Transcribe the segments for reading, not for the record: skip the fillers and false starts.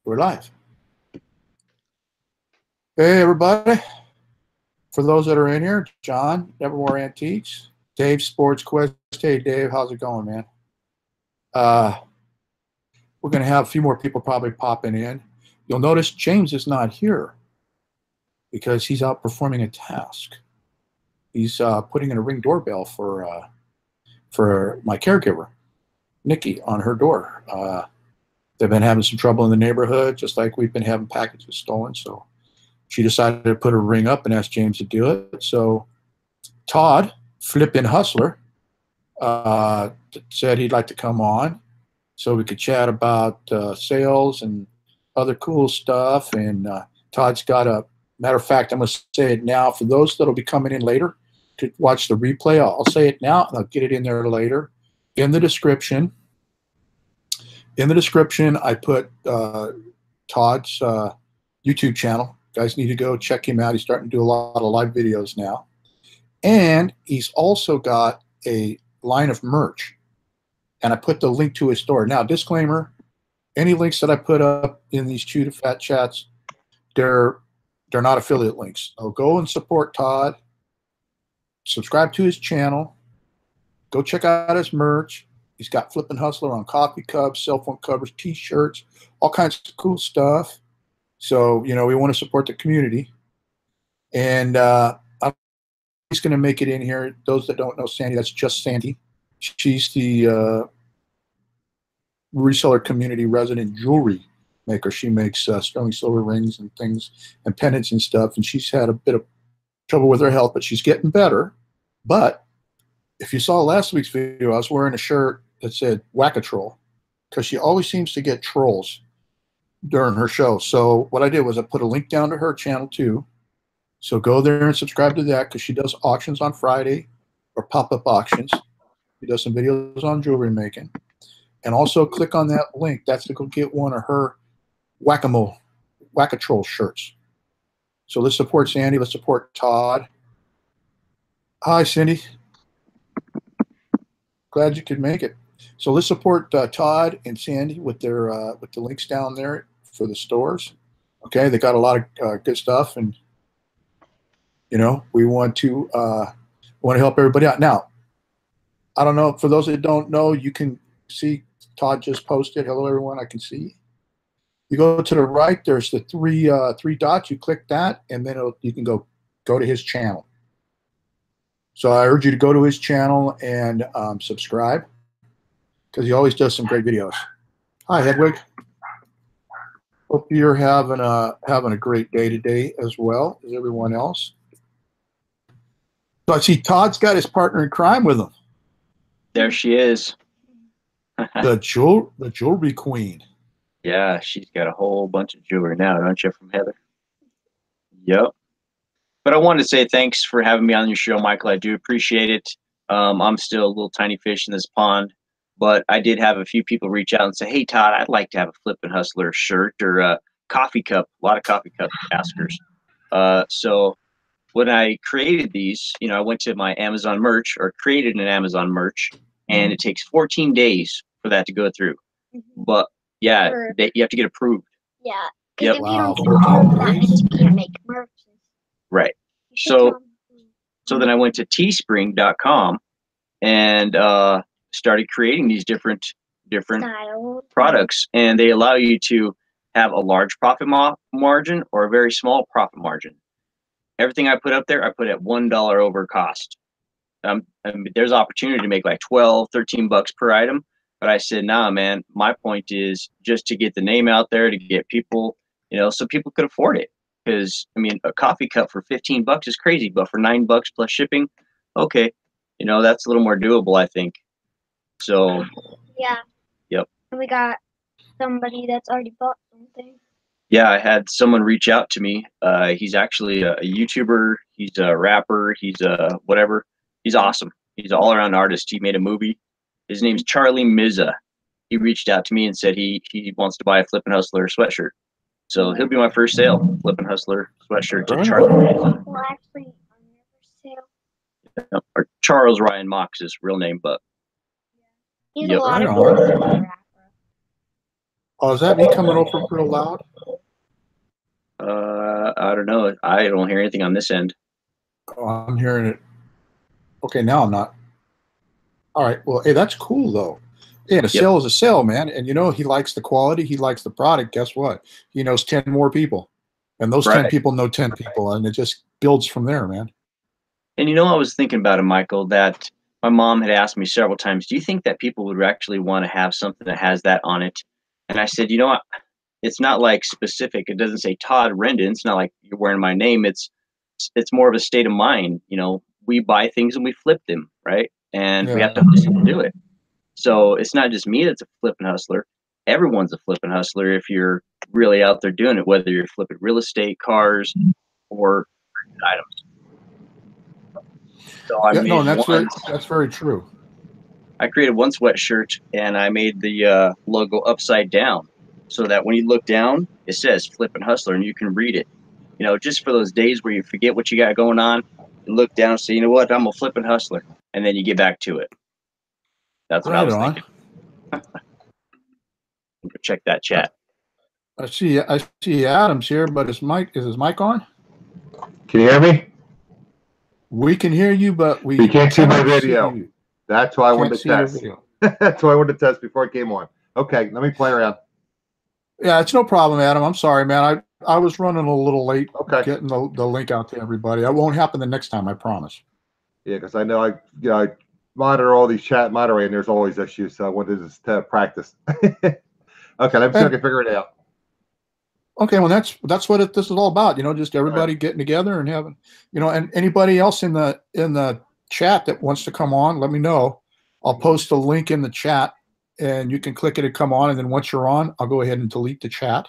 We're live. Hey, everybody. For those that are in here, John, Nevermore Antiques, Dave, Sports Quest. Hey, Dave, how's it going, man? We're going to have a few more people probably popping in. You'll notice James is not here because he's out performing a task. He's putting in a Ring doorbell for my caregiver, Nikki, on her door. They've been having some trouble in the neighborhood, just like we've been having packages stolen. So she decided to put a Ring up and ask James to do it. So Todd, Flippin' Hustler, said he'd like to come on so we could chat about sales and other cool stuff. And Todd's got a matter of fact, I'm going to say it now for those that'll be coming in later to watch the replay. I'll say it now and I'll get it in there later. In the description, I put Todd's YouTube channel. You guys need to go check him out. He's starting to do a lot of live videos now. And he's also got a line of merch. And I put the link to his store. Now, disclaimer, any links that I put up in these Chew to Fat chats, they're not affiliate links. So go and support Todd. Subscribe to his channel. Go check out his merch. He's got Flippin' Hustler on coffee cups, cell phone covers, T-shirts, all kinds of cool stuff. So, you know, we want to support the community. And he's going to make it in here. Those that don't know Sandy, that's just Sandy. She's the reseller community resident jewelry maker. She makes sterling silver rings and things and pendants and stuff. And she's had a bit of trouble with her health, but she's getting better. But if you saw last week's video, I was wearing a shirt that said Whack-A-Troll because she always seems to get trolls during her show. So what I did was I put a link down to her channel too. So go there and subscribe to that because she does auctions on Friday or pop-up auctions. She does some videos on jewelry making. And also click on that link. That's to go get one of her Whack-A-Troll shirts. So let's support Sandy. Let's support Todd. Hi, Cindy. Glad you could make it. So let's support Todd and Sandy with their with the links down there for the stores. Okay, they got a lot of good stuff, and you know we want to help everybody out. Now, I don't know, for those that don't know, you can see Todd just posted. Hello, everyone. I can see. You go to the right. There's the three dots. You click that, and then you can go to his channel. So I urge you to go to his channel and subscribe because he always does some great videos. Hi, Hedwig. Hope you're having a great day today as well as everyone else. So I see Todd's got his partner in crime with him. There she is. the jewelry queen. Yeah, she's got a whole bunch of jewelry now, don't you, from Heather? Yep. But I wanted to say thanks for having me on your show, Michael. I do appreciate it. I'm still a little tiny fish in this pond, but I did have a few people reach out and say, hey, Todd, I'd like to have a Flippin' Hustler shirt or a coffee cup. A lot of coffee cup askers. So when I created these, you know, I went to my Amazon merch or created an Amazon merch, and it takes 14 days for that to go through. But, yeah, you have to get approved. Yeah. Yep. If you don't get approved, that means you can't make merch. Right. So then I went to teespring.com and started creating these different products, and they allow you to have a large profit margin or a very small profit margin. Everything I put up there, I put at $1 over cost. I mean, there's opportunity to make like 12, 13 bucks per item, but I said, nah, man, my point is just to get the name out there, to get people, you know, so people could afford it. Because, I mean, a coffee cup for 15 bucks is crazy, but for 9 bucks plus shipping, okay, you know, that's a little more doable, I think. So, yeah. Yep. And we got somebody that's already bought something. Yeah, I had someone reach out to me. He's actually a YouTuber. He's a rapper. He's whatever. He's awesome. He's an all-around artist. He made a movie. His name's Charlie Mizza. He reached out to me and said he wants to buy a Flippin' Hustler sweatshirt. So he'll be my first sale, Flippin' Hustler sweatshirt to Charlie Mizza. Well, actually, our never sale. Or Charles Ryan Mock's his real name, but he's a lot of rapper. Oh, is that me coming over real loud? I don't know. I don't hear anything on this end. Oh, I'm hearing it. Okay, now I'm not. All right. Well, hey, that's cool though. Yeah, a sale is a sale, man. And you know, he likes the quality, he likes the product. Guess what? He knows 10 more people. And those 10 people know 10 people, and it just builds from there, man. And you know, I was thinking about it, Michael, that my mom had asked me several times, do you think that people would actually want to have something that has that on it? And I said, you know what? It's not like specific. It doesn't say Todd Rendon. It's not like you're wearing my name. It's more of a state of mind. You know, we buy things and we flip them, right? And we have to hustle to do it. So it's not just me that's a flipping hustler. Everyone's a flipping hustler if you're really out there doing it, whether you're flipping real estate, cars, or items. So I made that's very true. I created one sweatshirt and I made the logo upside down so that when you look down, it says Flippin' Hustler and you can read it. You know, just for those days where you forget what you got going on, you look down and say, you know what, I'm a Flippin' Hustler. And then you get back to it. That's what I was thinking. Check that chat. I see Adam's here, but is his mic on? Can you hear me? We can hear you, but we can't see my video. That's why I wanted to test. That's why I wanted to test before it came on. Okay, let me play around. Yeah, it's no problem, Adam. I'm sorry, man. I was running a little late. Okay, getting the link out to everybody. It won't happen the next time, I promise. Yeah, because I know I monitor all these chat moderating. There's always issues, so I wanted to just practice. Okay, let me see if I can figure it out. Okay, well that's what this is all about. You know, just everybody getting together and having, you know, and anybody else in the chat that wants to come on, let me know. I'll post a link in the chat, and you can click it and come on. And then once you're on, I'll go ahead and delete the chat.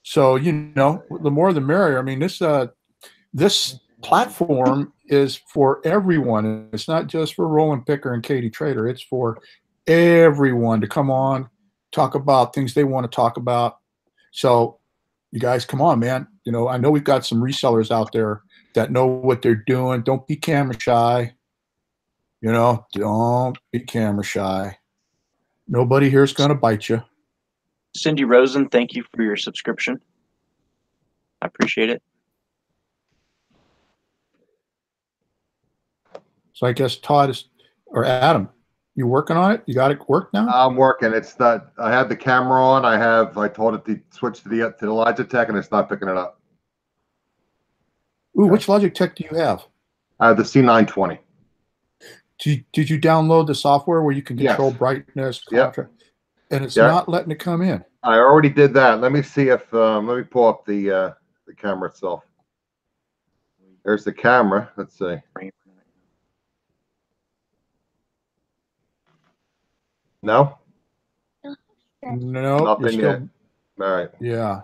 So you know, the more the merrier. I mean, this platform is for everyone. It's not just for Rollin Picker and KatyTrader. It's for everyone to come on, talk about things they want to talk about. So you guys, come on, man. You know, I know we've got some resellers out there that know what they're doing. Don't be camera shy. You know, don't be camera shy. Nobody here is going to bite you. Cindy Rosen, thank you for your subscription. I appreciate it. So I guess Todd or Adam, you working on it? You got it worked now? I'm working. It's not. I have the camera on. I told it to switch to the Logitech, and it's not picking it up. Ooh, which Logitech do you have? I have the C920. Did you download the software where you can control brightness, contrast, and it's not letting it come in? I already did that. Let me see if let me pull up the camera itself. There's the camera. Let's see. No. No. Nothing yet. All right. Yeah.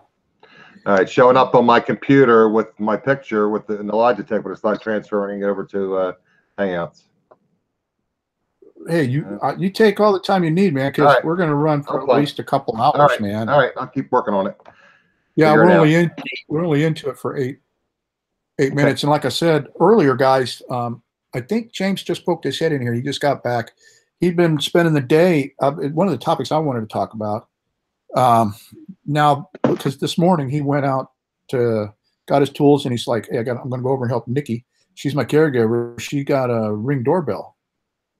All right. Showing up on my computer with my picture in the Logitech, but it's not transferring it over to Hangouts. Hey, you take all the time you need, man, because we're going to run for at least a couple hours, man. All right, I'll keep working on it. Yeah, we're only into it for eight minutes, and like I said earlier, guys, I think James just poked his head in here. He just got back. He'd been spending the day. One of the topics I wanted to talk about now, because this morning he went out got his tools, and he's like, "Hey, I'm going to go over and help Nikki. She's my caregiver. She got a Ring doorbell.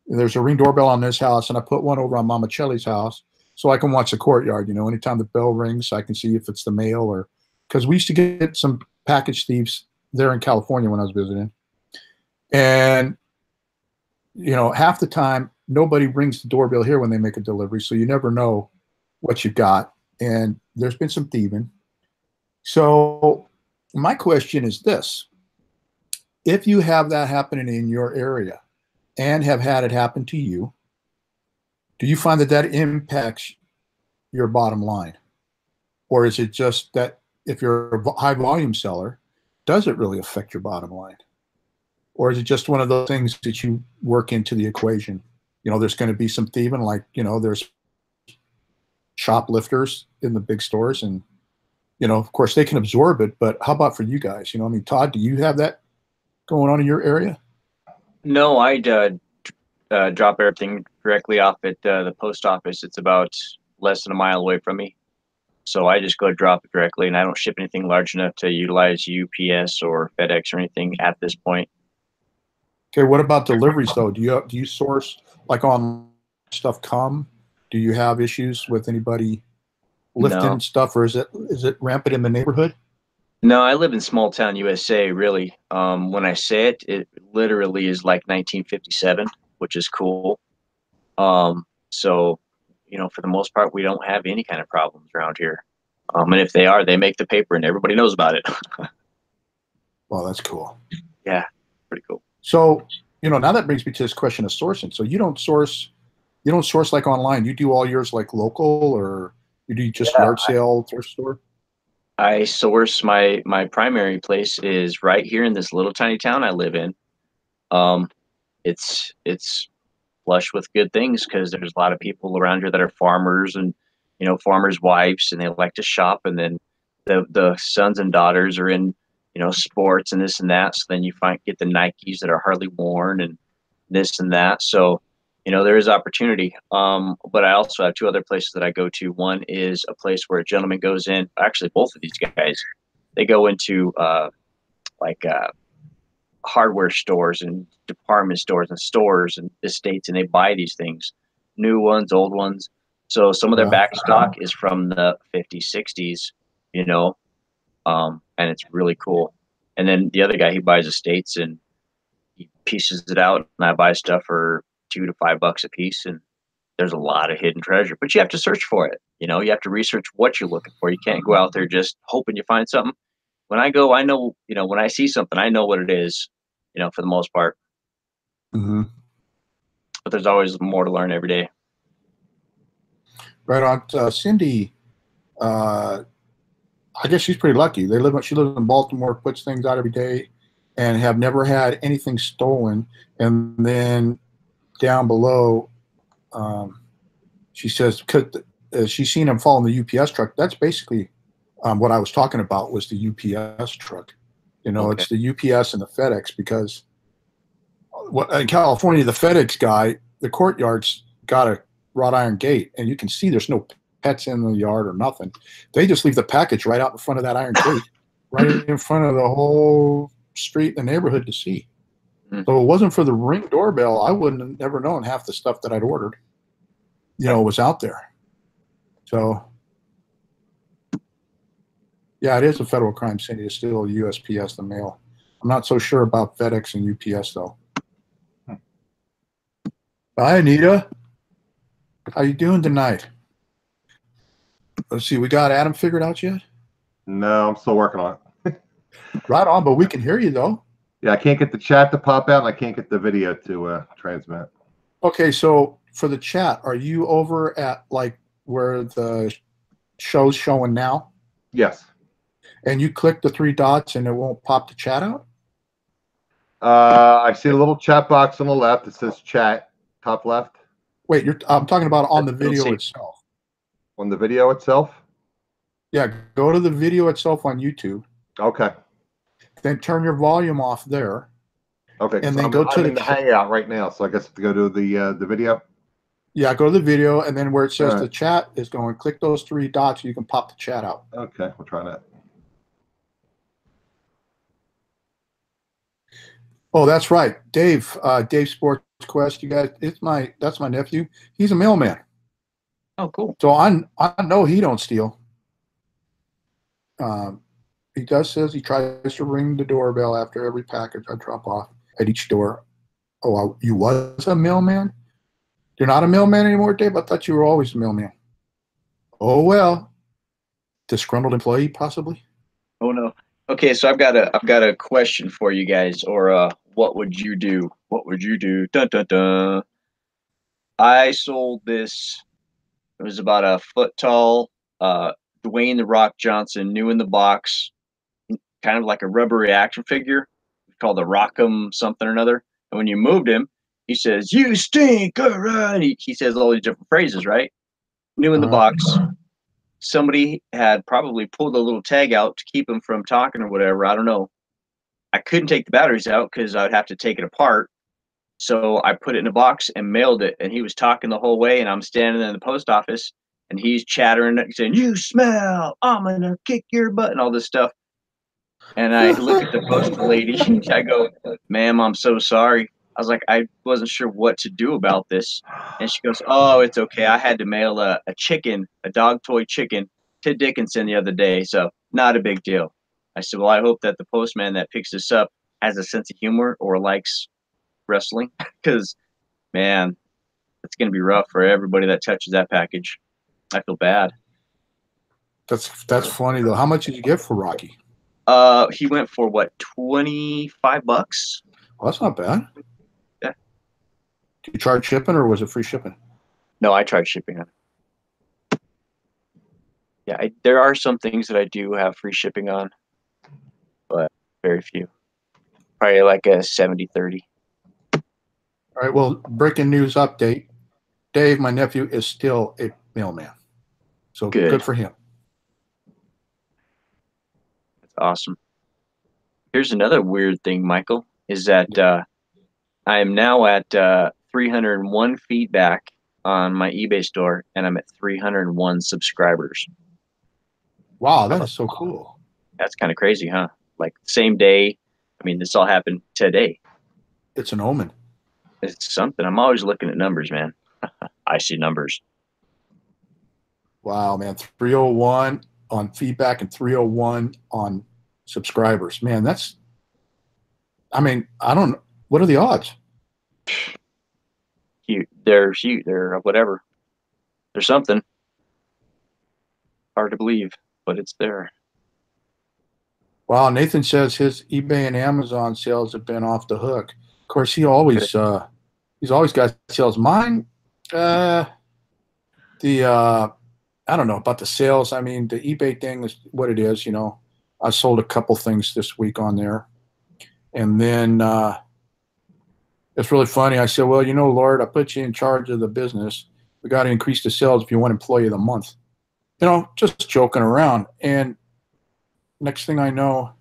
There's a Ring doorbell on this house, and I put one over on Mama Chelly's house so I can watch the courtyard. You know, anytime the bell rings, I can see if it's the mail or because we used to get some package thieves there in California when I was visiting. And, you know, half the time, nobody rings the doorbell here when they make a delivery, so you never know what you got. And there's been some thieving. So my question is this. If you have that happening in your area, and have had it happen to you, do you find that impacts your bottom line? Or is it just that if you're a high volume seller, does it really affect your bottom line? Or is it just one of those things that you work into the equation? You know, there's going to be some thieving, like, you know, there's shoplifters in the big stores, and, you know, of course they can absorb it, but how about for you guys? You know, I mean, Todd, do you have that going on in your area? No, I drop everything directly off at the post office. It's about less than a mile away from me. So I just go drop it directly, and I don't ship anything large enough to utilize UPS or FedEx or anything at this point. Okay, what about deliveries though? Do you source like on stuff come? Do you have issues with anybody lifting No. stuff, or is it rampant in the neighborhood? No, I live in small town USA, really. When I say it, it literally is like 1957, which is cool. So, you know, for the most part, we don't have any kind of problems around here. And if they are, they make the paper and everybody knows about it. Well, that's cool. Yeah, pretty cool. So, you know, now that brings me to this question of sourcing. So you don't source like online. You do all yours like local, or you do just yard sale, thrift store? I source my primary place is right here in this little tiny town I live in. It's flush with good things because there's a lot of people around here that are farmers and, you know, farmers' wives, and they like to shop. And then the sons and daughters are in, you know, sports and this and that. So then you get the Nikes that are hardly worn and this and that. So, you know, there is opportunity. But I also have two other places that I go to. One is a place where a gentleman goes in. Actually, both of these guys, they go into hardware stores and department stores and estates, and they buy these things, new ones, old ones. So some of their back stock is from the 50s, 60s, you know, and it's really cool. And then the other guy, he buys estates and he pieces it out, and I buy stuff for $2 to $5 a piece. And there's a lot of hidden treasure, but you have to search for it. You know, you have to research what you're looking for. You can't go out there just hoping you find something. When I go, I know, you know, when I see something, I know what it is, you know, for the most part. Mm-hmm. But there's always more to learn every day. Right on. Cindy, I guess she's pretty lucky. She lives in Baltimore, puts things out every day, and have never had anything stolen. And then down below, she says she's seen him fall in the UPS truck. That's basically what I was talking about, was the UPS truck. You know, okay. It's the UPS and the FedEx, because in California, the FedEx guy, the courtyard's got a wrought iron gate, and you can see there's no pets in the yard or nothing. They just leave the package right out in front of that iron gate, right in front of the whole street and the neighborhood to see. So if it wasn't for the Ring doorbell, I wouldn't have never known half the stuff that I'd ordered, you know, was out there. So, yeah, it is a federal crime, Cindy, to steal USPS, the mail. I'm not so sure about FedEx and UPS, though. Hi, Anita. How you doing tonight? Let's see, we got Adam figured out yet? No, I'm still working on it. Right on, but we can hear you, though. Yeah, I can't get the chat to pop out, and I can't get the video to transmit. Okay, so for the chat, are you over at, like, where the show's showing now? Yes. And you click the three dots and it won't pop the chat out? I see a little chat box on the left. It says chat, top left. Wait, I'm talking about on the video itself. On the video itself? Yeah, go to the video itself on YouTube. Okay. Then turn your volume off there. Okay. And so then go to the Hangout right now, so I guess to go to the video. Yeah, go to the video, and then where it says the chat is going, click those three dots, so you can pop the chat out. Okay, we'll try that. Oh, that's right, Dave. Dave Sports Quest. You guys, that's my nephew. He's a mailman. Oh, cool. So I know he don't steal. He says he tries to ring the doorbell after every package I drop off at each door. Oh, you was a mailman? You're not a mailman anymore, Dave? I thought you were always a mailman. Oh, well. Disgruntled employee, possibly? Oh, no. Okay, so I've got a question for you guys, or what would you do? What would you do? Dun, dun, dun. I sold this. It was about a foot tall, Dwayne "The Rock" Johnson, new in the box, kind of like a rubbery action figure called the Rock'em something or another. And when you moved him, he says, "You stink," all right. He says all these different phrases, right? New in the box. Somebody had probably pulled a little tag out to keep him from talking or whatever. I don't know. I couldn't take the batteries out because I'd have to take it apart. So I put it in a box and mailed it. And he was talking the whole way. And I'm standing in the post office. and he's chattering, saying, "You smell, I'm gonna kick your butt," and all this stuff. And I look at the postal lady. I go, "Ma'am, I'm so sorry." I was like, I wasn't sure what to do about this. And she goes, "Oh, it's okay. I had to mail a chicken, a dog toy chicken, to Dickinson the other day, so not a big deal." I said, "Well, I hope that the postman that picks this up has a sense of humor or likes wrestling, because, man, it's going to be rough for everybody that touches that package." I feel bad. That's funny though. How much did you get for Rocky? He went for what, $25? Well, that's not bad. Yeah. Did you charge shipping or was it free shipping? No, I tried shipping on it. Yeah, there are some things that I do have free shipping on, but very few. Probably like a 70-30. All right. Well, breaking news update. Dave, my nephew, is still a mailman. So good for him. That's awesome. Here's another weird thing, Michael, is that I am now at 301 feedback on my eBay store, and I'm at 301 subscribers. Wow, that is so cool. That's kind of crazy, huh? Like, same day. I mean, this all happened today. It's an omen. It's something. I'm always looking at numbers, man. I see numbers. Wow, man. 301 on feedback and 301 on subscribers. Man, that's, I mean, I don't, what are the odds? They're whatever. There's something. Hard to believe, but it's there. Wow, Nathan says his eBay and Amazon sales have been off the hook. Of course, he's always got sales. Mine, I don't know about the sales. I mean, the eBay thing is what it is. You know, I sold a couple things this week on there, and then it's really funny. I said, "Well, you know, Lord, I put you in charge of the business. We got to increase the sales if you want employee of the month." You know, just joking around. And next thing I know,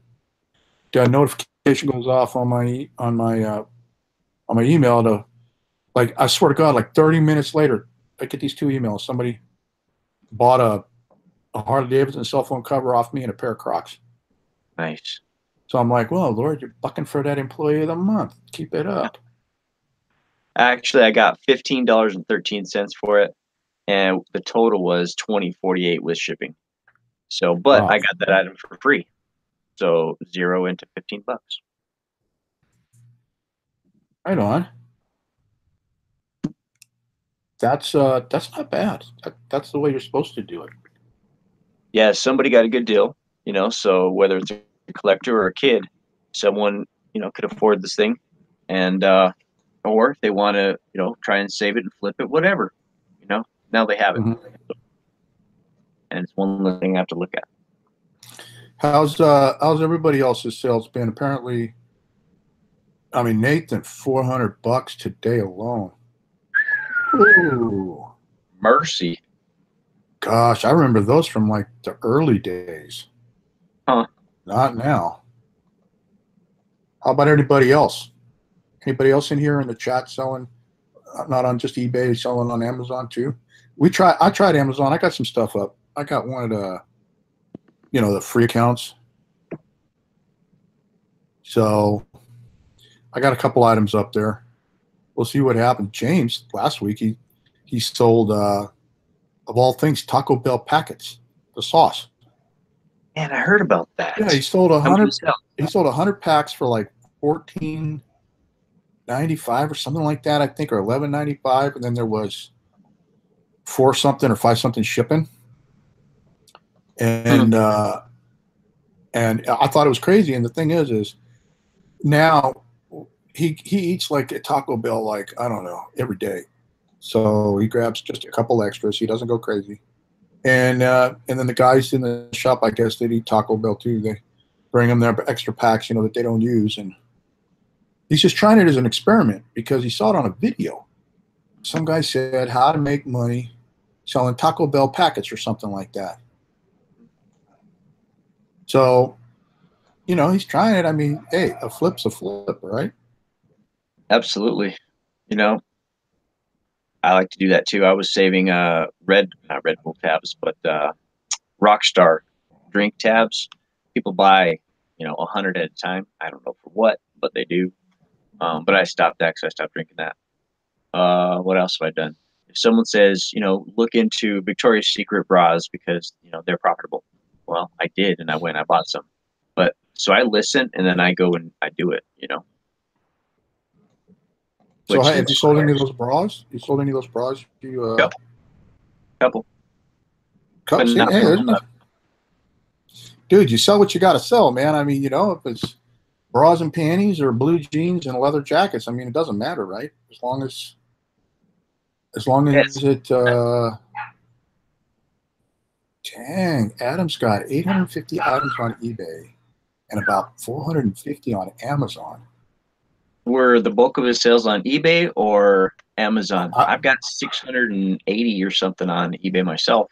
the notification goes off on my email to, like, I swear to God, like 30 minutes later, I get these two emails. Somebody bought a Harley Davidson cell phone cover off me and a pair of Crocs. Nice. So I'm like, well, Lord, you're bucking for that employee of the month. Keep it up. Actually, I got $15.13 for it, and the total was $20.48 with shipping. So, but Wow. I got that item for free. So 0 into $15. Right on. That's not bad. That's the way you're supposed to do it. Yeah, somebody got a good deal, you know, so whether it's a collector or a kid, someone, you know, could afford this thing, and or if they want to, you know, try and save it and flip it, whatever, you know, now they have it. Mm-hmm. And it's one less thing I have to look at. How's everybody else's sales been? Apparently, I mean, Nathan, $400 today alone. Ooh. Mercy. Gosh, I remember those from like the early days. Huh. Not now. How about anybody else? Anybody else in here in the chat selling, not on just eBay, selling on Amazon too? I tried Amazon. I got some stuff up. I got one of the, you know, the free accounts. So I got a couple items up there. We'll see what happens. James, last week, he sold, of all things, Taco Bell packets, the sauce. Man, I heard about that. Yeah, he sold 100. He sold 100 packs for like $14.95 or something like that, I think, or $11.95, and then there was $4 something or $5 something shipping. And and I thought it was crazy. And the thing is now he eats like a Taco Bell, like, I don't know, every day. So he grabs just a couple extras. He doesn't go crazy. And then the guys in the shop, I guess, they eat Taco Bell too. They bring them their extra packs, you know, that they don't use. And he's just trying it as an experiment because he saw it on a video. Some guy said how to make money selling Taco Bell packets or something like that. So, you know, he's trying it. I mean, hey, a flip's a flip, right? Absolutely. You know, I like to do that too. I was saving not Red Bull tabs, but Rockstar drink tabs. People buy 100 at a time. I don't know for what, but they do. But I stopped that because I stopped drinking that. What else have I done? If someone says, look into Victoria's Secret bras because they're profitable, well, I did, and I went, I bought some. But so I listen, and then I go and I do it. So have you sold any of those bras? You sold any of those bras? You couple. See, hey, dude, you sell what you got to sell, man. I mean, if it's bras and panties or blue jeans and leather jackets, I mean, it doesn't matter, right? As long as it. Dang, Adam's got 850 items on eBay and about 450 on Amazon. Were the bulk of his sales on eBay or Amazon? I've got 680 or something on eBay myself,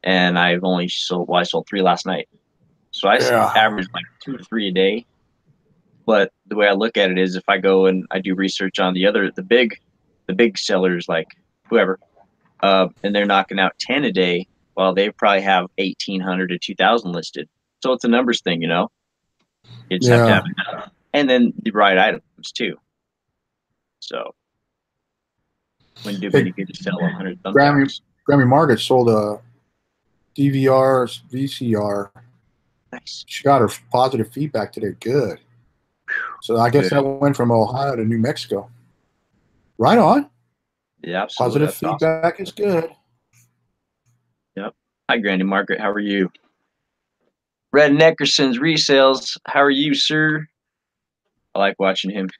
and I've only sold. Well, I sold 3 last night, so I average like 2 to 3 a day. But the way I look at it is, if I go and I do research on the big sellers like whoever, and they're knocking out 10 a day, well, they probably have 1,800 to 2,000 listed. So it's a numbers thing, You just have to have enough. And then the right items too. So when do you get to sell 100 thumbtacks? Grammy Margaret sold a DVR VCR. Nice. She got her positive feedback today. Good. So I guess that went from Ohio to New Mexico. Right on. Yeah, absolutely. Positive feedback is good. Yep. Hi, Granny Margaret. How are you? Red Neckerson's resales. How are you, sir? I like watching him.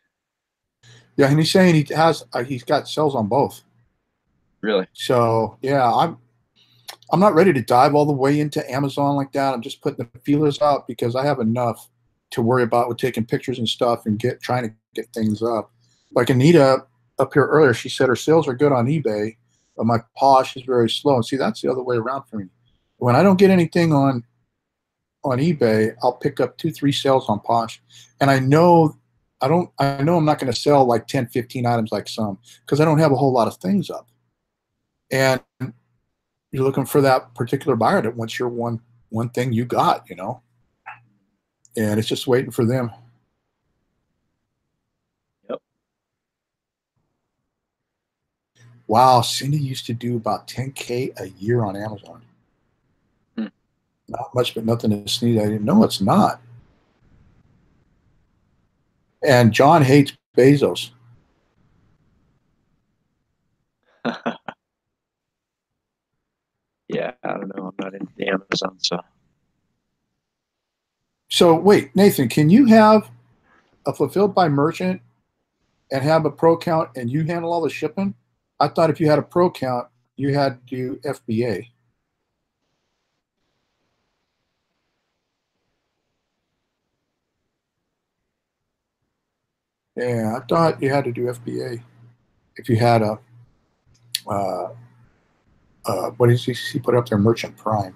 Yeah, and he's saying he's got sales on both. Really? So yeah, I'm not ready to dive all the way into Amazon like that. I'm just putting the feelers out because I have enough to worry about with taking pictures and stuff and trying to get things up. Like Anita up here earlier, she said her sales are good on eBay, but my Posh is very slow. And see, that's the other way around for me. When I don't get anything on eBay, I'll pick up 2-3 sales on Posh, and I know I'm not going to sell like 10, 15 items like some because I don't have a whole lot of things up. And you're looking for that particular buyer that wants your one thing you got, and it's just waiting for them. Yep. Wow, Cindy used to do about 10K a year on Amazon. Not much, but nothing to sneeze at. No, it's not. And John hates Bezos. Yeah, I don't know. I'm not into the Amazon stuff. So wait, Nathan, can you have a fulfilled by merchant and have a pro count and you handle all the shipping? I thought if you had a pro count, you had to do FBA. Yeah, I thought you had to do FBA if you had a what did he put up there? Merchant Prime.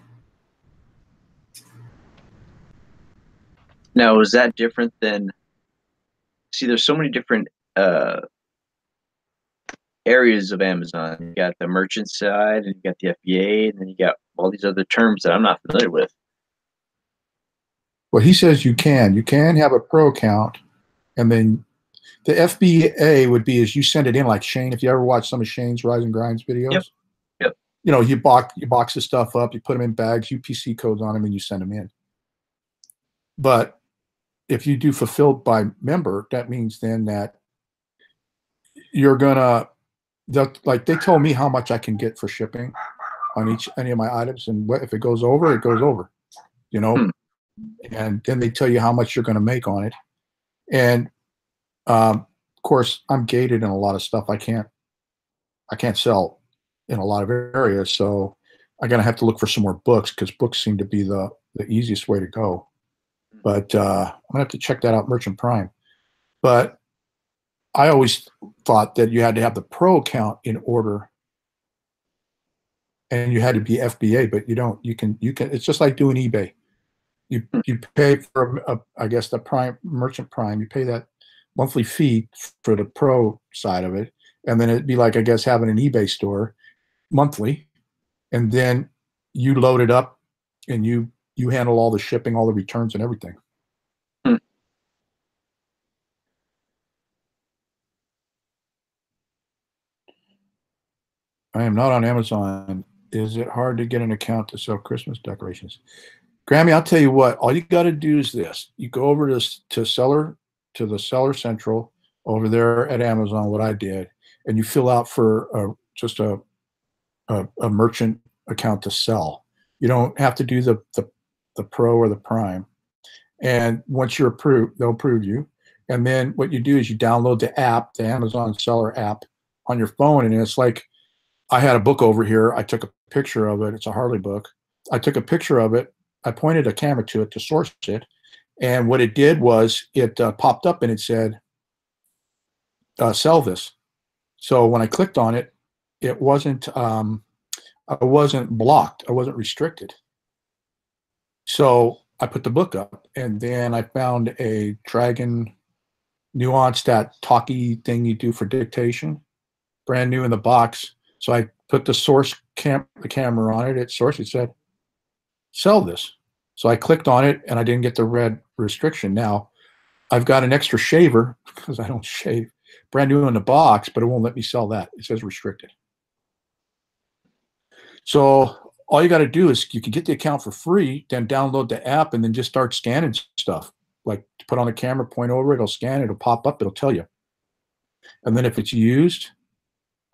Now, is that different than? See, there's so many different areas of Amazon. You got the merchant side, and you got the FBA, and then you got all these other terms that I'm not familiar with. Well, he says you can have a pro account, and then the FBA would be as you send it in, like Shane. If you ever watch some of Shane's Rise and Grinds videos, yep. You box the stuff up, you put them in bags, UPC codes on them, and you send them in. But if you do fulfilled by member, that means then that you're gonna, like they told me how much I can get for shipping on any of my items, and if it goes over, it goes over, and then they tell you how much you're going to make on it. And of course, I'm gated in a lot of stuff. I can't sell in a lot of areas, so I'm gonna have to look for some more books because books seem to be the easiest way to go. But I'm gonna have to check that out, Merchant Prime. But I always thought that you had to have the pro account in order, and you had to be FBA, but you don't. You can. It's just like doing eBay. You pay for I guess the Prime Merchant Prime. You pay that monthly fee for the pro side of it, And then it'd be like, I guess, having an eBay store monthly. And then you load it up and you handle all the shipping, all the returns and everything. I am not on Amazon. Is it hard to get an account to sell Christmas decorations? Grammy, I'll tell you what, all you got to do is this. You go over to the Seller Central over there at Amazon, what I did, and you fill out for just a merchant account to sell. You don't have to do the Pro or the Prime. And once you're approved, they'll approve you. And then what you do is you download the app, the Amazon Seller app on your phone. And it's like, I had a book over here. I took a picture of it. It's a Harley book. I took a picture of it. I pointed a camera to it to source it. And what it did was it popped up and it said, sell this. So when I clicked on it, it wasn't, I wasn't blocked. I wasn't restricted. So I put the book up, and then I found a Dragon Nuance, that talkie thing you do for dictation, brand new in the box. So I put the source the camera on it. It said, sell this. So I clicked on it, and I didn't get the red restriction. Now I've got an extra shaver because I don't shave, brand new in the box, but it won't let me sell that. It says restricted. So all you got to do is you can get the account for free, then download the app, and then just start scanning stuff. Like put on the camera, point over it, it'll scan, it'll pop up, it'll tell you. And then if it's used,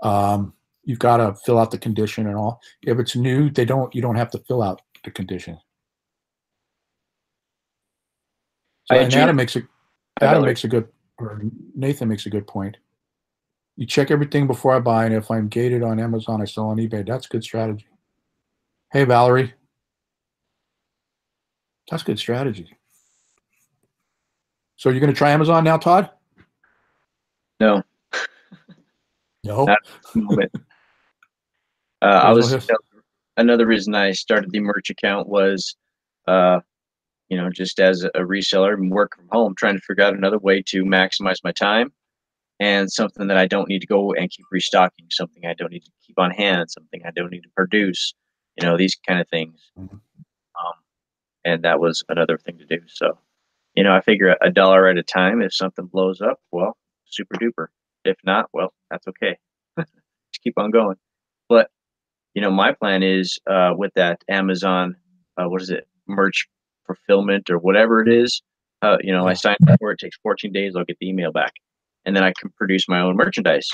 you've got to fill out the condition and all. If it's new, you don't have to fill out the condition. So, and Nathan makes a good point. You check everything before I buy, and if I'm gated on Amazon, I sell on eBay. That's good strategy. Hey, Valerie. That's good strategy. So you're going to try Amazon now, Todd? No. No? Not at the moment. Another reason I started the merch account was, just as a reseller and work from home, trying to figure out another way to maximize my time, and something that I don't need to go and keep restocking, something I don't need to keep on hand, something I don't need to produce, these kind of things. Mm-hmm. And that was another thing to do. So, I figure $1 at a time. If something blows up, well, super duper. If not, well, that's okay. Just keep on going. But, my plan is with that Amazon, merch fulfillment or whatever it is, I signed up for it. It takes 14 days. I'll get the email back. And then I can produce my own merchandise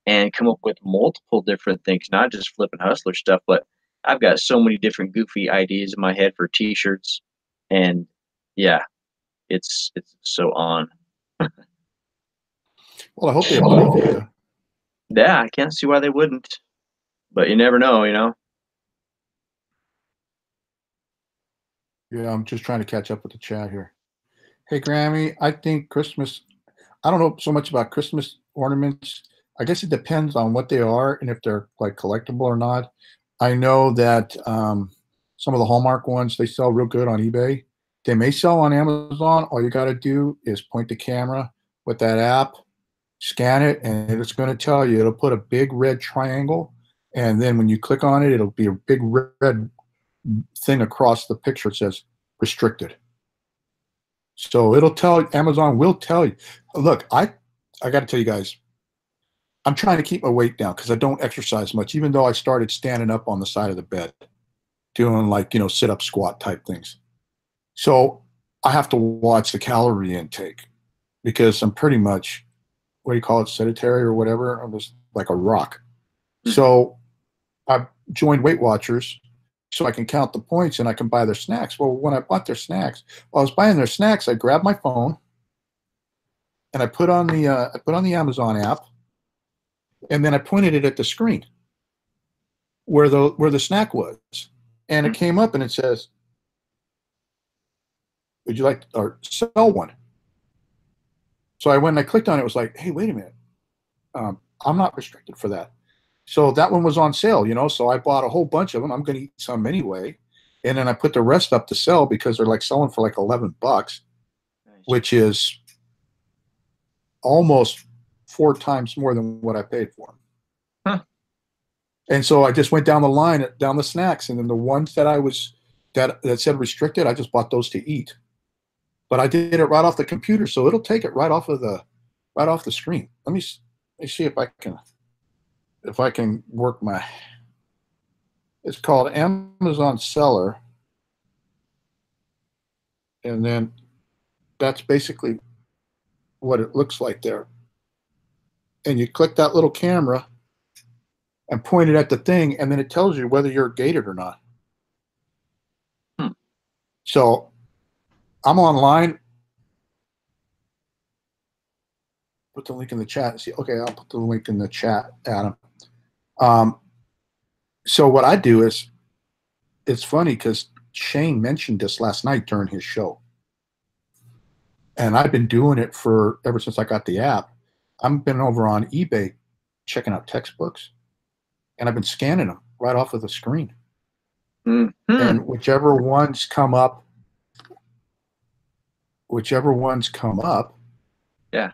and come up with multiple different things, not just flipping hustler stuff, but I've got so many different goofy ideas in my head for t-shirts. And yeah, it's so on. Well, I hope they approve you. Yeah, I can't see why they wouldn't, but you never know, Yeah, I'm just trying to catch up with the chat here. Hey, Grammy, I think Christmas, I don't know so much about Christmas ornaments. I guess it depends on what they are and if they're like collectible or not. I know that some of the Hallmark ones, they sell real good on eBay. They may sell on Amazon. All you got to do is point the camera with that app, scan it, and it's going to tell you. It'll put a big red triangle, and then when you click on it, it'll be a big red thing across the picture. It says restricted. So it'll tell, Amazon will tell you. Look, I got to tell you guys, I'm trying to keep my weight down because I don't exercise much, even though I started standing up on the side of the bed, doing like, sit-up squat type things. So I have to watch the calorie intake because I'm pretty much, what do you call it, sedentary or whatever? I'm just like a rock. So I've joined Weight Watchers so I can count the points and I can buy their snacks. Well, when I bought their snacks, while I was buying their snacks, I grabbed my phone and I put on the Amazon app, and then I pointed it at the screen where the snack was, and it came up and it says, "Would you like or sell one?" So I went and I clicked on it. It was like, "Hey, wait a minute, I'm not restricted for that." So that one was on sale, So I bought a whole bunch of them. I'm going to eat some anyway, and then I put the rest up to sell because they're like selling for like $11, nice, which is almost 4 times more than what I paid for them. Huh. And so I just went down the line, down the snacks, and then the ones that I was that said restricted, I just bought those to eat. But I did it right off the computer, so it'll take it right off the screen. Let me see if I can work my. It's called Amazon Seller, and then that's basically what it looks like there. And you click that little camera and point it at the thing, and then it tells you whether you're gated or not. So I'm online. Put the link in the chat. See, okay, I'll put the link in the chat, Adam. So what I do is, it's funny because Shane mentioned this last night during his show. And I've been doing it for ever since I got the app. I've been over on eBay checking out textbooks, and I've been scanning them right off of the screen. Mm-hmm. And whichever ones come up, yeah,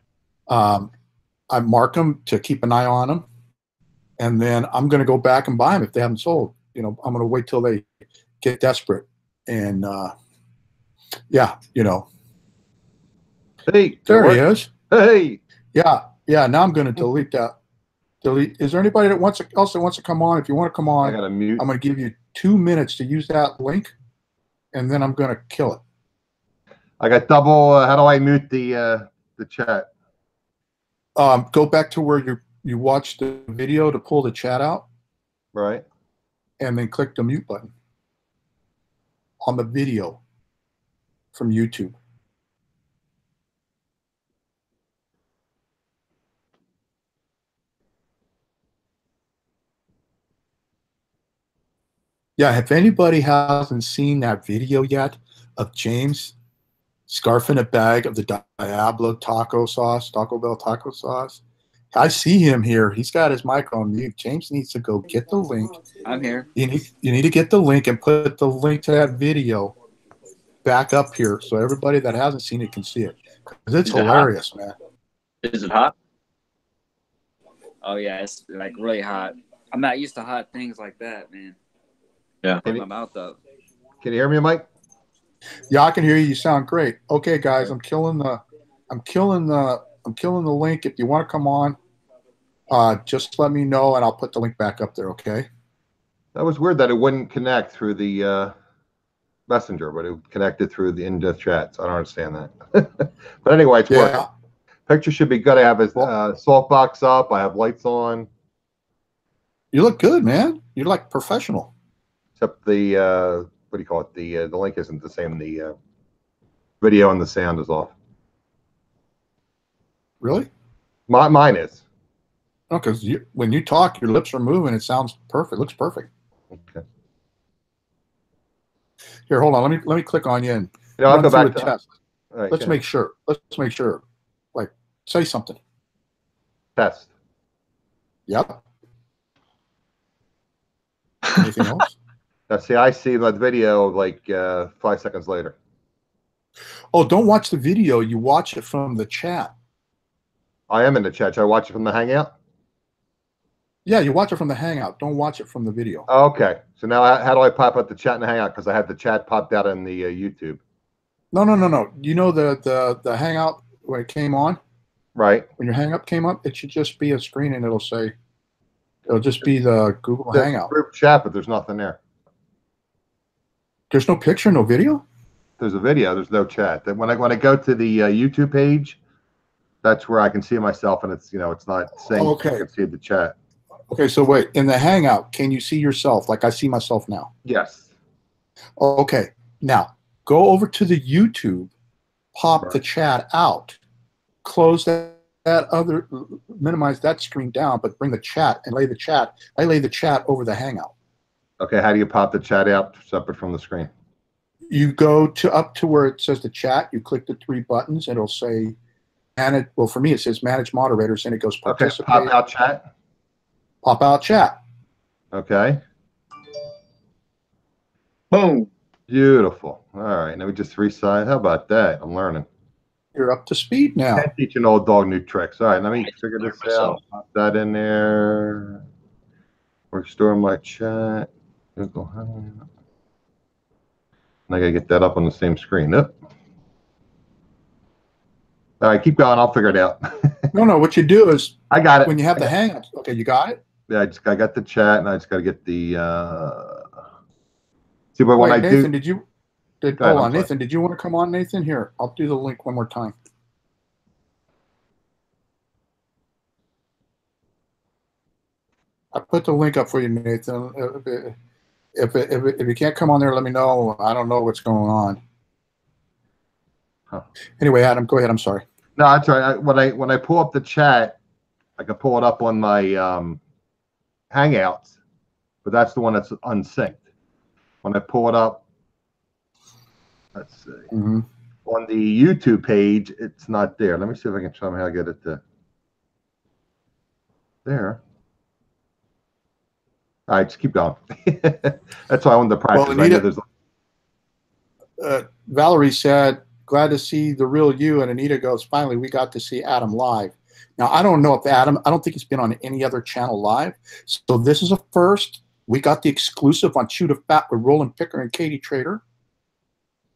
I mark them to keep an eye on them, and then I'm going to go back and buy them if they haven't sold. You know, I'm going to wait till they get desperate, and yeah, you know. Hey, There he is. Hey. Yeah. Now I'm going to delete that. Is there anybody that wants to come on? If you want to come on, I got to mute. I'm going to give you 2 minutes to use that link, and then I'm going to kill it. I got double. How do I mute the chat? Go back to where you watched the video to pull the chat out, Right. and then click the mute button on the video from YouTube. Yeah, if anybody hasn't seen that video yet of James scarfing a bag of the Diablo taco Bell taco sauce, I see him here. He's got his mic on mute. James needs to go get the link. I'm here. You need to get the link and put the link to that video back up here so everybody that hasn't seen it can see it. 'Cause it's hilarious, man. Is it hot? Oh yeah, it's like really hot. I'm not used to hot things like that, man. Yeah. Put my mouth up. Can you hear me, Mike? Yeah, I can hear you. You sound great. Okay, guys, I'm killing the link. If you want to come on, just let me know and I'll put the link back up there. Okay. That was weird that it wouldn't connect through the messenger, but it connected through the in-depth chat. So I don't understand that. But anyway, it's working. Picture should be good. I have his softbox up. I have lights on. You look good, man. You're like professional. Except the what do you call it? The link isn't the same. The video and the sound is off. Really? Mine is. No, because when you talk, your lips are moving. It sounds perfect. It looks perfect. Okay. Here, hold on. Let me click on you and I'll go back to test. Right, Let's make sure. Let's make sure. Like, say something. Test. Yep. Anything else? Now, see, I see that video like 5 seconds later. Oh, don't watch the video. You watch it from the chat. I am in the chat. Should I watch it from the Hangout? Yeah, you watch it from the Hangout. Don't watch it from the video. Okay. So now how do I pop up the chat in the Hangout? Because I had the chat popped out in the YouTube. No. You know the Hangout when it came on? Right. When your Hangout came up, it should just be a screen and it'll just be the Google Hangout. Group chat, but there's nothing there. There's no picture, no video? There's a video. There's no chat. Then when I go to the YouTube page, that's where I can see myself, and it's it's not saying Okay. I can see the chat. Okay, so wait. In the Hangout, can you see yourself like I see myself now? Yes. Okay. Now, go over to the YouTube, pop the chat out, close that other, minimize that screen down, but bring the chat and lay the chat. I lay the chat over the Hangout. Okay, how do you pop the chat out separate from the screen? You go up to where it says the chat. You click the 3 buttons, and it'll say, well, for me, it says manage moderators, and it goes participate. Okay, pop out chat. Pop out chat. Okay. Boom. Beautiful. All right, now we just resize. How about that? I'm learning. You're up to speed now. Can't teach an old dog new tricks. All right, let me I figure this myself. out. Pop that in there. Restore my chat. Google Hangout. I gotta get that up on the same screen. Yep. All right, keep going. I'll figure it out. No. What you do is I got it. when you have the Hangouts. Okay, you got it. Yeah, I got the chat, and I just got to get the. See, but when Wait, I Nathan, do, hold ahead, on, I'm sorry. Nathan. Did you want to come on, Nathan? Here, I'll do the link one more time. I put the link up for you, Nathan. If you can't come on there, let me know. I don't know what's going on. Huh. Anyway, Adam, go ahead. I'm sorry. No, that's all right. When I pull up the chat, I can pull it up on my Hangouts, but that's the one that's unsynced. When I pull it up, let's see, on the YouTube page, it's not there. Let me see if I can somehow get it to there. All right, just keep going. That's why I wanted to practice. Well, Anita, I know there's... Valerie said, glad to see the real you. And Anita goes, finally, we got to see Adam live. Now, I don't know if Adam, I don't think he's been on any other channel live. So this is a first. We got the exclusive on Shoot a Fat with Rollin Picker and KatyTrader.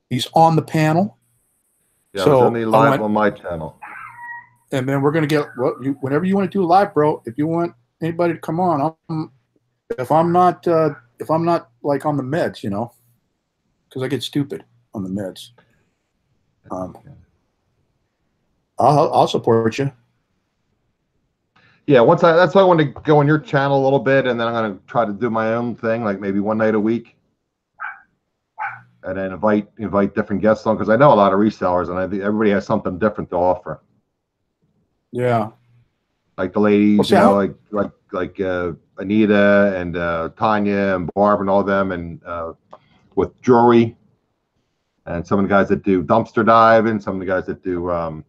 He's on the panel. Yeah, so it's only live on my channel. And then we're going to get, whenever you want to do live, bro, if you want anybody to come on, if I'm not like on the meds, you know, because I get stupid on the meds. I'll support you. Yeah, that's why I want to go on your channel a little bit, and then I'm going to try to do my own thing, like maybe one night a week, and then invite different guests on, because I know a lot of resellers, and I think everybody has something different to offer. Yeah, like the ladies, well, you know, like Anita and Tanya and Barb and all of them, and with jewelry, and some of the guys that do dumpster diving, some of the guys that do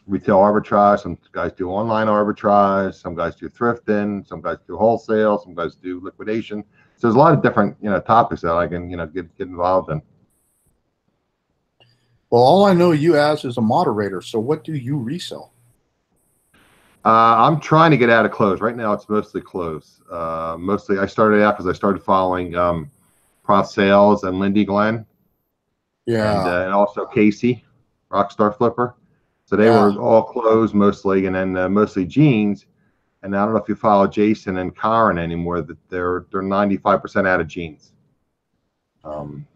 retail arbitrage, some guys do online arbitrage, some guys do thrifting, some guys do wholesale, some guys do liquidation. So there's a lot of different, you know, topics that I can, you know, get involved in. Well, all I know you as is a moderator. So what do you resell? I'm trying to get out of clothes. Right now it's mostly clothes. Mostly I started out because I started following Prof Sales and Lindy Glenn. Yeah. And also Casey, Rockstar Flipper. So they were all clothes mostly, and then mostly jeans. And I don't know if you follow Jason and Karen anymore, that they're 95% out of jeans. And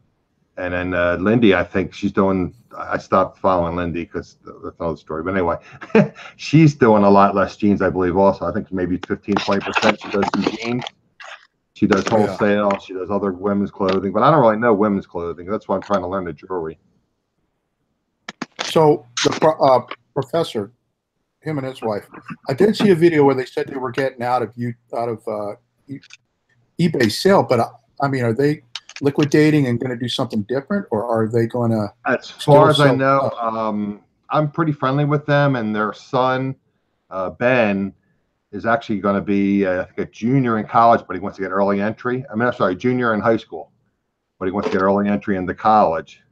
then Lindy, I think she's doing, I stopped following Lindy because that's another story. But anyway, she's doing a lot less jeans, I believe also. I think maybe 15, 20% she does some jeans. She does wholesale. She does other women's clothing. But I don't really know women's clothing. That's why I'm trying to learn the jewelry. So the professor, him and his wife, I did see a video where they said they were getting out of eBay sale. But I mean, are they liquidating and going to do something different, or are they going to? As far as I know, I'm pretty friendly with them, and their son Ben is actually going to be I think a junior in college, but he wants to get early entry. I mean, I'm sorry, junior in high school, but he wants to get early entry into college.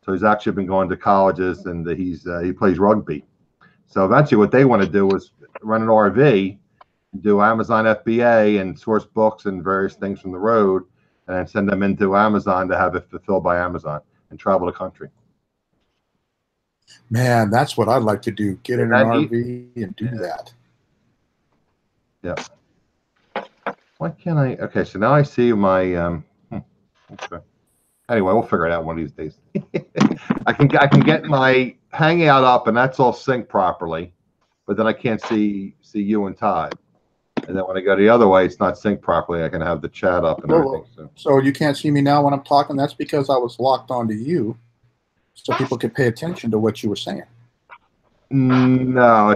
So he's actually been going to colleges, and he plays rugby. So eventually, what they want to do is run an RV, do Amazon FBA, and source books and various things from the road, and then send them into Amazon to have it fulfilled by Amazon and travel the country. Man, that's what I'd like to do. Get in an RV and do that. Yeah. Why can't I? Okay, so now I see my. Okay. Anyway, we'll figure it out one of these days. I can get my Hangout up, and that's all synced properly, but then I can't see you and Todd. And then when I go the other way, it's not synced properly. I can have the chat up and everything. So you can't see me now when I'm talking. That's because I was locked onto you, so people could pay attention to what you were saying. No,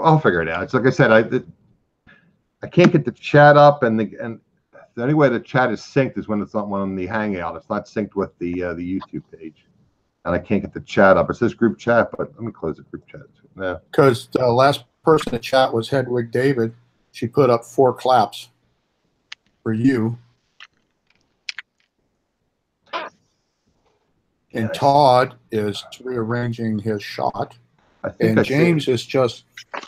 I'll figure it out. It's like I said, I can't get the chat up, and the only way the chat is synced is when it's not on the Hangout. It's not synced with the YouTube page, and I can't get the chat up. It says group chat, but let me close the group chat. Yeah. Because the last person to chat was Hedwig David. She put up 4 claps for you. And Todd is rearranging his shot. And James is just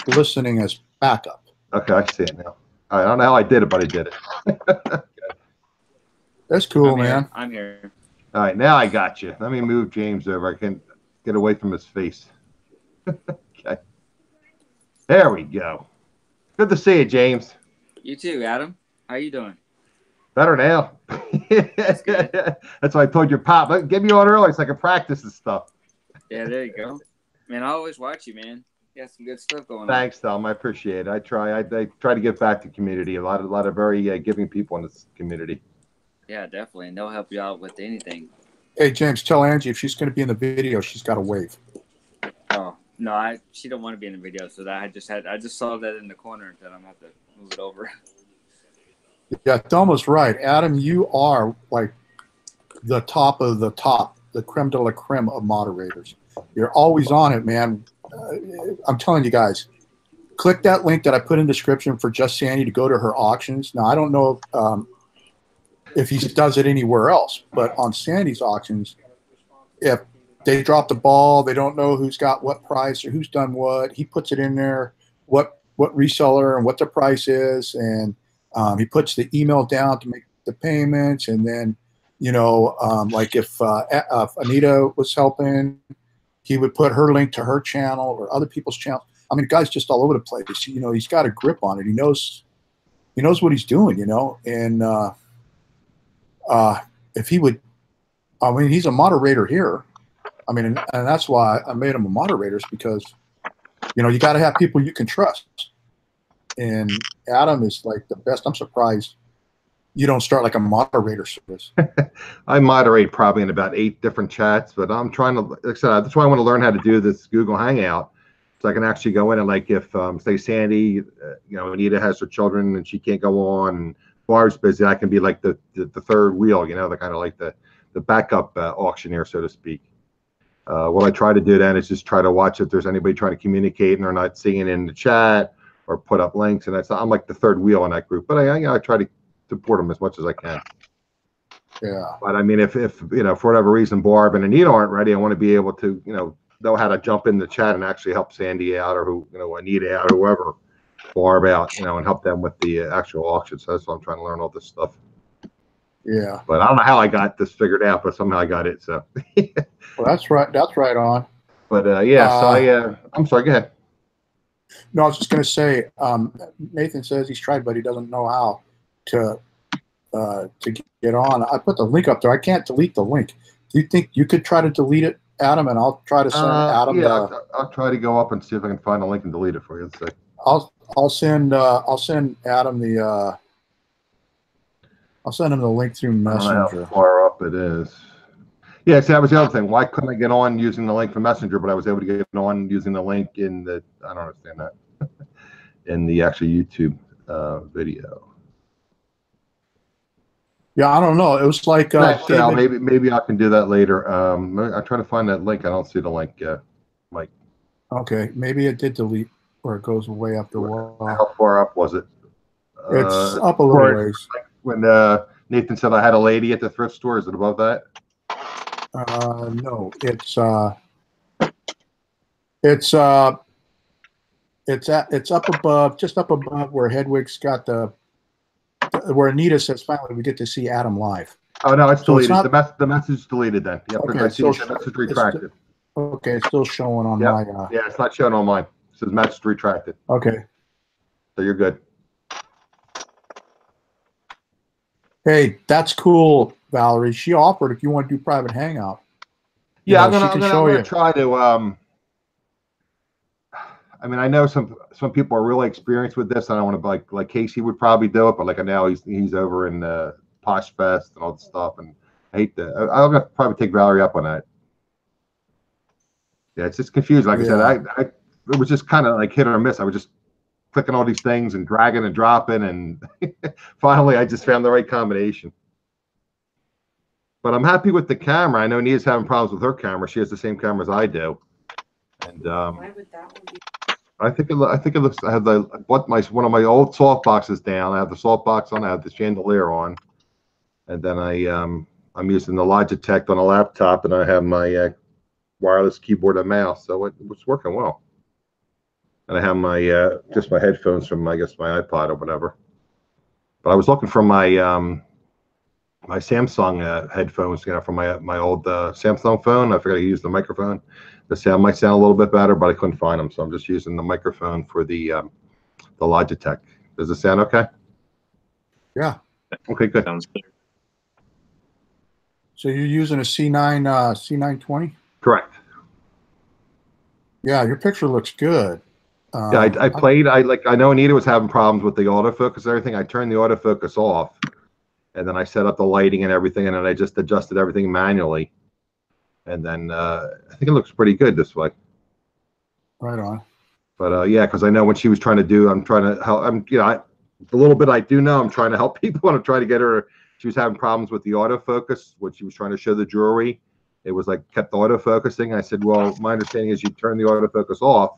listening as backup. Okay, I see it now. I don't know how I did it, but I did it. That's cool, man. I'm here. All right, now I got you. Let me move James over. I can get away from his face. Okay. There we go. Good to see you, James. You too, Adam. How you doing? Better now. That's why I told your pop. Get me on early so I can practice this stuff. Yeah, there you go. Man, I always watch you, man. You got some good stuff going on. Thanks, Tom. I appreciate it. I try to give back to the community. A lot of very giving people in this community. Yeah, definitely. And they'll help you out with anything. Hey, James, tell Angie if she's going to be in the video, she's got to wave. Oh, no, she don't want to be in the video, so that I just saw that in the corner that I'm going to have to move it over. Yeah, Thelma's right. Adam, you are like the top of the top, the creme de la creme of moderators. You're always on it, man. I'm telling you guys, click that link that I put in the description for Just Sandy to go to her auctions. Now, I don't know if he does it anywhere else, but on Sandy's auctions, if they drop the ball, they don't know who's got what price or who's done what, he puts it in there, what reseller and what the price is, and he puts the email down to make the payments, and then, you know, like if Anita was helping, he would put her link to her channel or other people's channel. I mean, the guy's just all over the place. You know, he's got a grip on it. He knows what he's doing, you know, and if he would, I mean, he's a moderator here. I mean, and that's why I made him a moderator, is because, you know, you got to have people you can trust. And Adam is like the best. I'm surprised you don't start like a moderator service. I moderate probably in about 8 different chats, but I'm trying to, like I said, that's why I want to learn how to do this Google Hangout, so I can actually go in and, like, if say Sandy, you know, Anita has her children and she can't go on, and Barb's busy, I can be like the third wheel, you know, the kind of like the backup auctioneer, so to speak. What I try to do then is just try to watch if there's anybody trying to communicate and they're not seeing it in the chat, or put up links, and I'm like the third wheel in that group. But I try to support them as much as I can. Yeah. But I mean, if you know, for whatever reason Barb and Anita aren't ready, I want to be able to, you know how to jump in the chat and actually help Sandy out, or who, you know, Anita out, or whoever, Barb out, you know, and help them with the actual auction. So that's why I'm trying to learn all this stuff. Yeah. But I don't know how I got this figured out, but somehow I got it. So. Well, that's right. That's right on. But yeah, so I'm sorry. Go ahead. No, I was just going to say, Nathan says he's tried, but he doesn't know how to get on. I put the link up there. I can't delete the link. Do you think you could try to delete it, Adam? And I'll try to send Adam. Yeah, I'll try to go up and see if I can find a link and delete it for you. Let's see. I'll send Adam the I'll send him the link through Messenger. I don't know how far up it is. Yeah, see, that was the other thing. Why couldn't I get on using the link from Messenger, but I was able to get on using the link in the, I don't understand that, in the actual YouTube video. Yeah, I don't know. It was like maybe I can do that later. I try to find that link. I don't see the link, Mike. Okay, maybe it did delete, or it goes way up the wall. How far up was it? It's up a little ways. When Nathan said I had a lady at the thrift store, is it above that? No, it's up above, just up above where Hedwig's got where Anita says finally we get to see Adam live. Oh no, it's deleted. It's the message is deleted then. Yep, okay, I see the message retracted. Okay, it's still showing on yep. my. Yeah, it's not showing on mine. It says message retracted. Okay. So you're good. Hey, that's cool, Valerie. She offered if you want to do private hangout. Yeah, I'm gonna try to. I mean, I know some people are really experienced with this. I don't want to like Casey would probably do it, but like now he's over in Posh Fest and all this stuff, and I hate that. I'm gonna probably take Valerie up on that. Yeah, it's just confusing. Like I said, it was just kind of like hit or miss. I was just clicking all these things and dragging and dropping, and finally I just found the right combination. But I'm happy with the camera. I know Nia's having problems with her camera. She has the same camera as I do, and why would that one be? I think it looks. I have one of my old salt boxes down. I have the salt box on. I have the chandelier on, and then I'm using the Logitech on a laptop, and I have my wireless keyboard and mouse, so it was working well. And I have my just my headphones from, I guess, my iPod or whatever. But I was looking for my my Samsung headphones, from my old Samsung phone. I forgot to use the microphone. The sound might sound a little bit better, but I couldn't find them, so I'm just using the microphone for the Logitech. Does it sound okay? Yeah. Okay, good. Sounds good. So you're using a C9 C920? Correct. Yeah, your picture looks good. Yeah, I played. I know Anita was having problems with the autofocus and everything. I turned the autofocus off, and then I set up the lighting and everything, and then I just adjusted everything manually. And then I think it looks pretty good this way. Right on. But yeah, because I know when she was trying to do, I'm trying to help. The little bit I do know, I'm trying to help people, and I'm trying to get her. She was having problems with the autofocus when she was trying to show the jewelry. It was like kept autofocusing. I said, well, my understanding is you turn the autofocus off,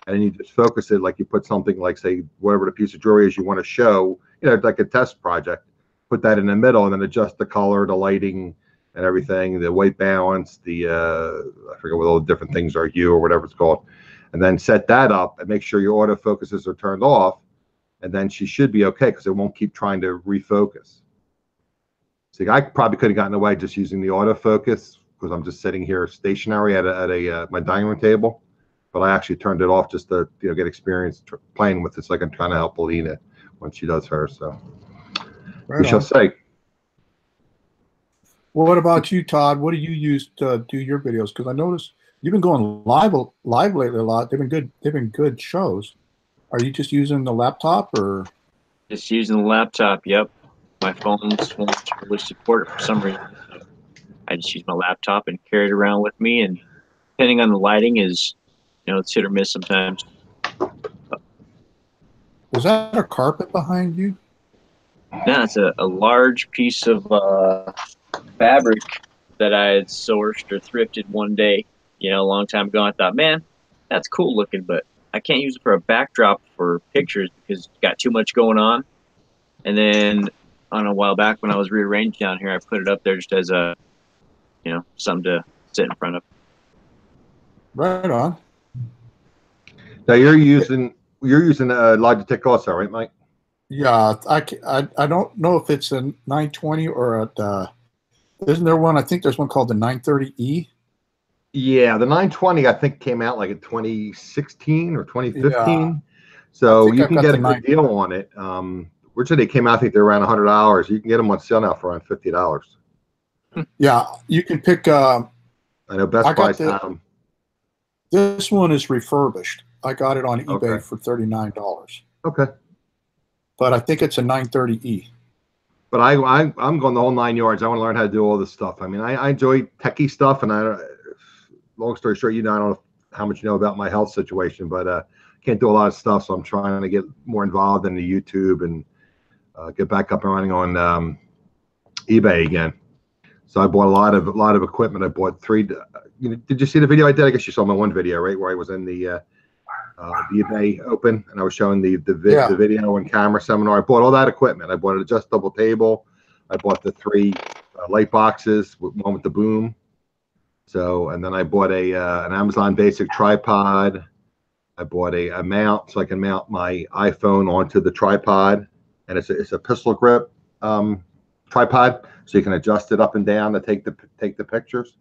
and then you just focus it like you put something like, say, whatever the piece of jewelry is you want to show, like a test project. Put that in the middle, and then adjust the color, the lighting, and everything, the white balance, the I forget what all the different things are, hue or whatever it's called, and then set that up and make sure your autofocuses are turned off, and then she should be okay because it won't keep trying to refocus. See, I probably could have gotten away just using the autofocus because I'm just sitting here stationary at my dining room table, but I actually turned it off just to get experience playing with it, so I can try to help Alina when she does hers. So Right we shall on. say. Well, what about you, Todd? What do you use to do your videos? Because I noticed you've been going live lately a lot. They've been good. They've been good shows. Are you just using the laptop or? Just using the laptop. Yep. My phones won't really support it for some reason. So I just use my laptop and carry it around with me. And depending on the lighting, it's hit or miss sometimes. Is that a carpet behind you? No, it's a large piece of fabric that I had sourced or thrifted one day, a long time ago. I thought, man, that's cool looking, but I can't use it for a backdrop for pictures because it's got too much going on. And then a while back when I was rearranged down here, I put it up there just as a, something to sit in front of. Right on. Now you're using Logitech also, right, Mike? Yeah, I don't know if it's a 920 or isn't there one? I think there's one called the 930E. Yeah, the 920 I think came out like in 2016 or 2015. Yeah. So you can get a good deal on it. Originally they came out, I think they're around $100. You can get them on sale now for around $50. Yeah, you can pick. I know Best Buy's have them. This one is refurbished. I got it on eBay Okay. for $39. Okay. But I think it's a 930E. But I'm going the whole 9 yards. I want to learn how to do all this stuff. I mean, I enjoy techie stuff, and long story short, I don't know how much you know about my health situation, but can't do a lot of stuff, so I'm trying to get more involved in the YouTube and get back up and running on eBay again. So I bought a lot of equipment. I bought 3. Did you see the video I did? I guess you saw my one video, right, where I was in the eBay Open, and I was showing the video and camera seminar. I bought all that equipment. I bought an adjustable table. I bought the 3 light boxes, one with the boom. So, and then I bought an Amazon Basic tripod. I bought a mount so I can mount my iPhone onto the tripod, and it's a pistol grip tripod, so you can adjust it up and down to take the pictures.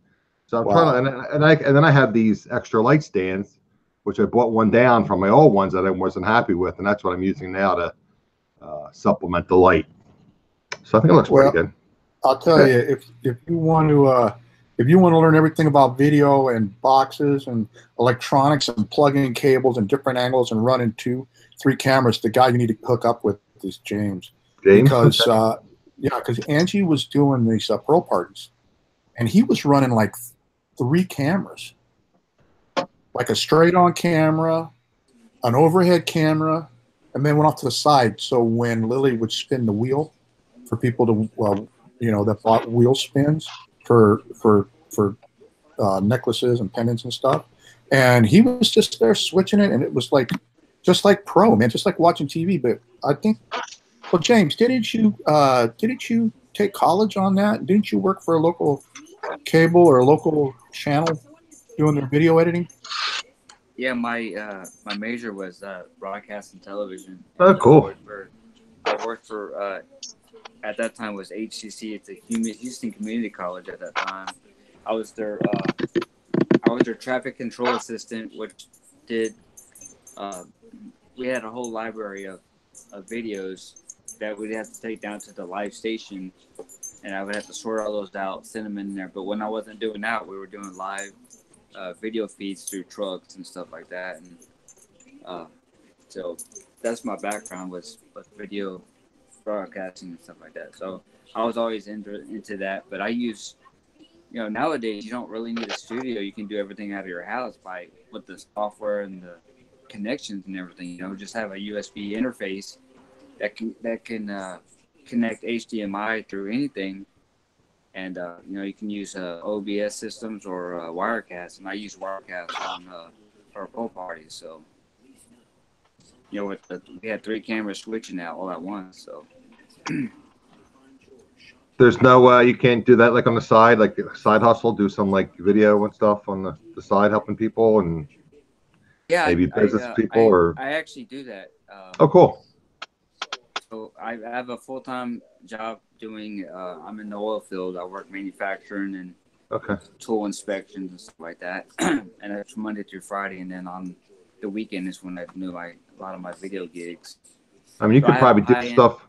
So I'm trying to, and then I have these extra light stands, which I bought one down from my old ones that I wasn't happy with, and that's what I'm using now to supplement the light. So I think it looks pretty good. I'll tell you, if you want to learn everything about video and boxes and electronics and plugging in cables and different angles and running 2-3 cameras, the guy you need to hook up with is James. Because because Angie was doing these pro parties, and he was running like 3 cameras, like a straight-on camera, an overhead camera, and then went off to the side. So when Lily would spin the wheel for people to, that bought wheel spins for necklaces and pendants and stuff, and he was just there switching it, and it was like just like pro, man, just like watching TV. But I think, well, James, didn't you take college on that? Didn't you work for a local cable or a local channel doing their video editing? Yeah, my major was broadcast and television. Oh, And, cool. I worked for at that time was HCC. It's a Houston Community College at that time. I was their traffic control assistant, which did we had a whole library of videos that we'd have to take down to the live station, and I would have to sort all those out, send them in there. But when I wasn't doing that, we were doing live video feeds through trucks and stuff like that. And so that's my background was video broadcasting and stuff like that. So I was always into that. But I use, nowadays you don't really need a studio. You can do everything out of your house with the software and the connections and everything. Just have a USB interface that can connect HDMI through anything. And, you can use OBS systems or Wirecast. And I use Wirecast on our pool parties. So, we had 3 cameras switching out all at once. So There's no, you can't do that like on the side, like side hustle, do some like video and stuff on the side helping people and maybe business people or. I actually do that. Oh, cool. So I have a full-time job doing, I'm in the oil field. I work manufacturing and tool inspections and stuff like that. And that's Monday through Friday. And then on the weekend is when I do a lot of my video gigs. I mean, you could probably do stuff.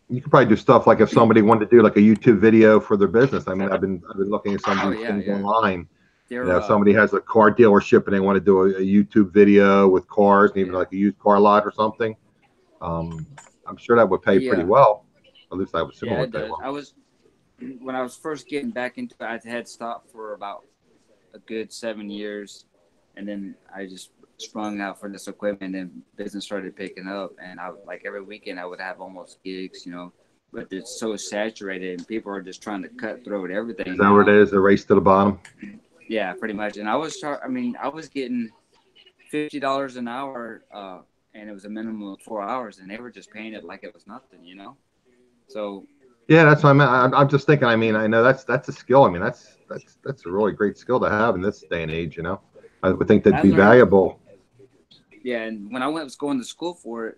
You could probably do stuff like if somebody wanted to do like a YouTube video for their business. I mean, I've been looking at some of these things online. Somebody has a car dealership and they want to do a YouTube video with cars and even like a used car lot or something. I'm sure that would pay pretty well. At least I would assume it would pay well. When I was first getting back into it, I had stopped for about a good 7 years, and then I just sprung out for this equipment, and business started picking up. And every weekend I would have almost gigs, but it's so saturated, and people are just trying to cut through everything. Is that what it is? A race to the bottom? Yeah, pretty much. And I was getting $50 an hour. And it was a minimum of 4 hours, and they were just paying it like it was nothing, So yeah, that's what I meant. I'm just thinking. I mean, I know that's a skill. I mean, that's a really great skill to have in this day and age. I would think that'd be valuable. Yeah, and when I was going to school for it,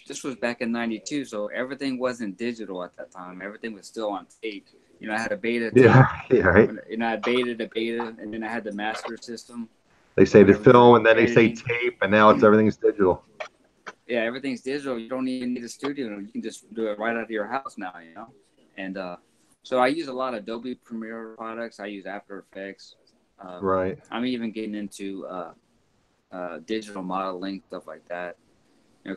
this was back in '92, so everything wasn't digital at that time. Everything was still on tape. I had a beta. Yeah, right. I had beta to beta, and then I had the master system. They say the film, and then they say tape, and now everything's digital. Yeah, everything's digital. You don't even need a studio. You can just do it right out of your house now, And so I use a lot of Adobe Premiere products. I use After Effects. Right. I'm even getting into digital modeling, stuff like that.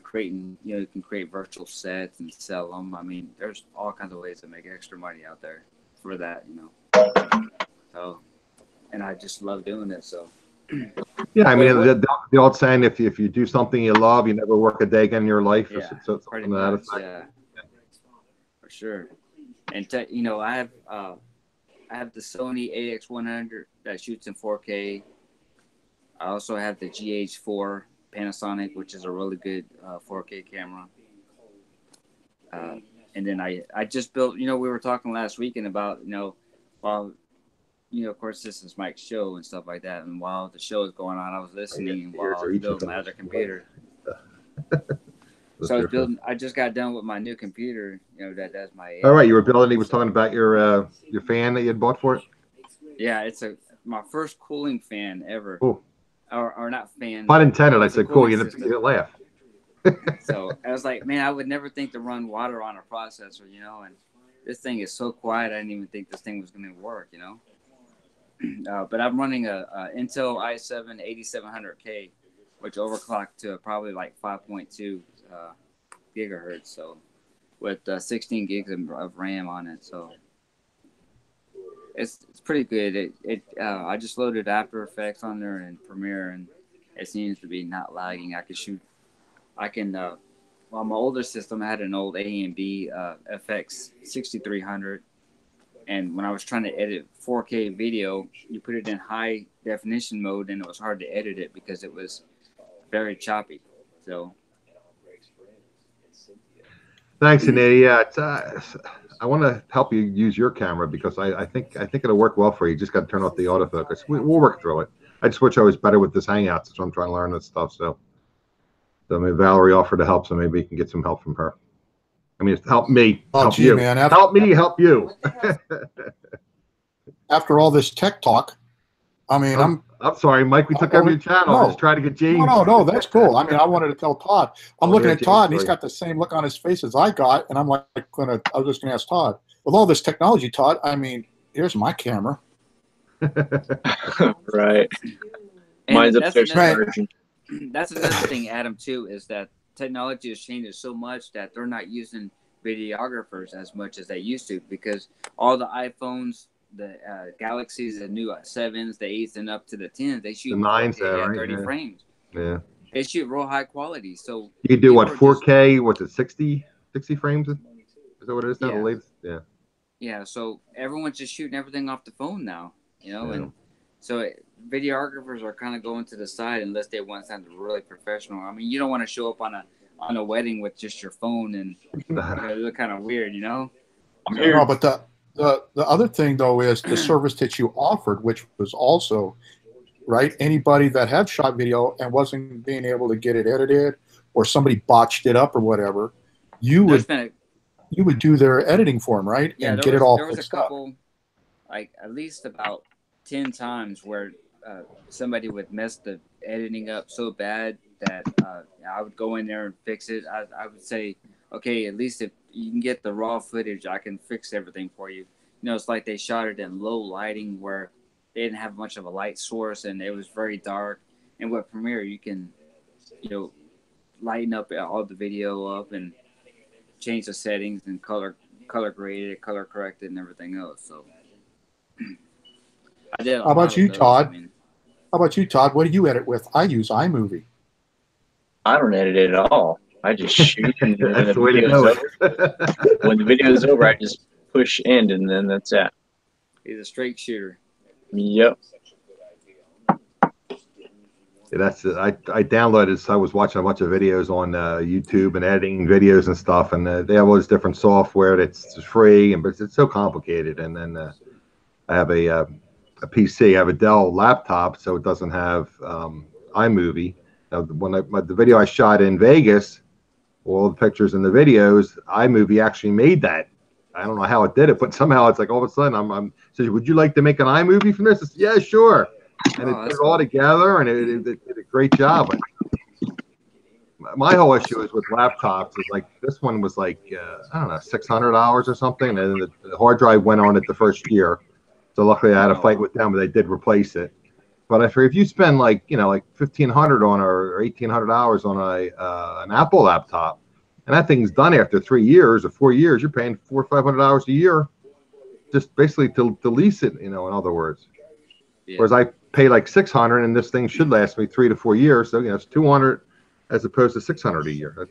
Creating, you can create virtual sets and sell them. I mean, there's all kinds of ways to make extra money out there for that, So, and I just love doing it, so. Yeah, I mean, the old saying, if you do something you love, you never work a day again in your life. Yeah, something to that effect. Yeah, for sure. And I have the Sony AX100 that shoots in 4K. I also have the GH4 Panasonic, which is a really good 4K camera. And then I just built. We were talking last weekend about while. Of course, this is Mike's show and stuff like that. And while the show is going on, I was listening while I was building my other computer. So I was building. I just got done with my new computer. That's my. All right, you were building. He was talking about your fan that you had bought for it. Yeah, it's my first cooling fan ever. Cool. Or not fan. Pun intended. I said cool. You didn't laugh. So I was like, man, I would never think to run water on a processor, and this thing is so quiet. I didn't even think this thing was going to work, But I'm running a Intel i7 8700K, which overclocked to probably like 5.2 gigahertz. So with 16 gigs of RAM on it, so it's pretty good. I just loaded After Effects on there and Premiere, and it seems to be not lagging. Well, my older system had an old AMD FX 6300. And when I was trying to edit 4K video, you put it in high definition mode, and it was hard to edit it because it was very choppy. So, thanks, Anita. Yeah, I want to help you use your camera because I think it'll work well for you. You just got to turn off the autofocus. We'll work through it. I just wish I was better with this Hangouts, so I'm trying to learn this stuff. So maybe Valerie offered to help, so maybe you can get some help from her. I mean, help me, help you. Man, Help me, help you. After all this tech talk, I mean, I'm sorry, Mike. We took over your channel. No. Just try to get James. No, that's cool. I mean, I wanted to tell Todd. I'm looking at Todd, and he's story. got the same look on his face as I got, and I'm like, I was just gonna ask Todd. With all this technology, Todd, I mean, here's my camera. Right. Mine's upstairs. That's another thing, Adam, too, is that technology has changed so much that they're not using videographers as much as they used to, because all the iPhones, the Galaxies, the new 7s, the 8s, and up to the 10s, they shoot the 9s, at right? 30 frames. Yeah. They shoot real high quality. So you can do what, 4K? What's it, 60 frames? Is that what it is now? Yeah. The latest? Yeah. Yeah. So everyone's just shooting everything off the phone now, and so videographers are kind of going to the side unless they want something really professional. I mean, you don't want to show up on a wedding with just your phone and it look kind of weird, No, but the other thing though is the service that you offered, which was also right. Anybody that had shot video and wasn't being able to get it edited, or somebody botched it up or whatever, you would do their editing for them, right? Yeah, and get it all there was fixed a couple, like at least about 10 times where somebody would mess the editing up so bad that I would go in there and fix it. I would say, okay, at least if you can get the raw footage, I can fix everything for you. It's like they shot it in low lighting where they didn't have much of a light source and it was very dark. And with Premiere, you can, lighten up all the video up and change the settings and color grade it, color correct it, and everything else. So I did. How about you, Todd? How about you, Todd? What do you edit with? I use iMovie. I don't edit it at all. I just shoot, and then That's the the way to video's do over. it. When the video is over, I just push end, and then that's it. He's a straight shooter. Yep. Yeah, that's it. I downloaded. So I was watching a bunch of videos on YouTube and editing videos and stuff, and they have all this different software that's free, but it's so complicated. And then I have a PC. I have a Dell laptop, so it doesn't have iMovie. Now, when the video I shot in Vegas, all the pictures and the videos, iMovie actually made that. I don't know how it did it, but somehow it's like all of a sudden I'm says, would you like to make an iMovie from this? I said, yeah, sure. And it put it all together, and it did a great job. My whole issue is with laptops is like this one was like I don't know, $600 or something, and then the hard drive went on it the first year. So luckily I had a fight with them, but they did replace it. But I figure if you spend like $1,500 on or $1,800 on an Apple laptop, and that thing's done after 3 years or 4 years, you're paying $400 or $500 a year, just basically to lease it. In other words. Yeah. Whereas I pay like $600, and this thing should last me 3 to 4 years. So it's $200 as opposed to $600 a year.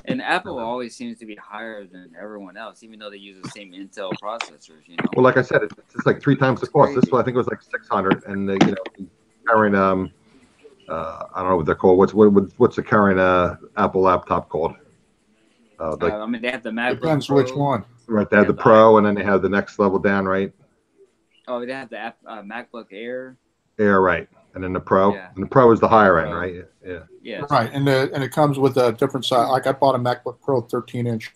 And Apple always seems to be higher than everyone else, even though they use the same Intel processors. Well, like I said, it's like 3 times the cost. This one I think it was like $600, and current I don't know what they're called. What's the current Apple laptop called? They have the MacBook. Depends Pro. Which one. Right, they have the Pro, and then they have the next level down, right? Oh, they have the MacBook Air. Air, right, and then the Pro. Yeah. And the Pro is the higher end, right? Yeah. Yeah. Right, and it comes with a different size. Like I bought a MacBook Pro 13-inch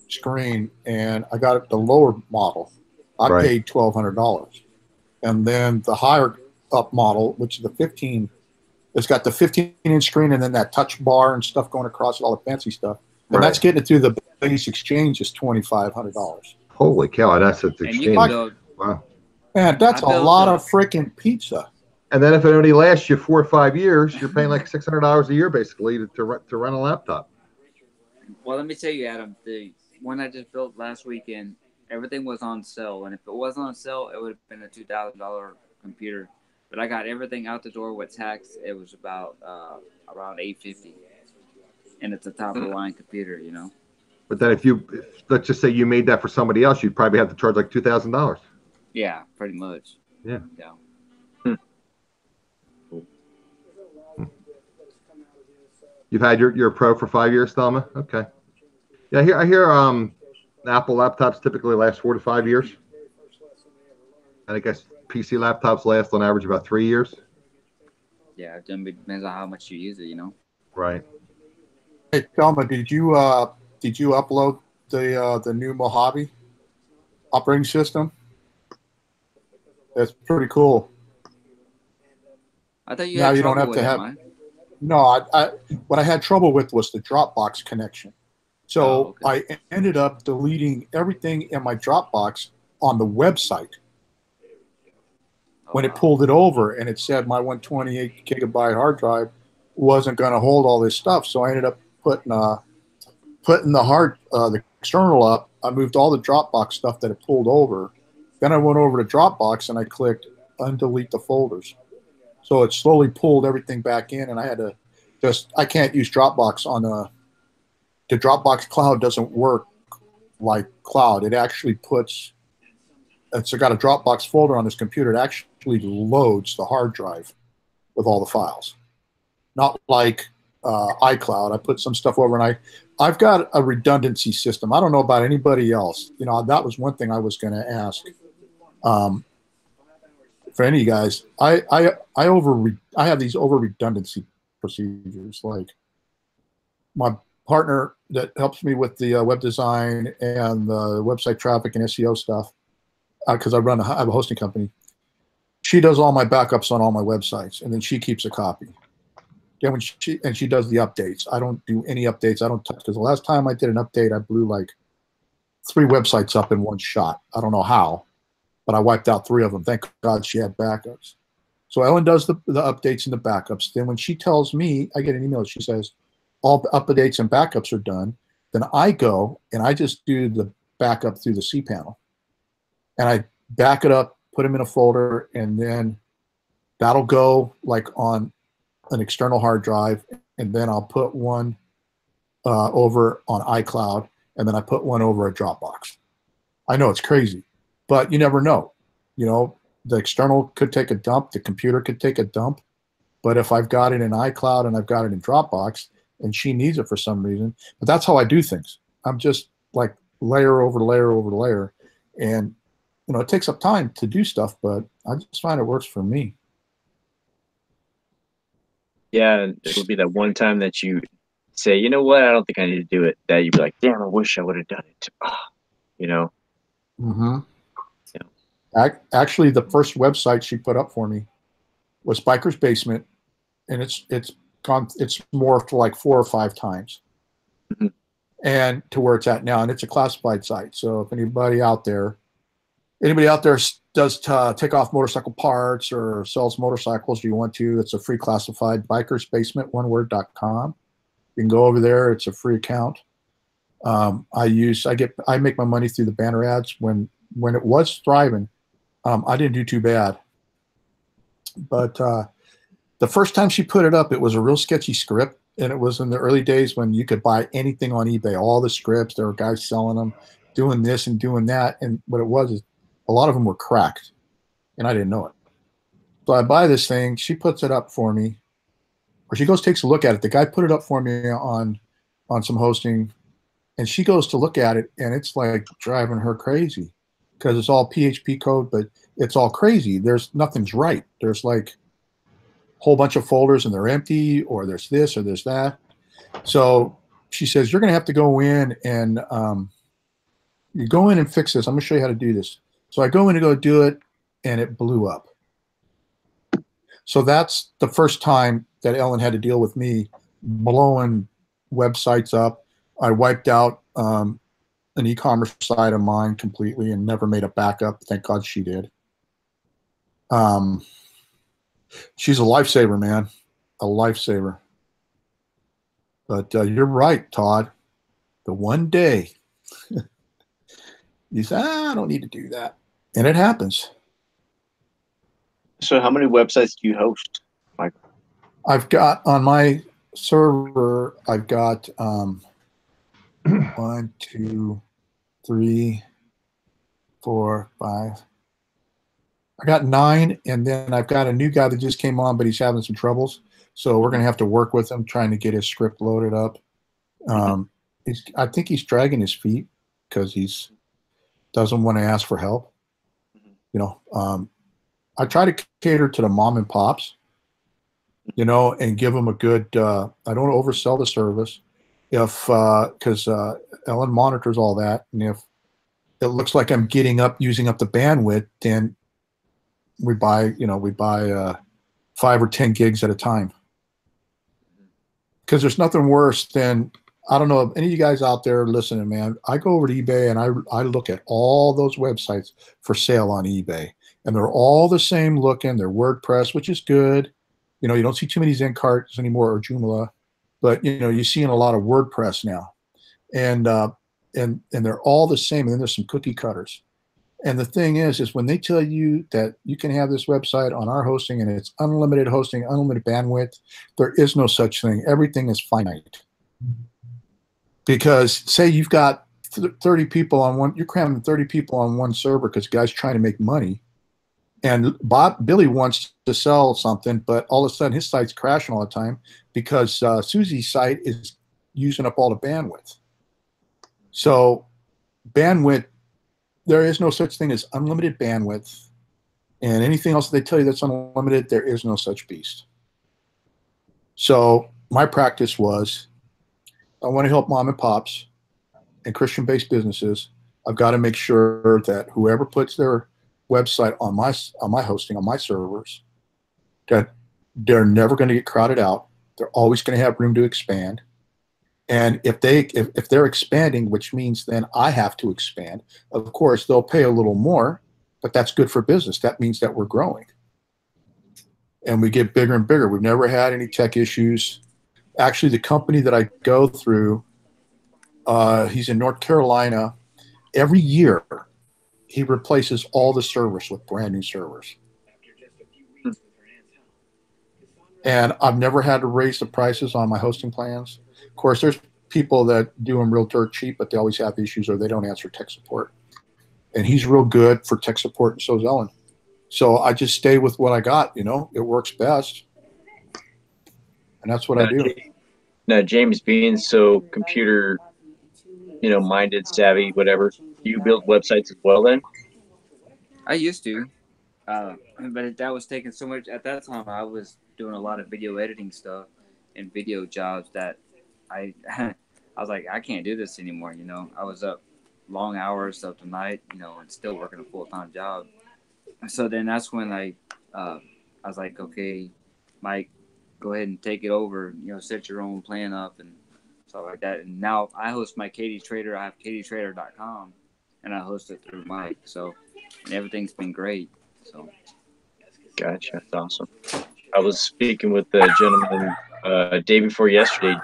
screen, and I got the lower model. I paid $1,200, and then the higher up model, which is the 15. It's got the 15-inch screen and then that touch bar and stuff going across it, all the fancy stuff. And that's getting it through the base exchange is $2,500. Holy cow, that's an exchange. Wow. Man, that's a lot of freaking pizza. And then if it only lasts you 4 or 5 years, you're paying like $600 a year basically to rent a laptop. Well, let me tell you, Adam, the one I just built last weekend, everything was on sale. And if it wasn't on sale, it would have been a $2,000 computer. But I got everything out the door with tax. It was about around $850, and it's a top of the line computer, But then if let's just say you made that for somebody else, you'd probably have to charge like $2,000. Yeah, pretty much. Yeah. You've had your Pro for 5 years, Thelma? Okay. Yeah, I hear Apple laptops typically last 4 to 5 years. And I guess PC laptops last on average about 3 years. Yeah, it depends on how much you use it, you know. Right. Hey, Thelma, did you upload the new Mojave operating system? That's pretty cool. I thought you Now had you don't trouble have with to it, have. Mike. No, what I had trouble with was the Dropbox connection. So Oh, okay. I ended up deleting everything in my Dropbox on the website when it wow. pulled it over, and it said my 128 gigabyte hard drive wasn't going to hold all this stuff. So I ended up putting the external up. I moved all the Dropbox stuff that it pulled over. Then I went over to Dropbox and I clicked undelete the folders. So it slowly pulled everything back in, and I had to I can't use Dropbox on the Dropbox cloud doesn't work like cloud. It actually it's got a Dropbox folder on this computer. It actually loads the hard drive with all the files. Not like iCloud. I put some stuff over, and I've got a redundancy system. I don't know about anybody else. You know, that was one thing I was going to ask. For any of you guys, I have these over redundancy procedures. Like my partner that helps me with the web design and the website traffic and SEO stuff, because I have a hosting company. She does all my backups on all my websites, and then she keeps a copy. Then she does the updates. I don't do any updates. I don't touch, because the last time I did an update, I blew like 3 websites up in one shot. I don't know how, but I wiped out 3 of them. Thank God she had backups. So Ellen does the updates and the backups. Then when she tells me, I get an email. She says all updates and backups are done. Then I go and I just do the backup through the cPanel, and I back it up, put them in a folder, and then that'll go like on an external hard drive, and then I'll put one over on iCloud, and then I put one over a Dropbox. I know it's crazy, but you never know. You know, the external could take a dump, the computer could take a dump, but if I've got it in iCloud and I've got it in Dropbox, and she needs it for some reason, but that's how I do things. I'm just like layer over layer over layer, and you know, it takes up time to do stuff, but I just find it works for me. Yeah, it'll be that one time that you say, you know what, I don't think I need to do it. That you'd be like, damn, I wish I would have done it. You know. Mm-hmm. Yeah. Actually, the first website she put up for me was Biker's Basement, and it's morphed like 4 or 5 times, mm-hmm. and to where it's at now, and it's a classified site. So if anybody out there does take off motorcycle parts or sells motorcycles, you want to, it's a free classified, bikersbasement1word.com. You can go over there. It's a free account. I make my money through the banner ads. When it was thriving, I didn't do too bad. But the first time she put it up, it was a real sketchy script. And it was in the early days when you could buy anything on eBay, all the scripts. There were guys selling them, doing this and doing that. And what it was is a lot of them were cracked, and I didn't know it. So I buy this thing. She puts it up for me, or she goes, takes a look at it. The guy put it up for me on some hosting, and she goes to look at it, and it's like driving her crazy because it's all PHP code, but it's all crazy. Nothing's right. There's like a whole bunch of folders, and they're empty, or there's this or there's that. So she says, you're going to have to go in and you go in and fix this. I'm going to show you how to do this. So I go in to go do it, and it blew up. So that's the first time that Ellen had to deal with me blowing websites up. I wiped out an e-commerce site of mine completely and never made a backup. Thank God she did. She's a lifesaver, man, a lifesaver. But you're right, Todd. The one day you say, I don't need to do that. And it happens. So how many websites do you host, Michael? I've got on my server, I've got 1, 2, 3, 4, 5. I got 9, and then I've got a new guy that just came on, but he's having some troubles. So we're going to have to work with him trying to get his script loaded up. I think he's dragging his feet because he's doesn't want to ask for help. You know, I try to cater to the mom and pops, you know, and give them a good, I don't oversell the service. If, because Ellen monitors all that, and if it looks like I'm using up the bandwidth, then we buy 5 or 10 gigs at a time. Because there's nothing worse than, I don't know if any of you guys out there listening, man, I go over to eBay and I look at all those websites for sale on eBay, and they're all the same looking. They're WordPress, which is good. You know, you don't see too many Zen carts anymore or Joomla, but you know, you're seeing a lot of WordPress now, and they're all the same. And then there's some cookie cutters. And the thing is when they tell you that you can have this website on our hosting and it's unlimited hosting, unlimited bandwidth, there is no such thing. Everything is finite. Because say you've got 30 people on one, you're cramming 30 people on one server because the guy's trying to make money. And Billy wants to sell something, but all of a sudden his site's crashing all the time because Susie's site is using up all the bandwidth. So bandwidth, there is no such thing as unlimited bandwidth, and anything else they tell you that's unlimited, there is no such beast. So my practice was, I want to help mom and pops and Christian-based businesses. I've got to make sure that whoever puts their website on my hosting, on my servers, that they're never going to get crowded out. They're always going to have room to expand. And if they're expanding, which means then I have to expand, of course, they'll pay a little more, but that's good for business. That means that we're growing. And we get bigger and bigger. We've never had any tech issues. Actually, the company that I go through, he's in North Carolina. Every year, he replaces all the servers with brand new servers. And I've never had to raise the prices on my hosting plans. Of course, there's people that do them real dirt cheap, but they always have issues or they don't answer tech support. And he's real good for tech support, and so is Ellen. So I just stay with what I got. You know, it works best. And that's what I do. Now, James, being so computer, minded, savvy, whatever, do you build websites as well then? I used to, but that was taking so much. At that time, I was doing a lot of video editing stuff and video jobs that I was like, I can't do this anymore. I was up long hours up to night, and still working a full-time job. So then that's when I was like, okay, Mike, go ahead and take it over, set your own plan up and stuff like that. And now I host my KatyTrader. I have KatyTrader.com, and I host it through Mike. So, and everything's been great. So, gotcha. That's awesome. I was speaking with the gentleman day before yesterday,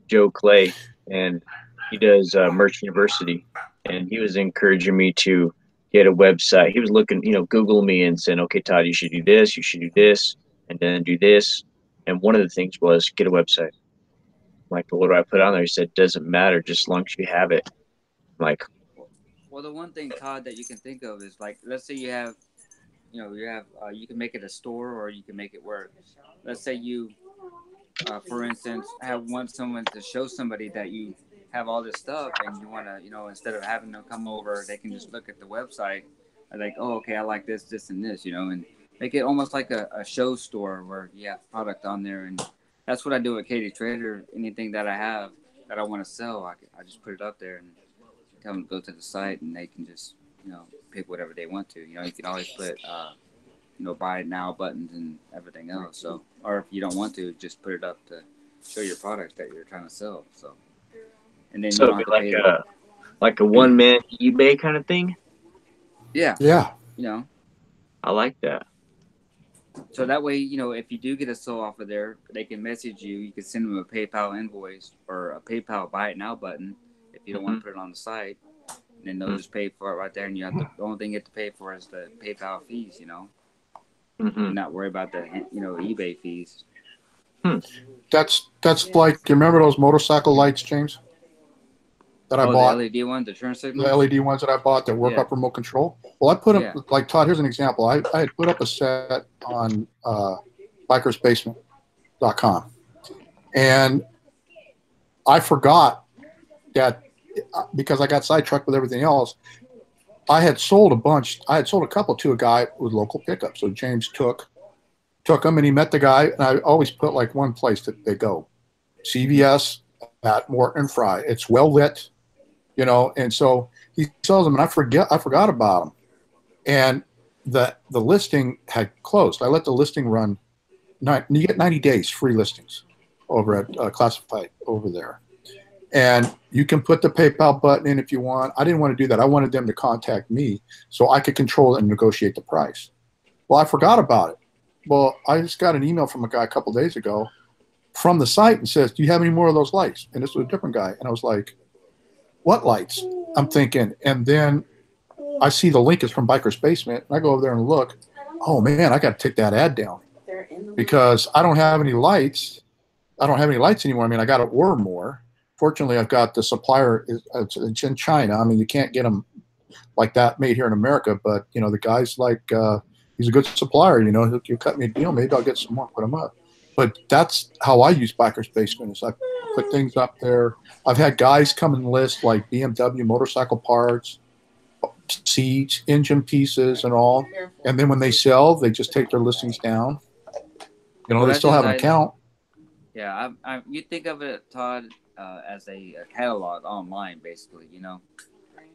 Joe Clay, and he does Merch University, and he was encouraging me to get a website. He was looking, Google me and saying, okay, Todd, you should do this, and then do this. And one of the things was get a website. I'm like, but what do I put on there? He said, doesn't matter, just as long as you have it. I'm like, well, the one thing, Todd, that you can think of is like, let's say you have, you can make it a store or you can make it work. Let's say you, for instance, want someone to show somebody that you have all this stuff and you want to, instead of having them come over, they can just look at the website and like, oh, okay, I like this, this, and this, and make it almost like a show store where you have product on there. And that's what I do at KatyTrader. Anything that I have that I want to sell, I just put it up there and tell them to go to the site and they can just, pick whatever they want to. You can always put, buy it now buttons and everything else. So, or if you don't want to, just put it up to show your product that you're trying to sell. So, and then so like a one-man eBay kind of thing. Yeah. Yeah. I like that. So that way, if you do get a sell off of there, they can message you. You can send them a PayPal invoice or a PayPal buy it now button if you don't want to put it on the site. And then they'll just pay for it right there. And the only thing you have to pay for is the PayPal fees, and not worry about the, eBay fees. That's like, do you remember those motorcycle lights, James? That I bought? The LED ones, the turn signals? The LED ones that I bought that work up remote control. Well, I put up, like Todd, here's an example. I had put up a set on bikersbasement.com. And I forgot that because I got sidetracked with everything else, I had sold a bunch. I had sold a couple to a guy with local pickup. So James took them, and he met the guy. And I always put like one place that they go, CVS at Morton and Fry. It's well lit, you know. And so he sells them, and I forgot about them. And the listing had closed. I let the listing run. You get 90 days free listings over at Classified over there. And you can put the PayPal button in if you want. I didn't want to do that. I wanted them to contact me so I could control it and negotiate the price. Well, I forgot about it. Well, I just got an email from a guy a couple days ago from the site and says, do you have any more of those lights? And this was a different guy. And I was like, what lights? I'm thinking. And then I see the link is from Biker's Basement. And I go over there and look. Oh, man, I got to take that ad down because I don't have any lights. I don't have any lights anymore. I mean, I got to order more. Fortunately, I've got the supplier. It's in China. I mean, you can't get them like that made here in America. But, you know, the guy's like, he's a good supplier. You know, he'll cut me a deal. Maybe I'll get some more, put them up. But that's how I use Biker's Basement is I put things up there. I've had guys come and list like BMW motorcycle parts, seats, engine pieces, and all. And then when they sell, they just take their listings down. You know, they still have an account. Yeah, you think of it, Todd, as a catalog online, basically. You know,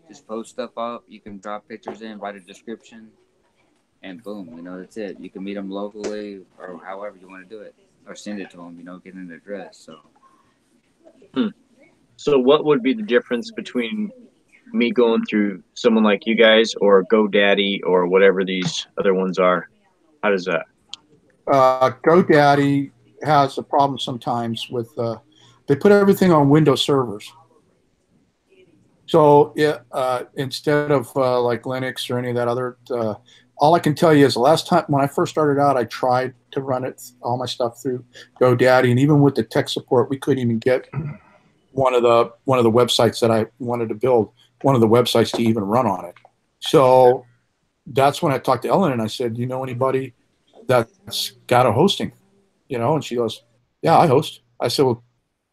just post stuff up. You can drop pictures in, write a description, and boom. You know, that's it. You can meet them locally or however you want to do it, or send it to them. You know, get an address. So. So, what would be the difference between me going through someone like you guys or GoDaddy or whatever these other ones are? How does that? GoDaddy has a problem sometimes with they put everything on Windows servers. So instead of like Linux or any of that other, all I can tell you is the last time when I first started out, I tried to run all my stuff through GoDaddy, and even with the tech support, we couldn't even get one of the websites that I wanted to build, one of the websites to even run on it. So that's when I talked to Ellen and I said, "Do you know anybody that's got a hosting?" You know, and she goes, "Yeah, I host." I said, "Well,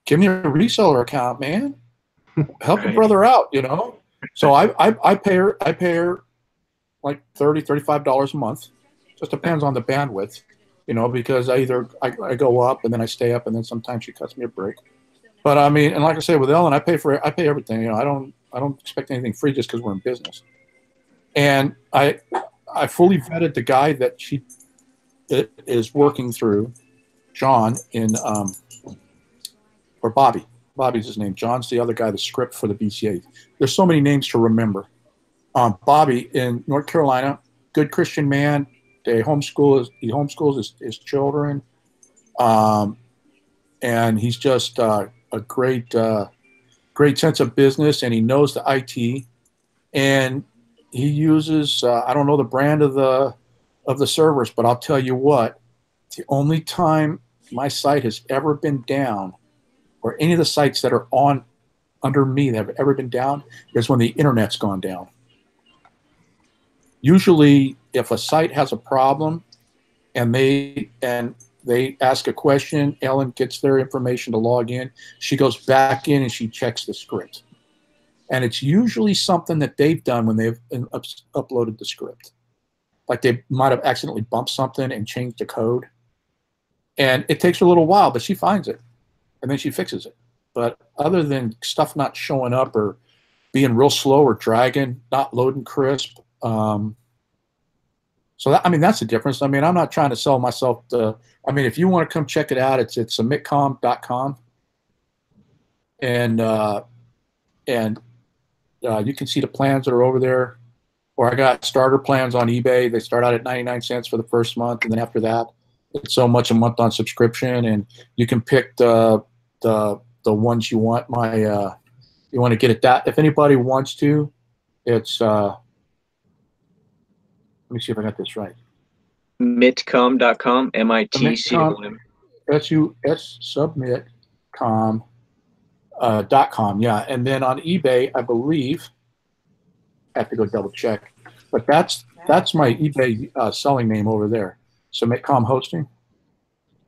give me a reseller account, man. Help a brother out, you know." So I pay her like $30, $35 a month. Just depends on the bandwidth, you know, because I go up and then I stay up and then sometimes she cuts me a break. But I mean, and like I say with Ellen, I pay everything. You know, I don't expect anything free just because we're in business. And I fully vetted the guy that she is working through, John or Bobby. Bobby's his name. John's the other guy, the script for the BCA. There's so many names to remember. Bobby in North Carolina, good Christian man. He homeschools his children. And he's just a great sense of business, and he knows the IT. And he uses, I don't know the brand of the servers, but I'll tell you what, the only time my site has ever been down, or any of the sites that are on under me that have ever been down, is when the internet's gone down. Usually, if a site has a problem and they ask a question, Ellen gets their information to log in. She goes back in and she checks the script. And it's usually something that they've done when they've uploaded the script. Like they might have accidentally bumped something and changed the code. And it takes her a little while, but she finds it. And then she fixes it. But other than stuff not showing up or being real slow or dragging, not loading crisp. So that, I mean, that's the difference. I mean, I'm not trying to sell myself to, I mean, if you want to come check it out, it's submitcom.com. And you can see the plans that are over there. Or I got starter plans on eBay. They start out at 99 cents for the first month, and then after that, it's so much a month on subscription. And you can pick the ones you want. You want to get it that. If anybody wants to, it's let me see if I got this right. Mitcom.com, MITCOM. submitcom.com, yeah. And then on eBay, I believe, I have to go double check, but that's my eBay selling name over there. Submitcom Hosting.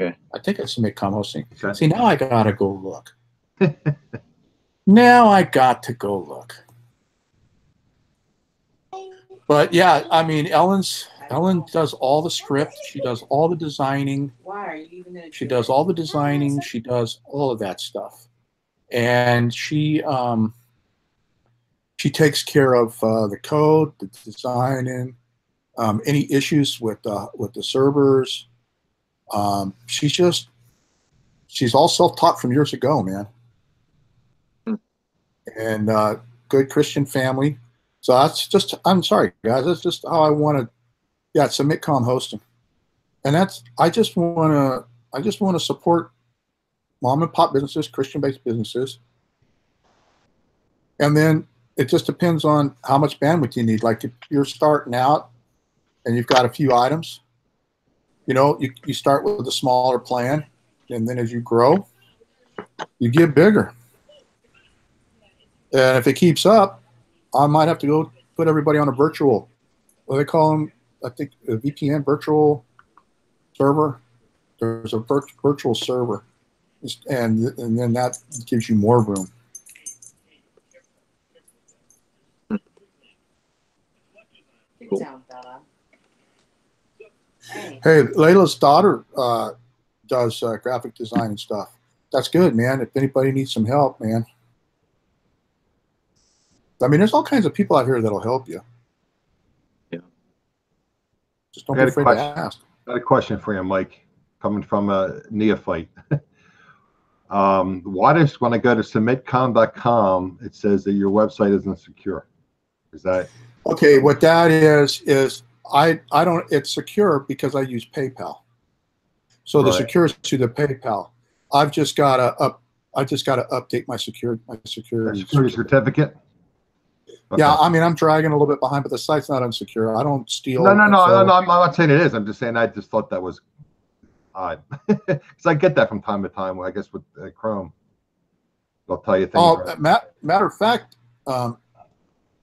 Okay. I think it's Submitcom Hosting. Okay. See, now I gotta go look. Now I got to go look. But yeah, I mean, Ellen does all the script. She does all the designing. She does all the designing. She does all of that stuff, and she takes care of the code, the designing, any issues with the servers. She's all self-taught from years ago, man. And good Christian family. So that's just, I'm sorry, guys. That's just how I want to. Yeah, it's a MidCom hosting, and I just want to support mom and pop businesses, Christian-based businesses, and then it just depends on how much bandwidth you need. Like if you're starting out and you've got a few items, you start with a smaller plan, and then as you grow, you get bigger. And if it keeps up, I might have to go put everybody on a virtual, what do they call them? I think a VPN, virtual server. There's a virtual server, and then that gives you more room. Cool. Hey, Layla's daughter does graphic design and stuff. That's good, man. If anybody needs some help, man. I mean, there's all kinds of people out here that'll help you. Yeah. Just don't be afraid to ask. I got a question for you, Mike, coming from a neophyte. Why does, when I go to submitcom.com, it says that your website isn't secure? Is that okay? What that is I don't. It's secure because I use PayPal. So the secure is to the PayPal. I've just got to update my security certificate. Okay. Yeah, I mean, I'm dragging a little bit behind, but the site's not unsecure. I don't steal. No. I'm not saying it is. I'm just saying I just thought that was odd because I get that from time to time. I guess with Chrome, they'll tell you things. Oh, right. matter of fact, let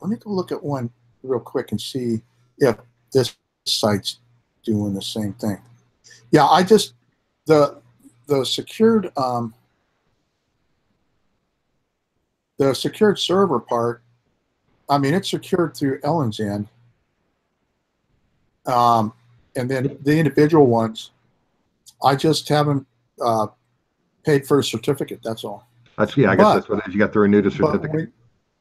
me go look at one real quick and see if this site's doing the same thing. Yeah, I just the secured server part. I mean, it's secured through Ellen's end, and then the individual ones, I just haven't paid for a certificate. That's all. I guess that's what it is. You got to renew the certificate.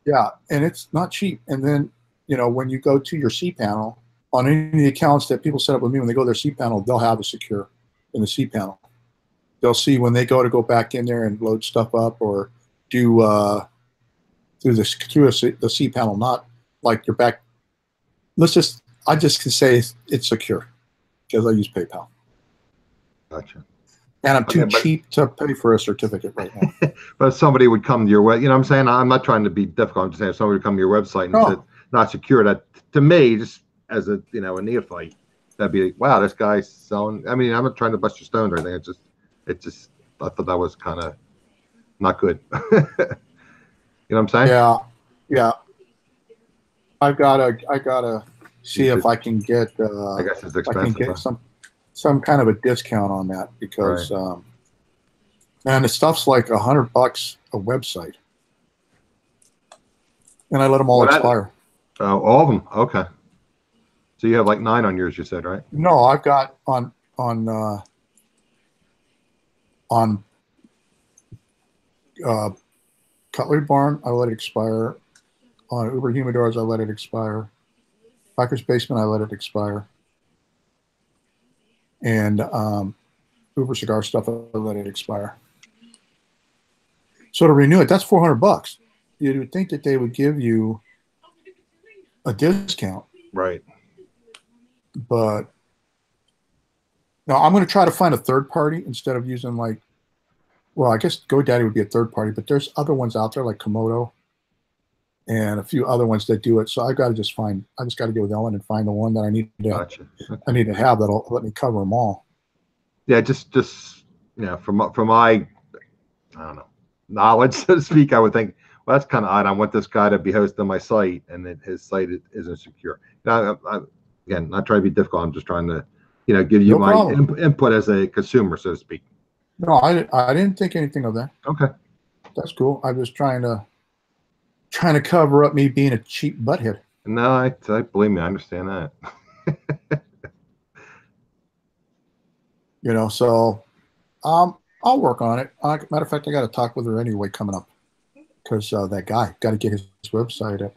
Yeah, and it's not cheap. And then when you go to your cPanel, on any of the accounts that people set up with me, when they go to their cPanel, they'll have a secure in the cPanel. They'll see when they go back in there and load stuff up or do through the cPanel, not like you're back. I just can say it's secure because I use PayPal. Gotcha. And I'm too cheap to pay for a certificate right now. But if somebody would come to your web, what I'm saying? I'm not trying to be difficult. I'm just saying if somebody would come to your website and said not secure, that to me, just as a a neophyte, that'd be like, wow, this guy's selling. I mean, I'm not trying to bust your stones or anything. I thought that was kind of not good. You know what I'm saying? Yeah. I gotta see if I can get. I guess it's expensive. I can get some kind of a discount on that because, man, the stuff's like $100 a website, and I let them all expire. All of them. Okay. So you have like 9 on yours, you said, right? No, I've got on Cutlery Barn, I let it expire. On Uber Humidors, I let it expire. Biker's Basement, I let it expire. And Uber Cigar stuff, I let it expire. So to renew it, that's $400. You would think that they would give you a discount. Right. But now I'm going to try to find a third party instead of using I guess GoDaddy would be a third party, but there's other ones out there like Komodo and a few other ones that do it. So I just got to go with Ellen and find the one that I need to have that'll let me cover them all. Yeah, just from my I don't know knowledge, so to speak, I would think, well, that's kind of odd. I want this guy to be hosting my site, and then his site isn't secure. Now, again, not trying to be difficult. I'm just trying to, give you my input as a consumer, so to speak. No, I didn't think anything of that. Okay, that's cool. I'm just trying to trying to cover up me being a cheap butthead. No, I believe me, I understand that. You know, so I'll work on it. Matter of fact, I got to talk with her anyway coming up because that guy got to get his website up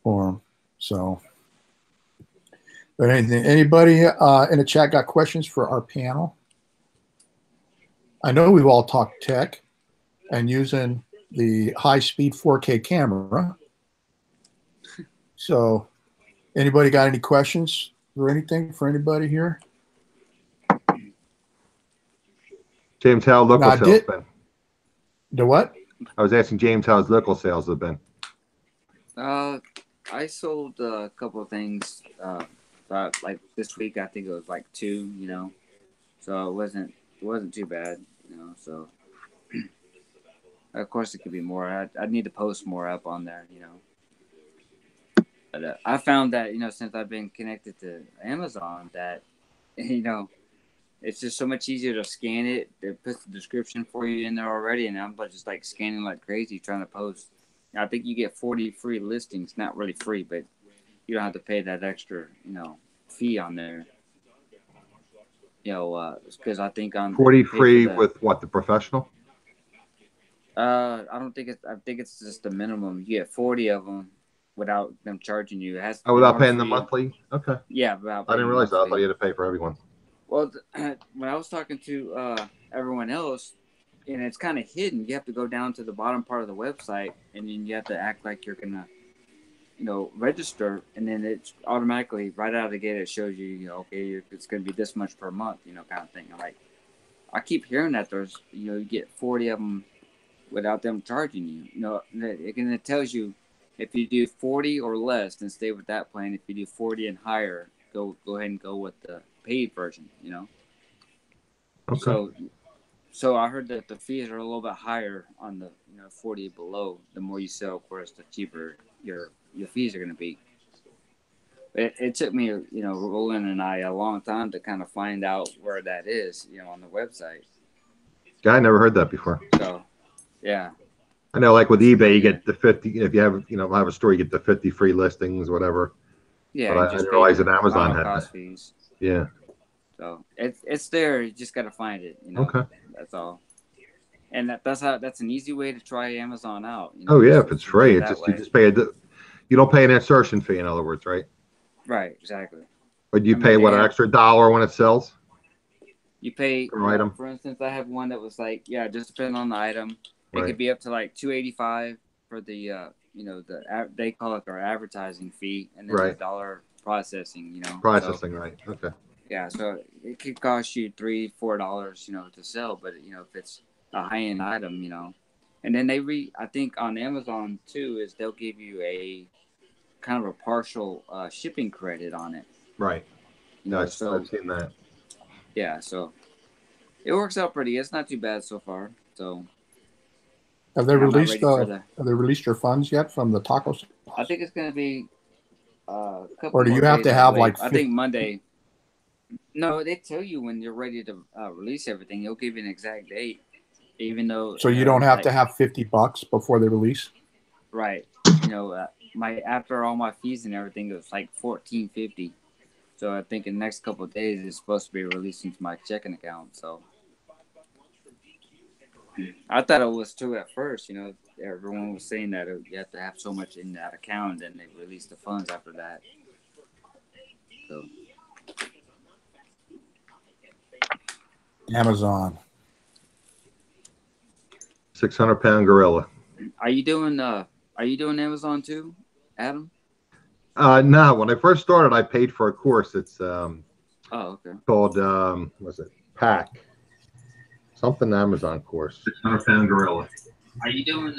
for him. So, but anybody in the chat got questions for our panel? I know we've all talked tech and using the high-speed 4K camera. So, anybody got any questions or anything for anybody here? James, how local sales been? The what? I was asking James how his local sales have been. I sold a couple of things. Like this week, I think it was like 2. You know, so it wasn't too bad. You know, so of course it could be more. I'd need to post more up on there. You know, but I found that since I've been connected to Amazon, that it's just so much easier to scan it. It puts the description for you in there already, and I'm just like scanning like crazy trying to post. I think you get 40 free listings, not really free, but you don't have to pay that extra, fee on there. Because I think on 40 free with what, the professional? I don't think I think it's just the minimum. You get 40 of them without them charging you. It has without paying the monthly? Okay. Yeah, without. I didn't realize that. I thought you had to pay for everyone. Well, when I was talking to everyone else, and it's kind of hidden. You have to go down to the bottom part of the website, and then you have to act like you're gonna, register, and then it's automatically right out of the gate. It shows you, okay, it's gonna be this much per month, kind of thing. I'm like, I keep hearing that there's, you get 40 of them without them charging you. And it tells you if you do 40 or less, then stay with that plan. If you do 40 and higher, go ahead and go with the paid version. Okay. So I heard that the fees are a little bit higher on the 40 below. The more you sell, of course, the cheaper your fees are going to be. It took me, Rollin and I a long time to kind of find out where that is, on the website. Yeah, I never heard that before. So, yeah. I know, like with eBay, you get the 50. If you have, have a store, you get the 50 free listings, whatever. Yeah, but I didn't realize that Amazon had cost that. Fees. Yeah. So it's there. You just got to find it. Okay. That's all. And that's an easy way to try Amazon out. Oh yeah, if it's free, you just pay you don't pay an insertion fee, in other words, right? Right, exactly. But you pay an extra $1 when it sells? You pay per item. For instance, I have one that was like, just depending on the item. It could be up to like $2.85 for the they call it their advertising fee, and then $1 processing, Processing, right. Okay. Yeah, so it could cost you $3-4, to sell, but if it's a high-end item, and then I think on Amazon too is they'll give you a kind of a partial shipping credit on it. Right. I've seen that. Yeah, so it works out pretty. It's not too bad so far. So have they released your funds yet from the tacos? I think it's going to be a couple. Or do you have to have like? I think Monday. No, they tell you when you're ready to release everything. They'll give you an exact date, even though. So you don't have to have $50 before they release. Right. After all my fees and everything, it was like $14.50. So I think in the next couple of days it's supposed to be released into my checking account. So I thought it was too at first. Everyone was saying that you have to have so much in that account, and they release the funds after that. So. Amazon. 600-pound gorilla. Are you doing Amazon too, Adam? No. When I first started, I paid for a course. It's okay. Called what's it? Pack. Something Amazon course. 600-pound gorilla. Are you doing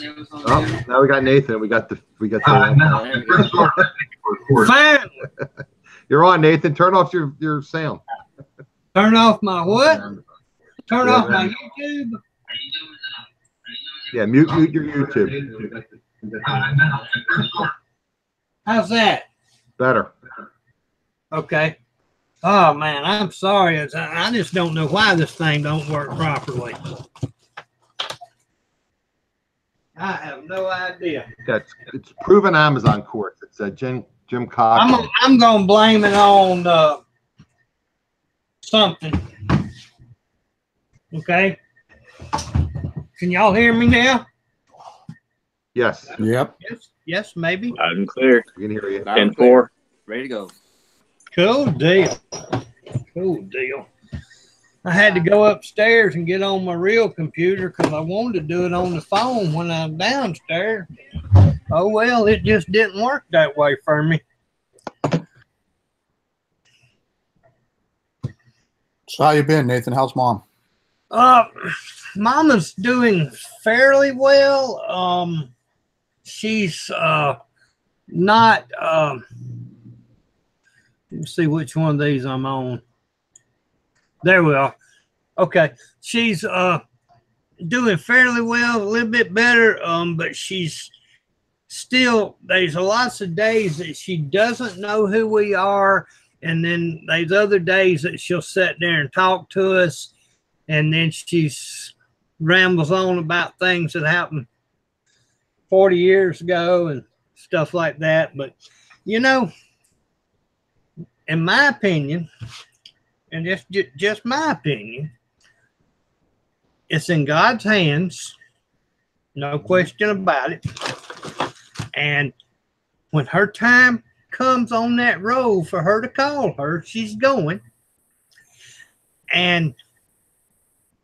Amazon? Oh, now we got Nathan. We got the. Finally. You're on, Nathan. Turn off your sound. Turn off my what? Turn off my YouTube. Yeah, mute your YouTube. How's that? Better. Okay. Oh man, I'm sorry. I just don't know why this thing don't work properly. I have no idea. It's proven Amazon course. It's a Jim Cox. I'm gonna blame it on something. Okay. Can y'all hear me now? Yes, Yep. Yes, maybe. Loud and clear. we can hear you. Loud and 10-4. clear. Ready to go. Cool deal. Cool deal. I had to go upstairs and get on my real computer because I wanted to do it on the phone when I'm downstairs. Oh well, it just didn't work that way for me. So how you been, Nathan? How's mom? Mama's doing fairly well. She's not let's see which one of these I'm on. There we are. Okay. She's doing fairly well, a little bit better, but she's still, there's lots of days that she doesn't know who we are, and then there's other days that she'll sit there and talk to us, and then she rambles on about things that happened 40 years ago and stuff like that. But, you know, in my opinion, and just my opinion, it's in God's hands, no question about it. And when her time comes on that road for her to call her, she's going. And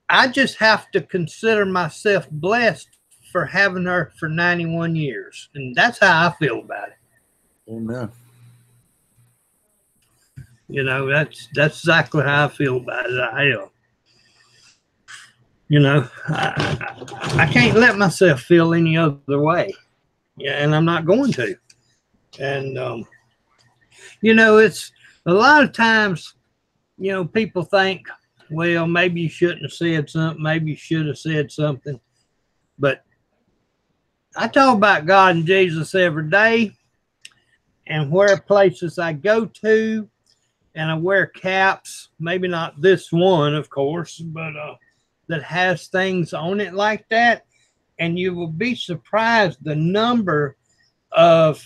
I just have to consider myself blessed for having her for 91 years. And that's how I feel about it. Amen. You know, that's exactly how I feel about it. You know, I can't let myself feel any other way. Yeah, and I'm not going to. And, you know, it's a lot of times, you know, people think, well, maybe you shouldn't have said something. Maybe you should have said something. But I talk about God and Jesus every day, and where places I go to, and I wear caps, maybe not this one, of course, but that has things on it like that. And you will be surprised the number of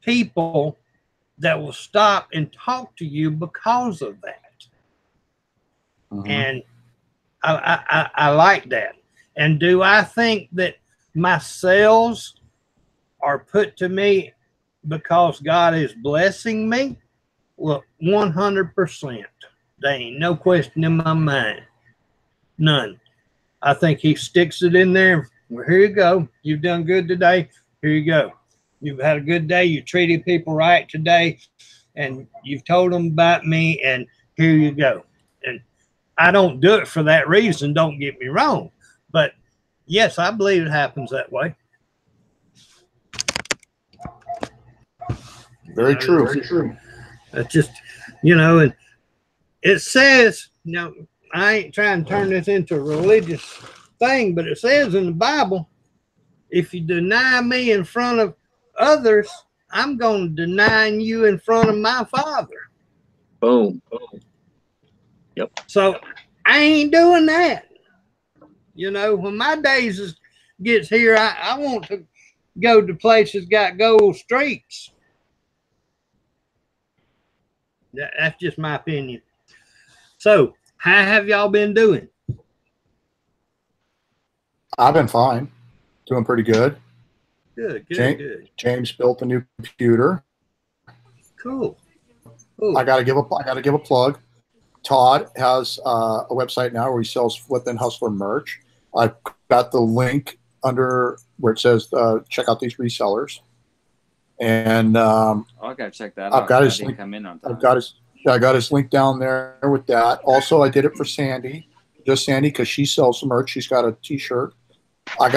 people that will stop and talk to you because of that. And I like that. And do I think that my sales are put to me because God is blessing me? Well, 100%. There ain't no question in my mind. None. I think he sticks it in there. Well, here you go. You've done good today. Here you go. You've had a good day. You treated people right today. And you've told them about me. And here you go. And I don't do it for that reason. Don't get me wrong. But yes, I believe it happens that way. Very true. Very true. That's just, you know, and it says, you know, I ain't trying to turn this into a religious thing, but it says in the Bible, if you deny me in front of others, I'm going to deny you in front of my Father. Boom. Boom. Yep. So I ain't doing that. You know, when my days gets here, I want to go to places got gold streets. That's just my opinion. So, how have y'all been doing? I've been fine. Doing pretty good. Good, good. James built a new computer. Cool. I gotta give a plug. Todd has a website now where he sells Flip and Hustler merch. I've got the link under where it says check out these resellers. And I gotta check that out. I've got his link. come in on time. I got his link down there with that. Also, I did it for Sandy, just Sandy, because she sells some merch. She's got a T-shirt. I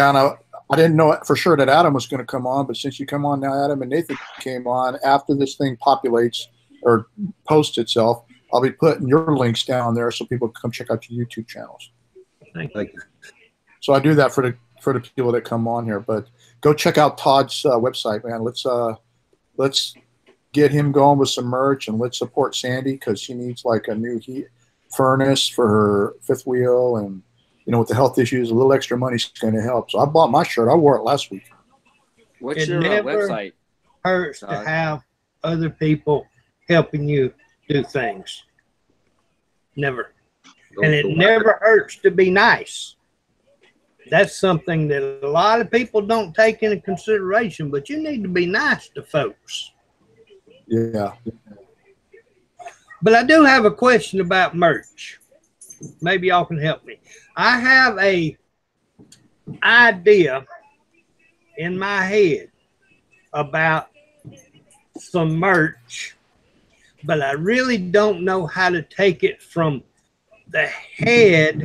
didn't know for sure that Adam was going to come on, but since you come on now, Adam, and Nathan came on after this thing populates or posts itself, I'll be putting your links down there so people can come check out your YouTube channels. Thank you. So I do that for the people that come on here, but go check out Todd's website, man. Let's get him going with some merch, and let's support Sandy because she needs like a new heat furnace for her fifth wheel, and you know, with the health issues, a little extra money's going to help. So I bought my shirt. I wore it last week. What's It your never website? hurts to have other people helping you do things. Never. And it never hurts to be nice. That's something that a lot of people don't take into consideration, but you need to be nice to folks. Yeah. But I do have a question about merch. Maybe y'all can help me. I have a idea in my head about some merch, but I really don't know how to take it from the head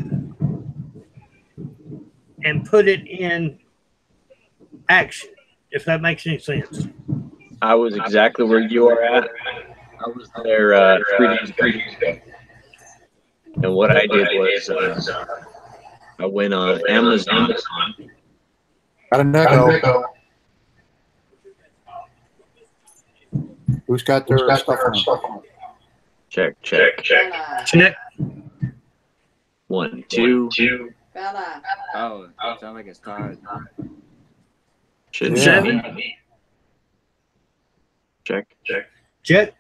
and put it in action, if that makes any sense. I was exactly where you are at. I was there 3 days ago. And what I did was I went on Amazon. Got an echo. Who's got their stuff on? Check. Check. 1, 2. Oh, it sounds like it's Todd. Shouldn't Seven. be. Check. Check.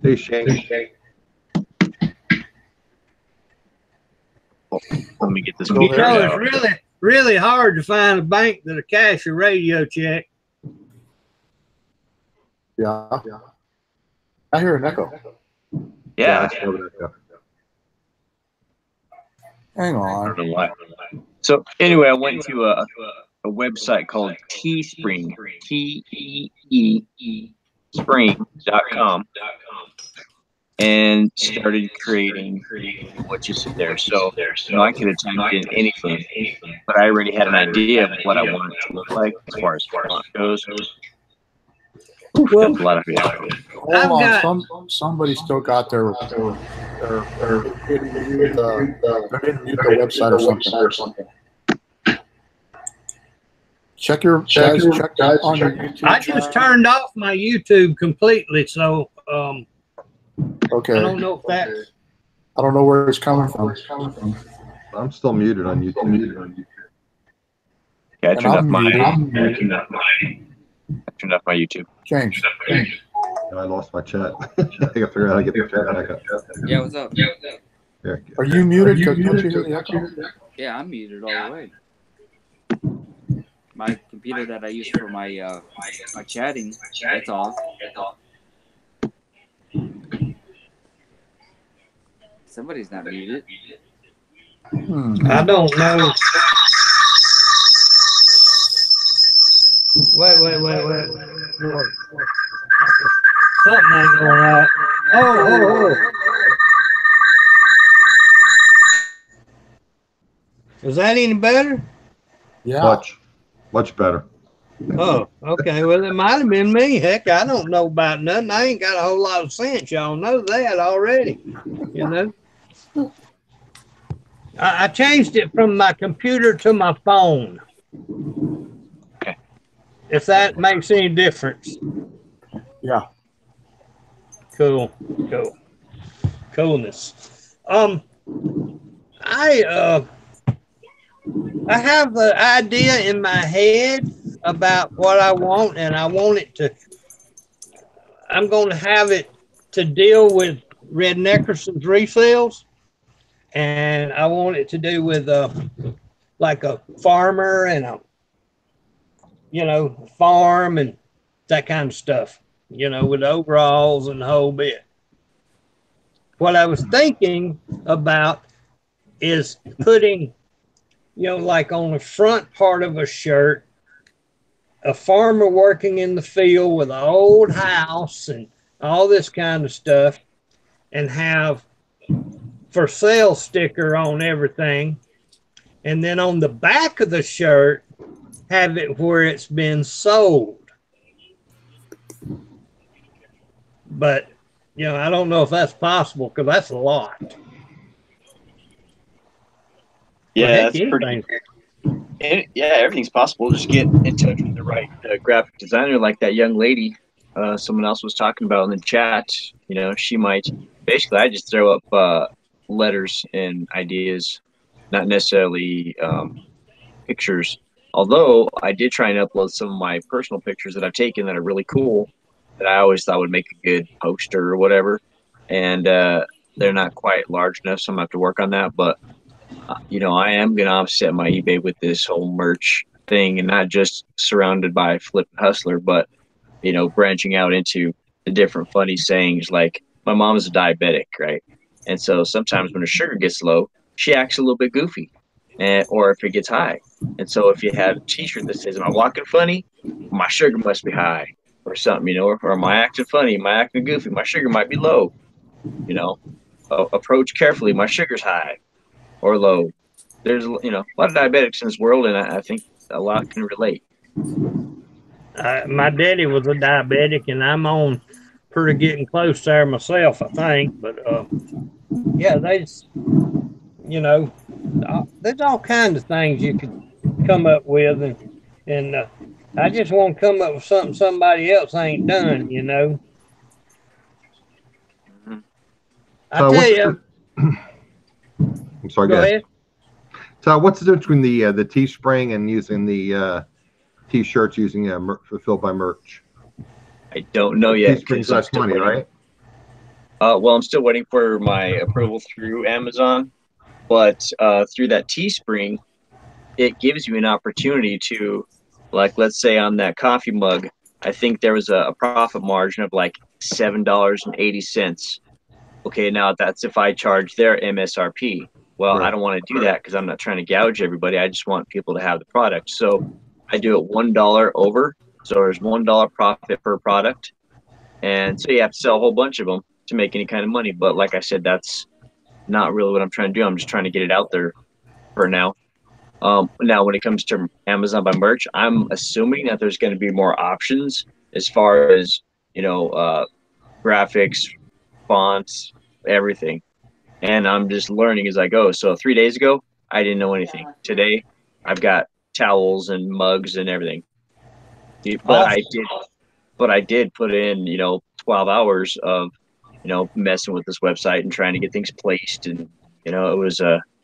Hey, Shane. Let me get this Go You ahead. know, it's really hard to find a bank that'll cash a radio check. Yeah. I hear an echo. Yeah. I know that. Hang I on. don't know why. So anyway, I went to a website called Teespring, Teespring.com, and started creating what you see there. So you know, I could have typed in anything, but I already had an idea of what I wanted it to look like as far as font goes. Well, That's a lot of it. Hold on. Somebody still got their didn't mute the website or something. Check your guys on your YouTube. I just turned off my YouTube completely, so Okay. I don't know if that. I don't know where it's coming from. I'm still muted on YouTube. Yeah, I And turned off I'm my muted. I turned off my YouTube. Change. And I lost my chat. I gotta figure out how to get the chat back up. Yeah, what's up? There. Are you muted? Don't you hear the echo? Yeah, I'm muted all the way. My computer that I use for my my chatting, that's off. Somebody's not muted. I don't know. Wait. Something ain't going right. Oh. Is that any better? Yeah. Much better. Oh, okay. Well, it might have been me. Heck, I don't know about nothing. I ain't got a whole lot of sense. Y'all know that already. You know? I changed it from my computer to my phone. Okay. If that makes any difference. Yeah. Coolness. I have an idea in my head about what I want, and I want it to. I'm going to have it to deal with Red Neckerson's resales, and I want it to do with like a farmer and a farm and that kind of stuff. With overalls and the whole bit. What I was thinking about is putting, like on the front part of a shirt, a farmer working in the field with an old house and all this kind of stuff, and have for sale sticker on everything. And then on the back of the shirt, have it where it's been sold. But, I don't know if that's possible because that's a lot. Yeah, that's pretty. Yeah, everything's possible. Just get in touch with the right graphic designer, like that young lady someone else was talking about in the chat. She might. Basically, I just throw up letters and ideas. not necessarily pictures. Although I did try and upload some of my personal pictures that I've taken that are really cool, that I always thought would make a good poster or whatever. And they're not quite large enough, so I'm going to have to work on that. But, you know, I am going to offset my eBay with this whole merch thing, and not just surrounded by Flip and Hustler, but, you know, branching out into the different funny sayings. Like, my mom is a diabetic, right? And so sometimes when her sugar gets low, she acts a little bit goofy, or if it gets high. And so if you had a T-shirt that says, "Am I walking funny? My sugar must be high," or something, you know, or "Am I acting funny? Am I acting goofy? My sugar might be low." You know, approach carefully. My sugar's high or low. There's, you know, a lot of diabetics in this world, and I think a lot can relate. My daddy was a diabetic, and I'm on pretty getting close there myself, I think. But yeah, you know, there's all kinds of things you could come up with, and I just want to come up with something somebody else ain't done, you know. I tell you. I'm sorry, go ahead. So what's the difference between the Teespring and using the T-shirts using fulfilled by merch? I don't know yet. Teespring's less money, right? Well, I'm still waiting for my approval through Amazon, but through that Teespring, it gives you an opportunity to, like, let's say on that coffee mug, I think there was a profit margin of like $7.80. Okay, now that's if I charge their MSRP. Well, Right. I don't want to do that because I'm not trying to gouge everybody. I just want people to have the product. So I do it $1 over. So there's $1 profit per product. And so you have to sell a whole bunch of them to make any kind of money. But like I said, that's not really what I'm trying to do. I'm just trying to get it out there for now. Now, when it comes to Amazon by merch, I'm assuming that there's going to be more options as far as, you know, graphics, fonts, everything. And I'm just learning as I go. So 3 days ago, I didn't know anything. Today, I've got towels and mugs and everything. But I did put in, you know, 12 hours of, you know, messing with this website and trying to get things placed. And, you know,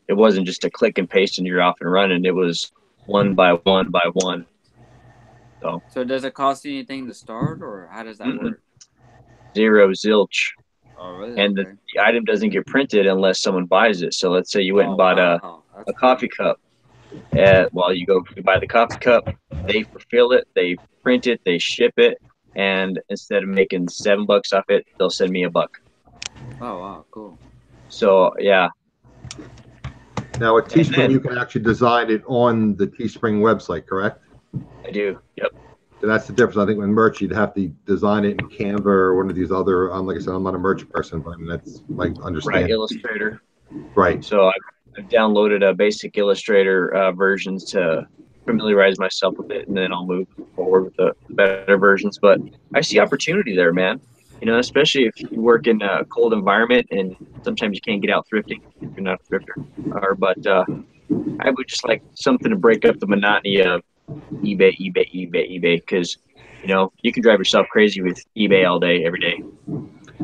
it wasn't just a click and paste and you're off and running. It was one by one by one. So does it cost you anything to start, or how does that work? Zero, zilch. Oh, really? And the item doesn't get printed unless someone buys it. So let's say you went and bought a coffee cup. Well, you go buy the coffee cup, they fulfill it, they print it, they ship it, and instead of making $7 off it, they'll send me $1. Oh, wow, cool. So yeah. Now at Teespring, you can actually design it on the Teespring website, correct? I do. Yep. And that's the difference. I think with merch, you'd have to design it in Canva or one of these other. Like I said, I'm not a merch person, but I mean that's my understanding. Right, Illustrator. Right. So I've downloaded a basic Illustrator versions to familiarize myself with it, and then I'll move forward with the better versions. But I see opportunity there, man. You know, especially if you work in a cold environment and sometimes you can't get out thrifting if you're not a thrifter. But I would just like something to break up the monotony of eBay, because, you know, you can drive yourself crazy with eBay all day, every day.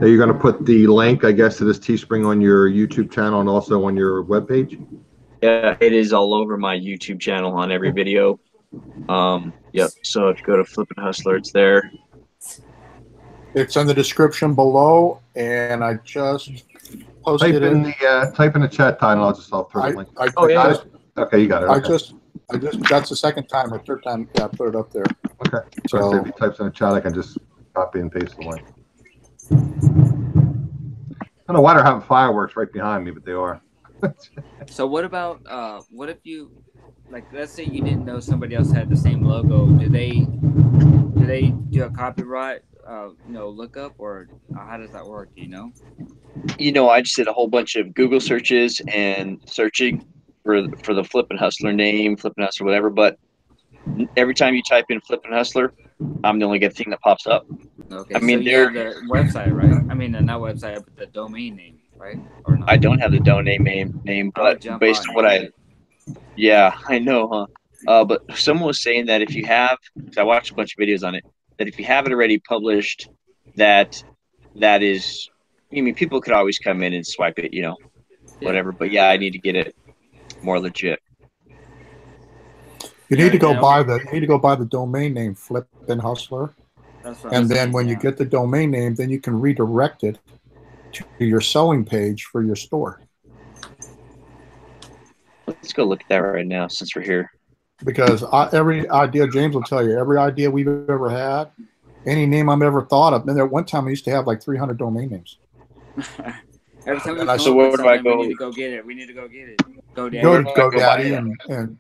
Are you going to put the link, I guess, to this Teespring on your YouTube channel and also on your webpage? Yeah, it is all over my YouTube channel on every video. Yep. So if you go to Flippin' Hustler, it's there. It's in the description below, and I just posted type in the chat title. I'll throw the link. Okay, you got it. Okay. That's the second time or third time I put it up there. Okay. So if he types in the chat, I can just copy and paste the link. I don't know why they're having fireworks right behind me, but they are. So what about what if you, like, let's say you didn't know somebody else had the same logo? Do they do a copyright lookup, or how does that work? Do you know? You know, I just did a whole bunch of Google searches and searching for the Flippin' Hustler name, Flippin' Hustler, whatever. But every time you type in Flippin' Hustler, I'm the only good thing that pops up. Okay. I mean, so you have the website, right? I mean, not website, but the domain name, right? Or not? I don't have the domain name, but based on what yeah, I know, huh? But someone was saying that if you have, because I watched a bunch of videos on it, that if you have it already published, that is, I mean, people could always come in and swipe it, you know, whatever. But yeah, I need to get it more legit. You need to go buy the domain name Flippin' Hustler, That's what and I'm then saying, when you yeah. get the domain name, then you can redirect it to your selling page for your store. Let's go look at that right now since we're here. Because every idea, James will tell you, every idea we've ever had, any name I've ever thought of. And at one time I used to have like 300 domain names. Every time we And come so up where with do I something, we go? need to go get it. We need to go get it. GoDaddy. Go to Where do I go buy GoDaddy that? and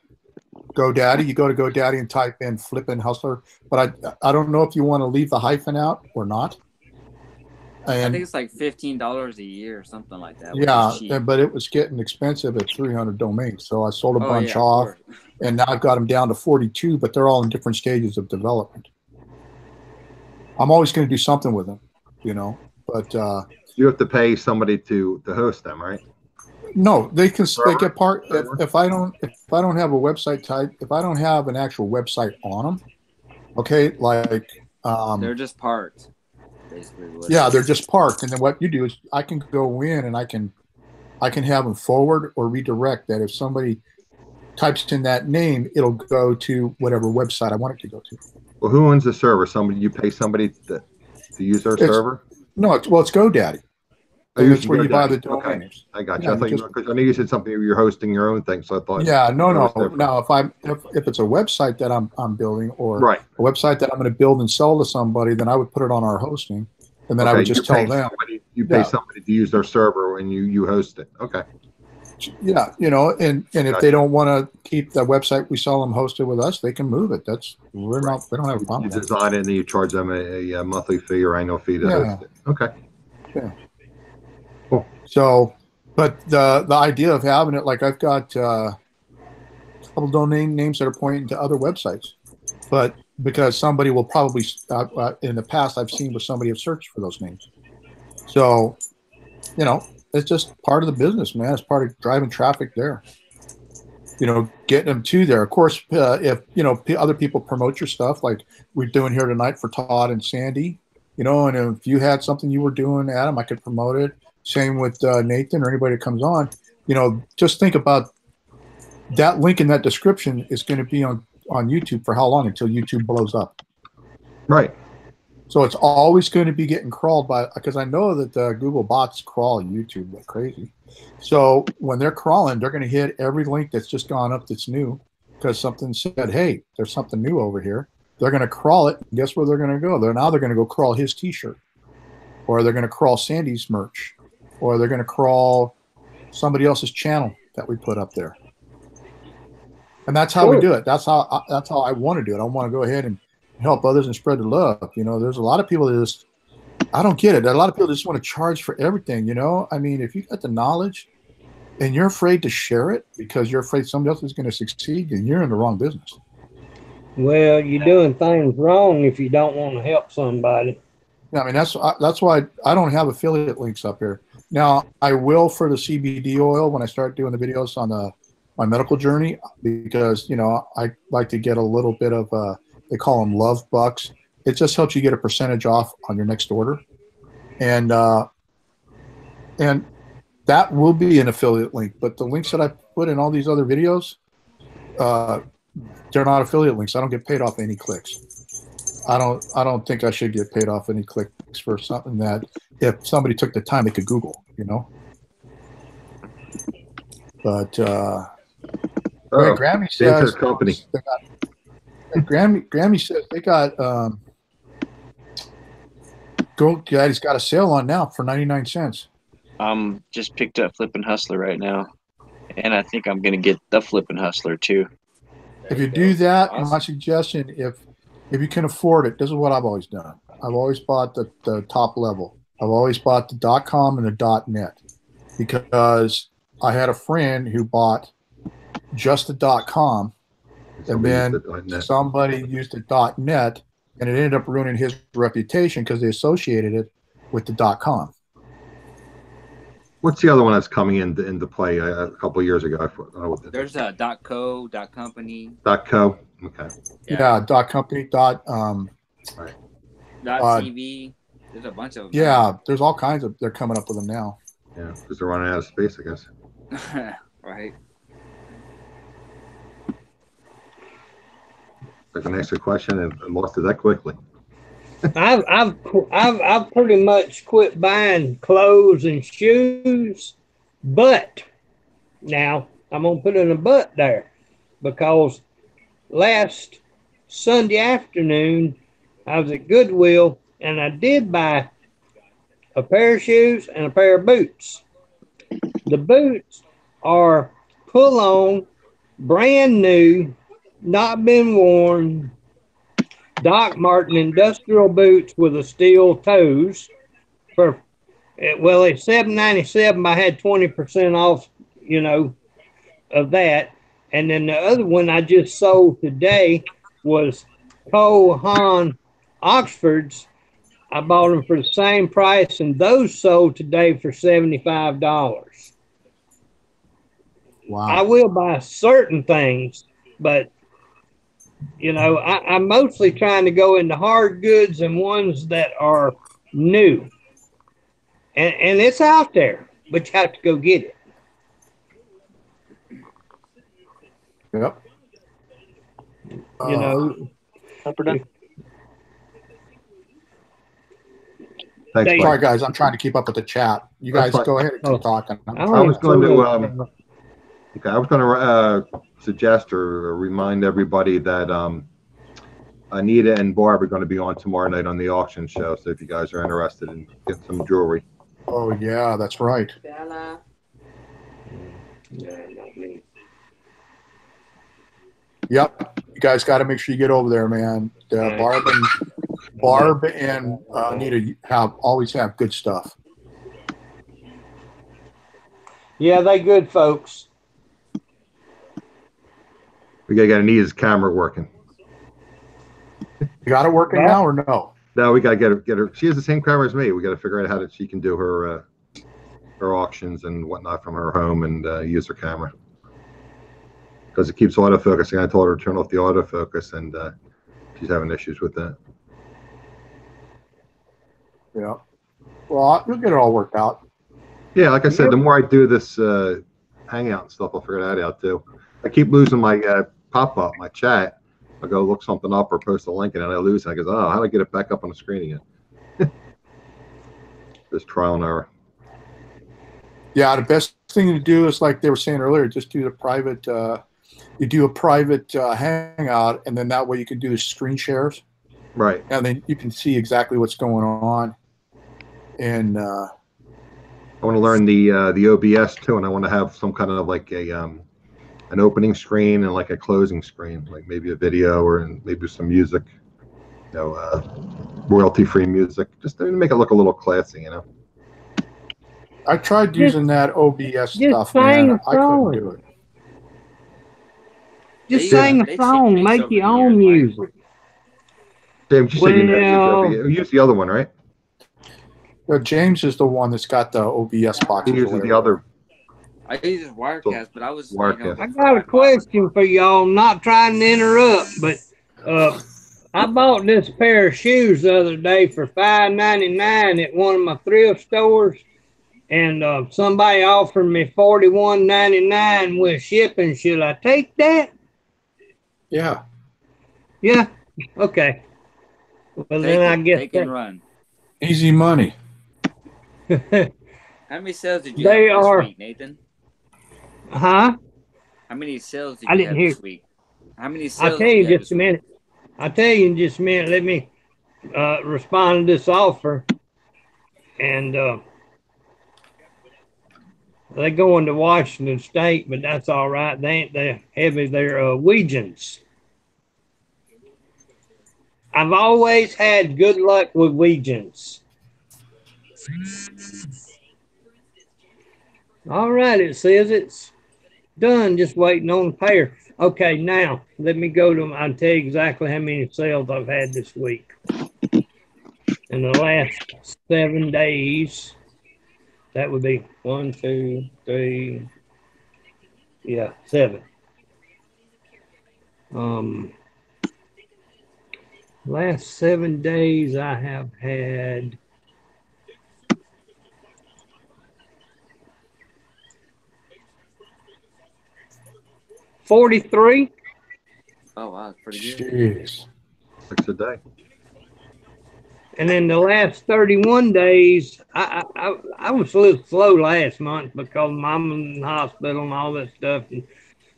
GoDaddy. You go to GoDaddy and type in Flippin' Hustler. But I don't know if you want to leave the hyphen out or not. I And think it's like $15 a year or something like that. yeah, but it was getting expensive at 300 domains. So I sold a bunch of off. course. And now I've got them down to 42, but they're all in different stages of development. I'm always going to do something with them, you know. But You have to pay somebody to host them, right? no, they get part. If I don't have a website type, if I don't have an actual website on them, okay, like They're just parked, basically. yeah, they're just parked. And then what you do is I can go in and I can have them forward or redirect that. If somebody types in that name, it'll go to whatever website I want it to go to. Well, who owns the server? Somebody, you pay somebody to use their server? No, it's GoDaddy. Oh, That's where you buy the okay. domain names. I got you. Yeah, I thought because I knew you said something. You're hosting your own thing, so I thought. Yeah, no. Now, if it's a website that I'm building, or right, a website that I'm going to build and sell to somebody, then I would put it on our hosting, and then I would just tell them. You pay somebody to use their server and you host it. Okay. Yeah, you know, and if they don't want to keep the website we sell them hosted with us, they can move it. We don't have a problem. You design it and then you charge them a monthly fee or annual fee to host it. Okay. Yeah. Cool. So, but the idea of having it, like I've got a couple domain names that are pointing to other websites, but because somebody will probably in the past I've seen where somebody have searched for those names. So, you know, it's just part of the business, man. It's part of driving traffic there. You know, getting them to there. Of course, if you know other people promote your stuff, like we're doing here tonight for Todd and Sandy, you know, and if you had something you were doing, Adam, I could promote it. Same with Nathan or anybody that comes on. You know, just think about that link in that description is going to be on YouTube for how long? Until YouTube blows up. Right. So it's always going to be getting crawled by, because I know that the Google bots crawl YouTube like crazy. So when they're crawling, they're going to hit every link that's just gone up that's new, because something said, hey, there's something new over here. They're going to crawl it. And guess where they're going to go? They're going to go crawl his T-shirt, or they're going to crawl Sandy's merch, or they're going to crawl somebody else's channel that we put up there. And that's how we do it. That's how I want to do it. I want to go ahead and help others and spread the love. You know, there's a lot of people that just, I don't get it. A lot of people just want to charge for everything, you know? I mean, if you got the knowledge and you're afraid to share it because you're afraid somebody else is going to succeed, then you're in the wrong business. Well, you're doing things wrong if you don't want to help somebody. Yeah, I mean, that's why I don't have affiliate links up here. Now, I will for the CBD oil when I start doing the videos on my medical journey, because, you know, I like to get a little bit of they call them love bucks. It just helps you get a percentage off on your next order. And that will be an affiliate link. But the links that I put in all these other videos, they're not affiliate links. I don't get paid off any clicks. I don't think I should get paid off any clicks for something that if somebody took the time, they could Google, you know. But Grammy says company. Grammy says they got GoDaddy's got a sale on now for 99 cents. Just picked up Flippin' Hustler right now, and I think I'm gonna get the Flippin' Hustler too. If you do that, my suggestion, if you can afford it, this is what I've always done. I've always bought the top level. I've always bought the .com and the .net, because I had a friend who bought just the .com, and then somebody used the .net, and it ended up ruining his reputation because they associated it with the .com. What's the other one that's coming into play a couple of years ago? There's a .co, .company. .co. Okay. Yeah. .company. Right. .tv. There's a bunch of them. Yeah, there's all kinds of. They're coming up with them now. Yeah, because they're running out of space, I guess. Right. I can ask a question and lost it that quickly. I've pretty much quit buying clothes and shoes, but now I'm gonna put in a but there, because last Sunday afternoon I was at Goodwill and I did buy a pair of shoes and a pair of boots. The boots are pull on, brand new, not been worn, Doc Martin industrial boots with a steel toes for, well, it's $7.97. I had 20% off, you know, of that. And then the other one I just sold today was Cole Haan Oxfords. I bought them for the same price, and those sold today for $75. Wow. I will buy certain things, but you know, I'm mostly trying to go into hard goods and ones that are new. And it's out there, but you have to go get it. Yep. You know. Thanks, They- Mike. Sorry, guys. I'm trying to keep up with the chat. You guys That's fine. go ahead and keep talking. I I was going to to. I was going to suggest or remind everybody that Anita and Barb are going to be on tomorrow night on the auction show. So if you guys are interested in getting some jewelry. Oh, yeah, that's right. Bella. Yep. You guys got to make sure you get over there, man. Barb and Anita always have good stuff. Yeah, they good folks. We got to get Anita's camera working. You got it working now or no? No, we got to get her. She has the same camera as me. We got to figure out how that she can do her auctions and whatnot from her home and use her camera, because it keeps autofocusing. I told her to turn off the autofocus, and she's having issues with that. Yeah. Well, you'll get it all worked out. Yeah, like I said, the more I do this hangout and stuff, I'll figure that out too. I keep losing my pop-up, my chat. I'll go look something up or post a link, and then I lose it. I go, oh, how do I get it back up on the screen again? Just trial and error. Yeah, the best thing to do is, like they were saying earlier, just do the private. You do a private hangout, and then that way you can do the screen shares. Right. And then you can see exactly what's going on. And I want to learn the OBS too, and I want to have some kind of like an opening screen and like a closing screen, like maybe a video or maybe some music, you know, royalty-free music, just to make it look a little classy, you know. I tried using that OBS stuff, man. I couldn't do it. Just sing a song, make your own music. James, you said you use the other one, right? James is the one that's got the OBS box. He uses the other. I use Wirecast, but I was. Wirecast. I got a question for y'all. I'm not trying to interrupt, but I bought this pair of shoes the other day for $5.99 at one of my thrift stores, and somebody offered me $41.99 with shipping. Should I take that? Yeah. Yeah. Okay. Well, then I guess take and run. Easy money. How many sales did you They have are- this week, Nathan? Huh? How many sales did I you didn't have hear. this week? How many sales? I'll tell you in just a minute. I'll tell you in just a minute. Let me respond to this offer. And they're going to Washington State, but that's all right. They ain't that heavy. They're Weegians. I've always had good luck with Weegians. All right, it says it's done. Just waiting on the payer. Okay, now let me go to them. I'll tell you exactly how many sales I've had this week. In the last 7 days, that would be 1, 2, 3, 7. Last 7 days, I have had 43. Oh wow, that's pretty good. Jeez. 6 a day. And in the last 31 days, I was a little slow last month because mom was in the hospital and all that stuff, and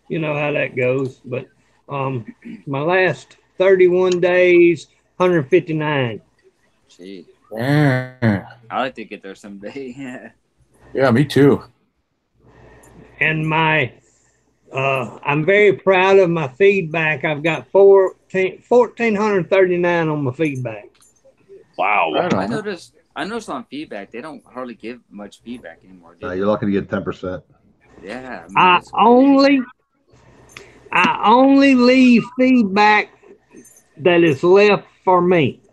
you know how that goes. But my last 31 days, 159. Gee, Man. I like to get there someday. Yeah. Yeah, me too. And my I'm very proud of my feedback. I've got 1,439 on my feedback. Wow. Right I on. noticed on feedback they don't hardly give much feedback anymore. Do You're lucky to get 10%. Yeah. I mean, I it's crazy. only leave feedback that is left for me.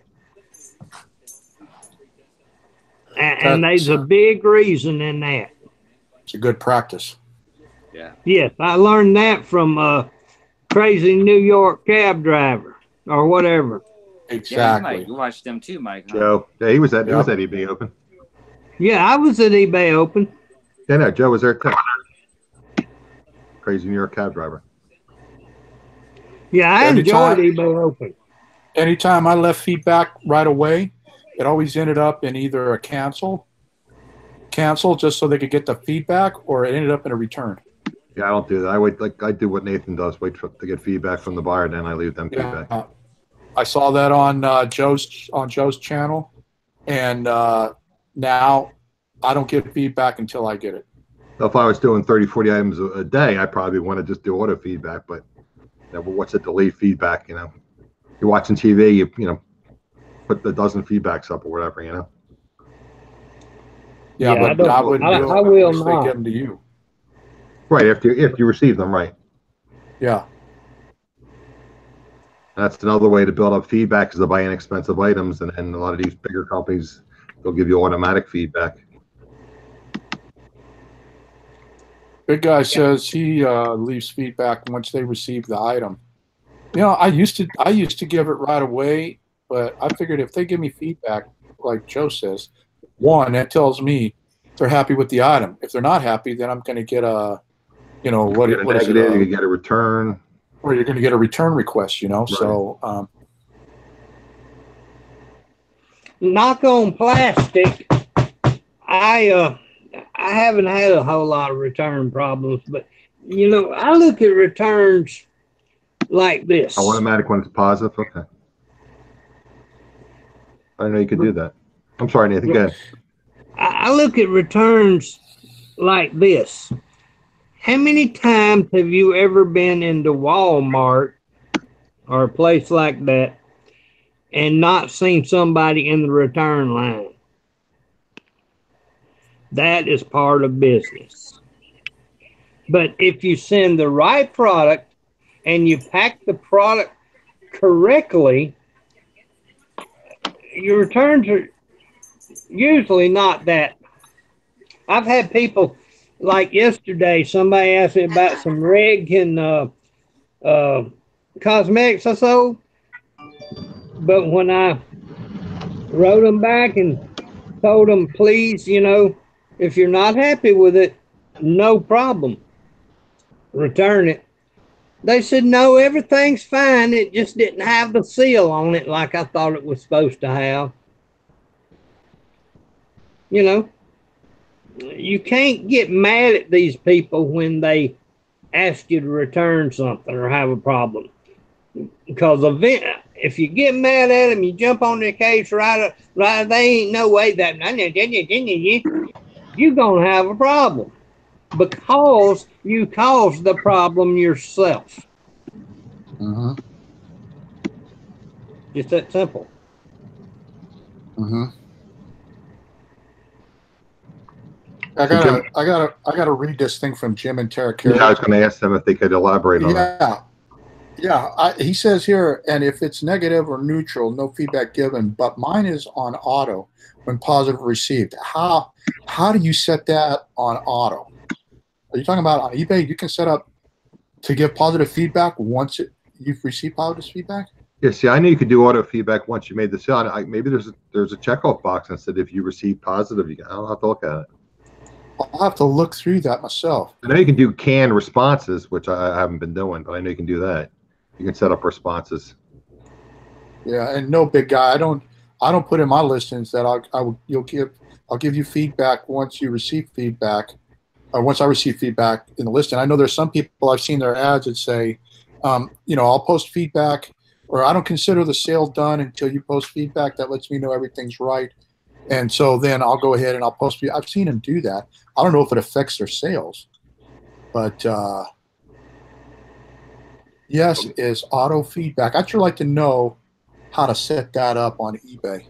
And there's a big reason in that. It's a good practice. Yeah. Yes, I learned that from a crazy New York cab driver or whatever. Yeah, Exactly. Mike, you watched them too, Mike. Huh? Joe, yeah, he was at Yep. eBay Open. Yeah, I was at eBay Open. Yeah, no, Joe was there too. Crazy New York cab driver. Yeah, I Anytime- enjoyed eBay Open. Anytime I left feedback right away, it always ended up in either a cancel just so they could get the feedback, or it ended up in a return. Yeah, I don't do that. I wait, like I do what Nathan does, wait to get feedback from the buyer, then I leave them feedback. Yeah. I saw that on Joe's channel, and now I don't get feedback until I get it. If I was doing 30, 40 items a day, I probably want to just do auto feedback, but you know, what's it, delete feedback, you know? You're watching TV, you know, put the dozen feedbacks up or whatever, you know? Yeah, Yeah, but I I wouldn't will obviously not. give them to you. Right, if you receive them, right. Yeah. That's another way to build up feedback, is to buy inexpensive items, and a lot of these bigger companies, they'll give you automatic feedback. Big guy says he leaves feedback once they receive the item. You know, I used to give it right away, but I figured if they give me feedback, like Joe says, one, that tells me they're happy with the item. If they're not happy, then I'm going to get a, you know, what You get a is negative, it? you get a return. Or you're going to get a return request, you know. Right. So, Knock on plastic. I haven't had a whole lot of return problems, but you know, I look at returns like this. Automatic when it's positive, okay. I didn't know you could do that. I'm sorry, Nathan, go ahead. I look at returns like this. How many times have you ever been into Walmart or a place like that and not seen somebody in the return line? That is part of business. But if you send the right product and you pack the product correctly, your returns are usually not that. I've had people, like yesterday, somebody asked me about some rig and cosmetics I sold. But when I wrote them back and told them, please, you know, if you're not happy with it, no problem, return it. They said, no, everything's fine. It just didn't have the seal on it like I thought it was supposed to have. You know, you can't get mad at these people when they ask you to return something or have a problem. Because if you get mad at them, you jump on their case right, they ain't no way that you're going to have a problem. Because you caused the problem yourself. mm-hmm. Just that simple. Mm-hmm. I gotta read this thing from Jim and Tara Carey. Yeah, I was going to ask them if they could elaborate on that. Yeah. He says here, and if it's negative or neutral, no feedback given. But mine is on auto when positive received. How do you set that on auto? Are you talking about on eBay? You can set up to give positive feedback once you've received positive feedback. Yeah, see, I knew you could do auto feedback once you made the sale. Maybe there's a checkoff box that said if you receive positive, I'll have to look at it. I'll have to look through that myself. I know you can do canned responses, which I haven't been doing, but I know you can do that. You can set up responses. Yeah, and no, big guy. I don't put in my listings that I'll give you feedback once you receive feedback, or once I receive feedback in the listing. I know there's some people I've seen their ads that say, I'll post feedback, or I don't consider the sale done until you post feedback. That lets me know everything's right. And so then I'll go ahead and I'll post. I've seen them do that. I don't know if it affects their sales, but yes, is auto feedback. I'd sure like to know how to set that up on eBay.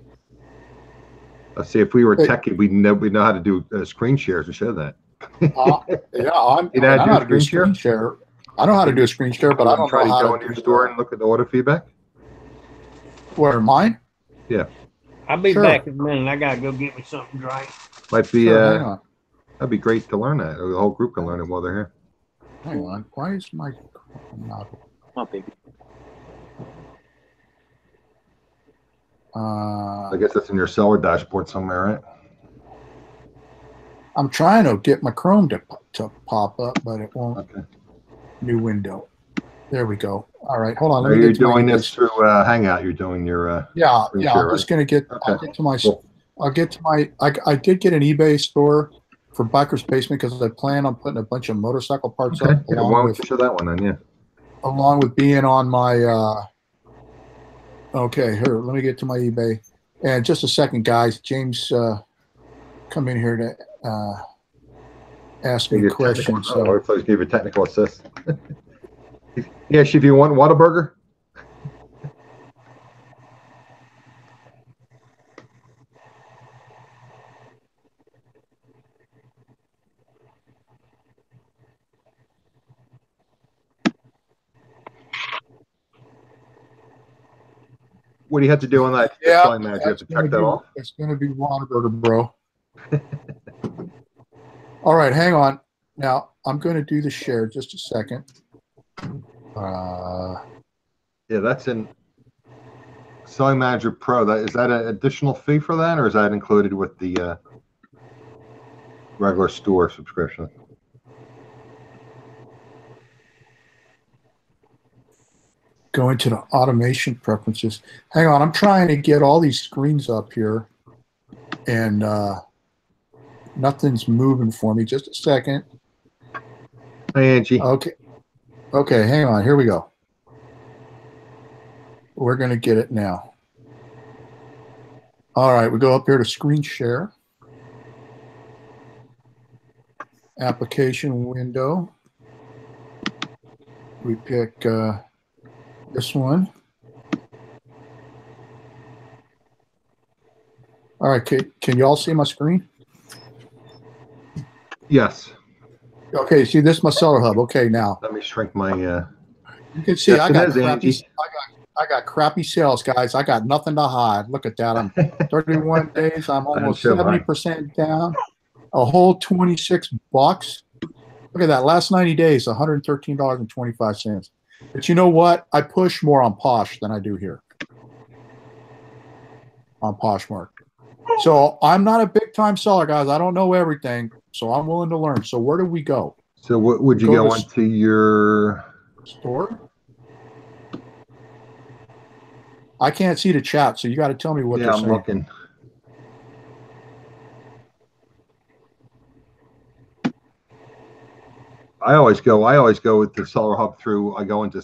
Let's see, if we were techie, we know how to do screen shares and show that. Yeah, I know how to do a screen share. I know how to do a screen share, but I don't know how to go into your store and look at the auto feedback. Where, mine? Yeah. I'll be back in a minute. I gotta go get me something to drink. Might be hang on. that'd be great to learn that. The whole group can learn it while they're here. Hang on. Why is my not? Come on, baby. I guess that's in your seller dashboard somewhere, right? I'm trying to get my Chrome to pop up, but it won't. Okay. New window. There we go. All right, hold on. Are you doing this through Hangout? You're doing your yeah. share, I'm just gonna get. Okay. I'll get to my. Cool. I'll get to my. I did get an eBay store for Biker's Basement because I plan on putting a bunch of motorcycle parts up. Yeah, why don't you show that one then? Yeah. Along with being on my. Okay, here. Let me get to my eBay. And just a second, guys. James, come in here to ask me questions. So I thought you gave a technical assist. Yeah, if you want Whataburger. What do you have to do on that? Yeah, you have to check that off. It's going to be Whataburger, bro. All right, hang on. Now I'm going to do the share. Just a second. Yeah, that's in Selling Manager Pro. Is that an additional fee for that, or is that included with the regular store subscription? Go into the automation preferences. Hang on, I'm trying to get all these screens up here, and nothing's moving for me. Just a second. Hey, Angie. Okay, hang on. Here we go. We're going to get it now. All right, we go up here to screen share. Application window. We pick this one. All right, can you all see my screen? Yes. Okay, see, this is my seller hub. Okay, now. Let me shrink my... You can see I got crappy sales, guys. I got nothing to hide. Look at that. I'm 31 days. I'm almost 70% down. A whole 26 bucks. Look at that. Last 90 days, $113.25. But you know what? I push more on Posh than I do here. On Poshmark. So I'm not a big time seller, guys. I don't know everything. So I'm willing to learn. So where do we go? So what would you go onto your store? I can't see the chat, so you got to tell me what they're saying. I'm looking. I always go with the seller hub through. I go into.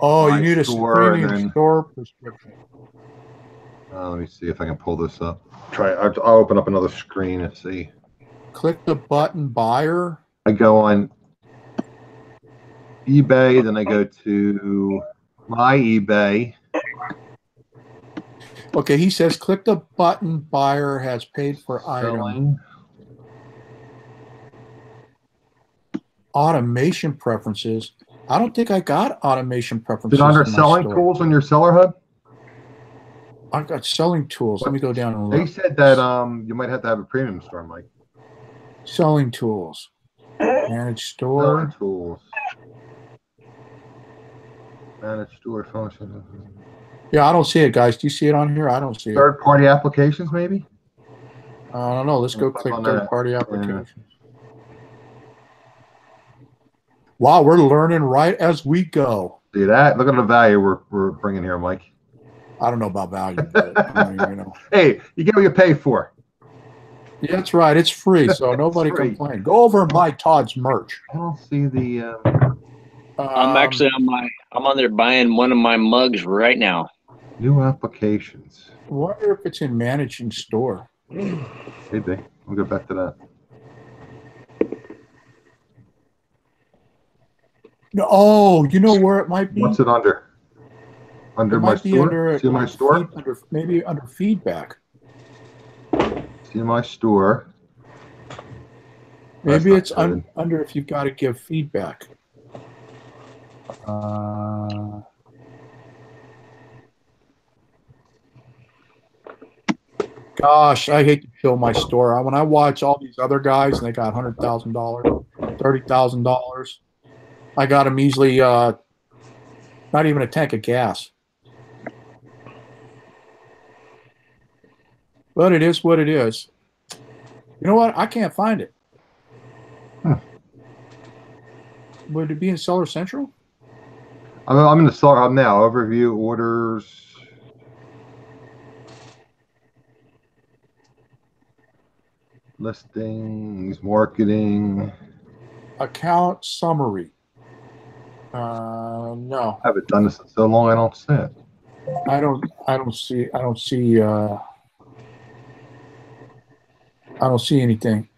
Oh, you need a premium store prescription. Let me see if I can pull this up. I'll open up another screen and see. Click the button buyer. I go on eBay, then I go to my eBay. Okay, he says click the button buyer has paid for item. Automation preferences. I don't think I got automation preferences. Is it under selling tools on your seller hub? I've got selling tools. Let me go down and look. They said that you might have to have a premium store, Mike. Selling tools. Manage store. Selling tools. Manage store function. Yeah, I don't see it, guys. Do you see it on here? I don't see it. Third-party applications, maybe? I don't know. Let's go click third-party applications. Yeah. Wow, we're learning right as we go. See that? Look at the value we're bringing here, Mike. I don't know about value, but I mean, you know. Hey, you get what you pay for. Yeah, that's right. It's free, so nobody free. complain. Go over and buy Todd's merch. I don't see the. I'm actually I'm on there buying one of my mugs right now. New applications. Wonder if it's in managing store. Maybe. We'll get back to that. No, oh, you know where it might be? What's it under? Under my store? See my store? Maybe under feedback. See my store. Maybe it's under if you've got to give feedback. Gosh, I hate to show my store. When I watch all these other guys and they got $100,000, $30,000, I got them easily not even a tank of gas. But it is what it is. You know what? I can't find it. Huh. Would it be in Seller Central? I'm in the Seller Hub now. Overview, orders. Listings, marketing. Account summary. No. I haven't done this in so long I don't see it. I don't see anything.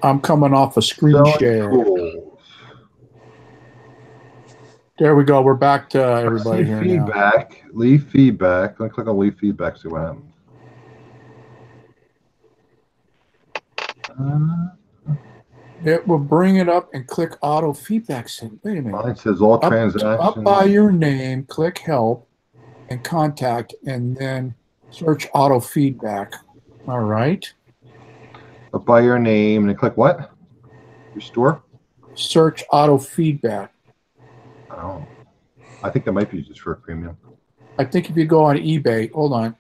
I'm coming off a screen share. There we go. We're back to everybody here feedback. Now. Leave feedback. Let's click on leave feedback. See what happens. It will bring it up and click auto feedback. Wait a minute. It says all transactions. Up by your name, click help and contact, and then search auto feedback. All right. Up by your name and then click what? Your store? Search auto feedback. Oh, I think that might be just for a premium. I think if you go on eBay, hold on.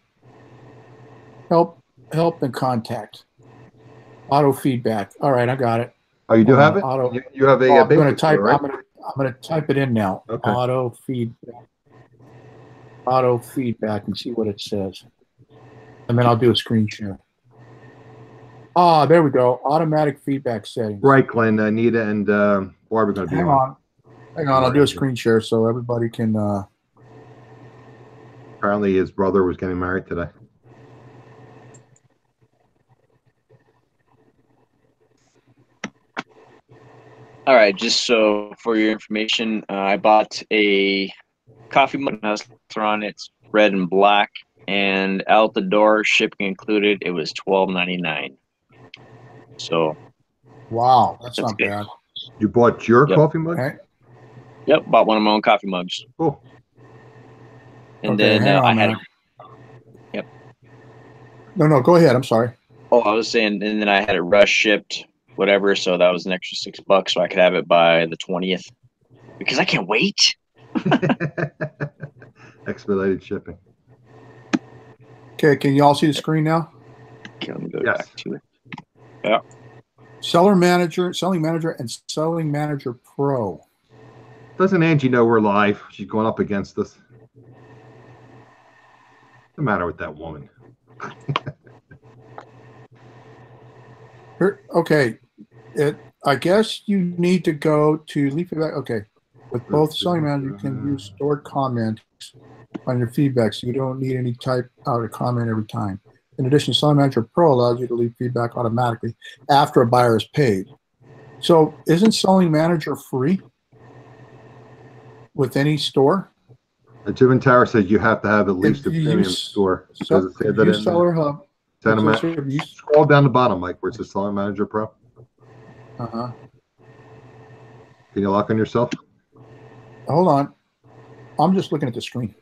Help and contact. Auto feedback. All right, I got it. Oh, you do have it? You have a I'm going to type. Store, right? I'm going to type it in now. Okay. Auto feedback. Auto feedback and see what it says. And then I'll do a screen share. Ah, there we go. Automatic feedback settings. Right, Glenn, Anita, and Barbara are going to be on. Hang on. I'll do a screen share so everybody can. Apparently, his brother was getting married today. All right, just so for your information, I bought a coffee mug on it. It's red and black, and out the door, shipping included, it was $12.99. So, wow, that's not good. bad. You bought your coffee mug? Okay. Yep, bought one of my own coffee mugs. Cool. And okay, then I had. Yep. No, go ahead. I'm sorry. Oh, I was saying, and then I had it rush shipped, whatever. So that was an extra $6, so I could have it by the 20th. Because I can't wait. Expedited shipping. Okay, can you all see the screen now? Okay, let me go back to it. Yeah. Selling Manager, and Selling Manager Pro. Doesn't Angie know we're live? She's going up against us. What's the matter with that woman? Okay. I guess you need to go to leave feedback. Okay. With both Selling Manager, you can use stored comments on your feedback, so you don't need any type out a comment every time. In addition, Selling Manager Pro allows you to leave feedback automatically after a buyer is paid. So isn't Selling Manager free with any store? Jim and Tara said you have to have at least a premium store. Does it say that in Seller Hub? Scroll down the bottom, Mike, where it says Selling Manager Pro. Uh-huh. Can you lock on yourself? Hold on. I'm just looking at the screen.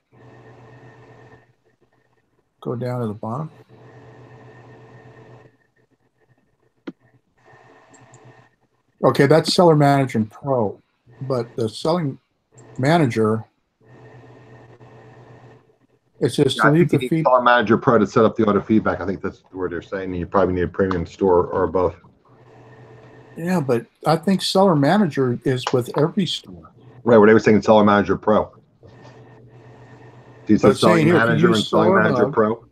Go down to the bottom. Okay, that's Seller Manager and Pro. But the Selling Manager, it says to leave the feed. Seller Manager Pro to set up the auto feedback. I think that's where they're saying you probably need a premium store or both. Yeah, but I think Seller Manager is with every store. Right, what they were saying, Seller Manager Pro. Do you say But Selling saying here, if you Manager and use Selling Seller Manager Hub, Pro?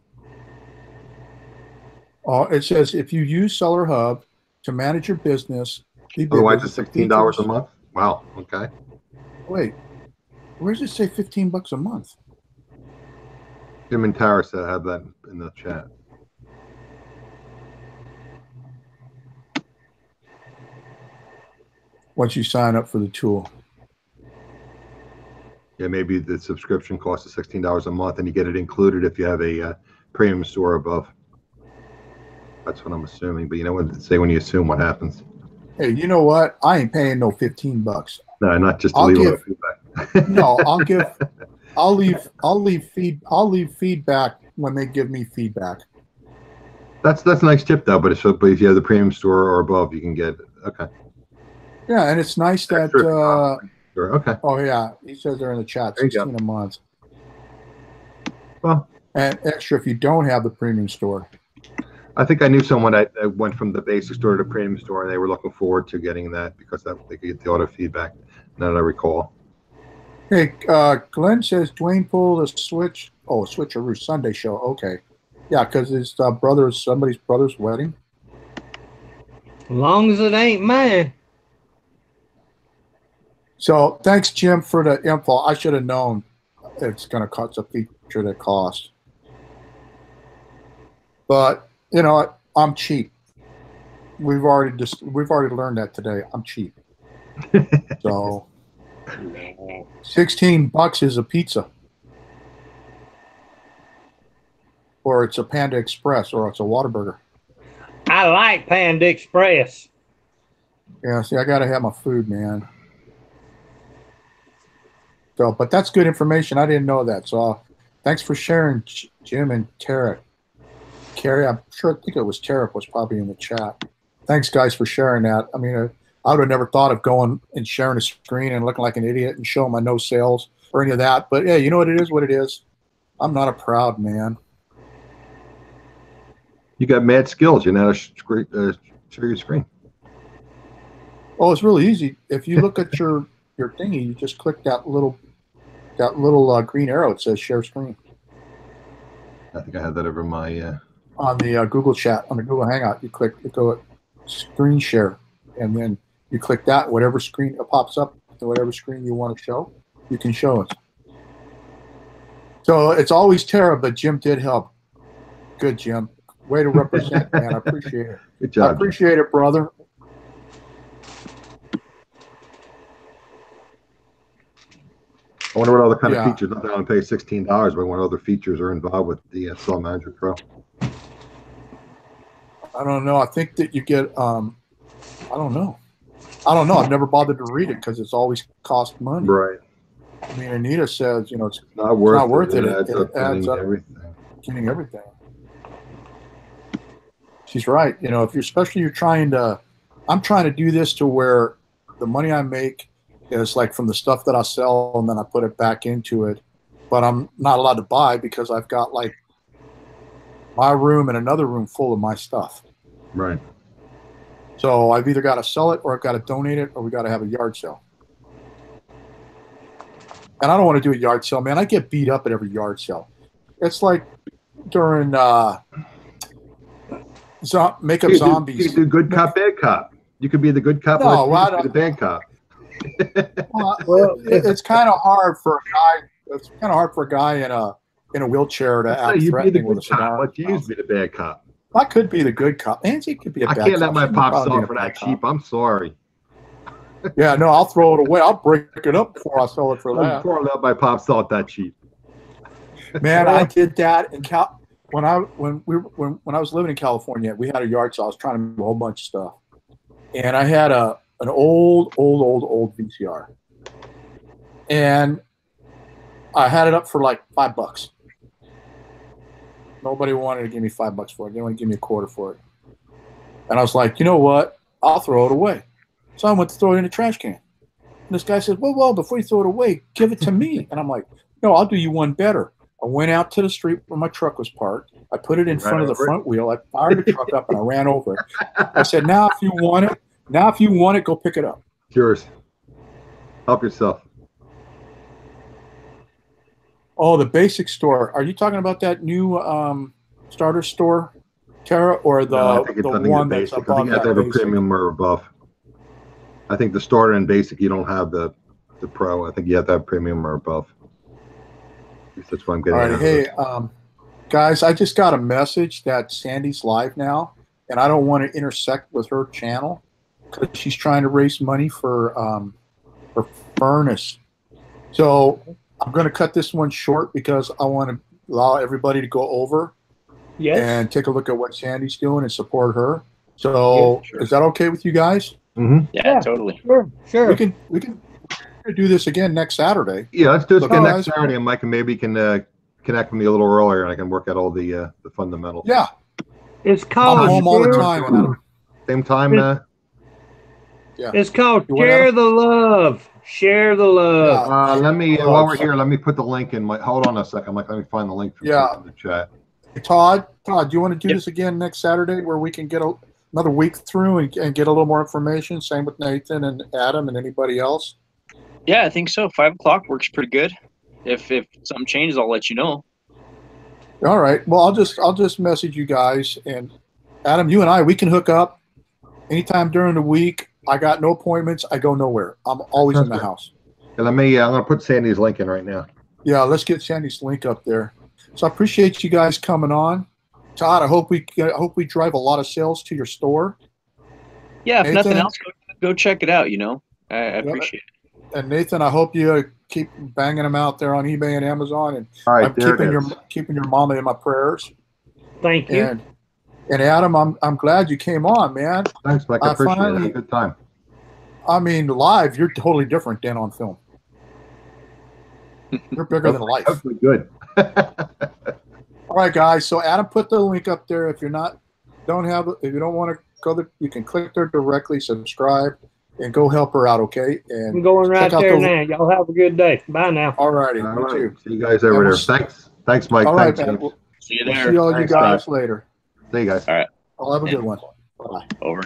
it says if you use Seller Hub to manage your business, be bigger Otherwise, with it's the $16 a features. month. Wow. Okay. Wait, where does it say $15 a month? Jim and Tara said have that in the chat. Once you sign up for the tool. Yeah, maybe the subscription cost is $16 a month, and you get it included if you have a premium store above. That's what I'm assuming. But you know what? Say when you assume what happens. Hey, you know what? I ain't paying no $15. No, not just to I'll leave give- a feedback. No, I'll leave feedback when they give me feedback. That's a nice tip though. But if you have the premium store or above, you can get okay. Yeah, and it's nice that. Sure. Okay. Oh yeah, he says they're in the chat. There you go. 16 a month, Well, and extra if you don't have the premium store. I think I knew someone that went from the basic store to the premium store, and they were looking forward to getting that because they could get the auto feedback. Now that I recall. Hey, Glenn says Dwayne pulled a switch. Oh, switcheroo Sunday show. Okay, yeah, because his somebody's brother's wedding. As long as it ain't mine. So thanks, Jim, for the info. I should have known it's going to cost a feature that cost. But you know what? I'm cheap. We've already learned that today. I'm cheap. So $16 is a pizza, or it's a Panda Express, or it's a Whataburger. I like Panda Express. Yeah, see, I got to have my food, man. So, but that's good information. I didn't know that. So, thanks for sharing, Jim and Tara. Carrie, I think it was Tara was probably in the chat. Thanks, guys, for sharing that. I mean, I would have never thought of going and sharing a screen and looking like an idiot and showing my no sales or any of that. But yeah, you know what it is? What it is? I'm not a proud man. You got mad skills. You're not share your screen. Oh, it's really easy. If you look at your thingy, you just click that little green arrow. It says share screen. I think I had that over my. On the Google chat, on the Google Hangout, you go screen share, and then you click that. Whatever screen it pops up, whatever screen you want to show, you can show it. So it's always Tara, but Jim did help. Good, Jim. Way to represent, man. I appreciate it. Good job. I appreciate it, brother. I wonder what other kind of features. Not that I want to pay $16, but what other features are involved with the Seller Manager Pro? I don't know. I think that you get. I don't know. I've never bothered to read it because it's always cost money. Right. I mean, Anita says, you know, it's not worth it. It adds up getting everything. She's right. You know, if you're trying to, I'm trying to do this to where the money I make is like from the stuff that I sell and then I put it back into it, but I'm not allowed to buy because I've got like my room and another room full of my stuff. Right. So I've either got to sell it or I've got to donate it or we got to have a yard sale. And I don't want to do a yard sale, man. I get beat up at every yard sale. It's like during make up zombies. You could do good cop, bad cop. You could be the good cop, no, or the bad cop. Well, it's kind of hard for a guy. It's kind of hard for a guy in a wheelchair to act threatening with a cigar. Let James be the bad cop. I could be the good cop. Angie could be a bad cop. I can't let my pop sell for that cheap. I'm sorry. Yeah, no, I'll throw it away. I'll break it up before I sell it for that. Before I let my pop sell it that cheap. Man, I did that in when I was living in California. We had a yard sale. I was trying to move a whole bunch of stuff, and I had an old VCR, and I had it up for like $5. Nobody wanted to give me $5 for it. They wanted to give me a quarter for it, and I was like, you know what? I'll throw it away. So I went to throw it in the trash can. And this guy said, well, before you throw it away, give it to me. And I'm like, no, I'll do you one better. I went out to the street where my truck was parked. I put it in front of the front wheel. I fired the truck up and I ran over it. I said, now if you want it, Now, if you want it, go pick it up. It's yours. Help yourself. Oh, the basic store. Are you talking about that new starter store, Tara, or the No, I think the the one that's basic. I above think you have to that have a basic? premium or above. I think the starter and basic, you don't have the pro. I think you have to have premium or above. At least that's what I'm All getting. right, out of hey, it. guys, I just got a message that Sandy's live now, and I don't want to intersect with her channel because she's trying to raise money for furnace. So I'm going to cut this one short because I want to allow everybody to go over and take a look at what Sandy's doing and support her. So Yeah, sure. Is that okay with you guys? Mm-hmm. Yeah, totally. Sure. We can do this again next Saturday. Yeah, let's do this Look, again guys, next Saturday, and Mike, and maybe you can connect with me a little earlier, and I can work out all the fundamentals. Yeah, It's I'm called home all the share- time. Adam. Same time. Yeah. It's called You want share Adam? the love. Share the love. Yeah. Let me while we're here, let me put the link in. Hold on a second, Mike. Let me find the link from Yeah. in the chat. Todd, do you want to do this again next Saturday where we can get another week through and get a little more information? Same with Nathan and Adam and anybody else. Yeah, I think so. 5 o'clock works pretty good. If something changes, I'll let you know. All right. Well, I'll just message you guys, and Adam, you and I, we can hook up anytime during the week. I got no appointments. I go nowhere. I'm always in the house. And let me. I'm going to put Sandy's link in right now. Yeah, let's get Sandy's link up there. So I appreciate you guys coming on. Todd, I hope we drive a lot of sales to your store. Yeah, if Nathan? nothing else, go check it out. You know, I appreciate it. And Nathan, I hope you keep banging them out there on eBay and Amazon. And All right, I'm there keeping it is. keeping your mama in my prayers. Thank you. And Adam, I'm glad you came on, man. Thanks, Mike. I appreciate it. Had a good time. I mean, live, you're totally different than on film. You're bigger than life. Hopefully good. All right, guys. So Adam put the link up there. If you don't want to go there, you can click there directly, subscribe, and go help her out. Okay. And I'm going right check out there the- now. Y'all have a good day. Bye now. All righty. All You right. too. See you guys over And there. we'll- Thanks, Mike. All right, Thanks, man. James. See you We'll there. see all Thanks, you guys guys. later. See you guys. All right. I'll have a good one. Bye-bye. Over.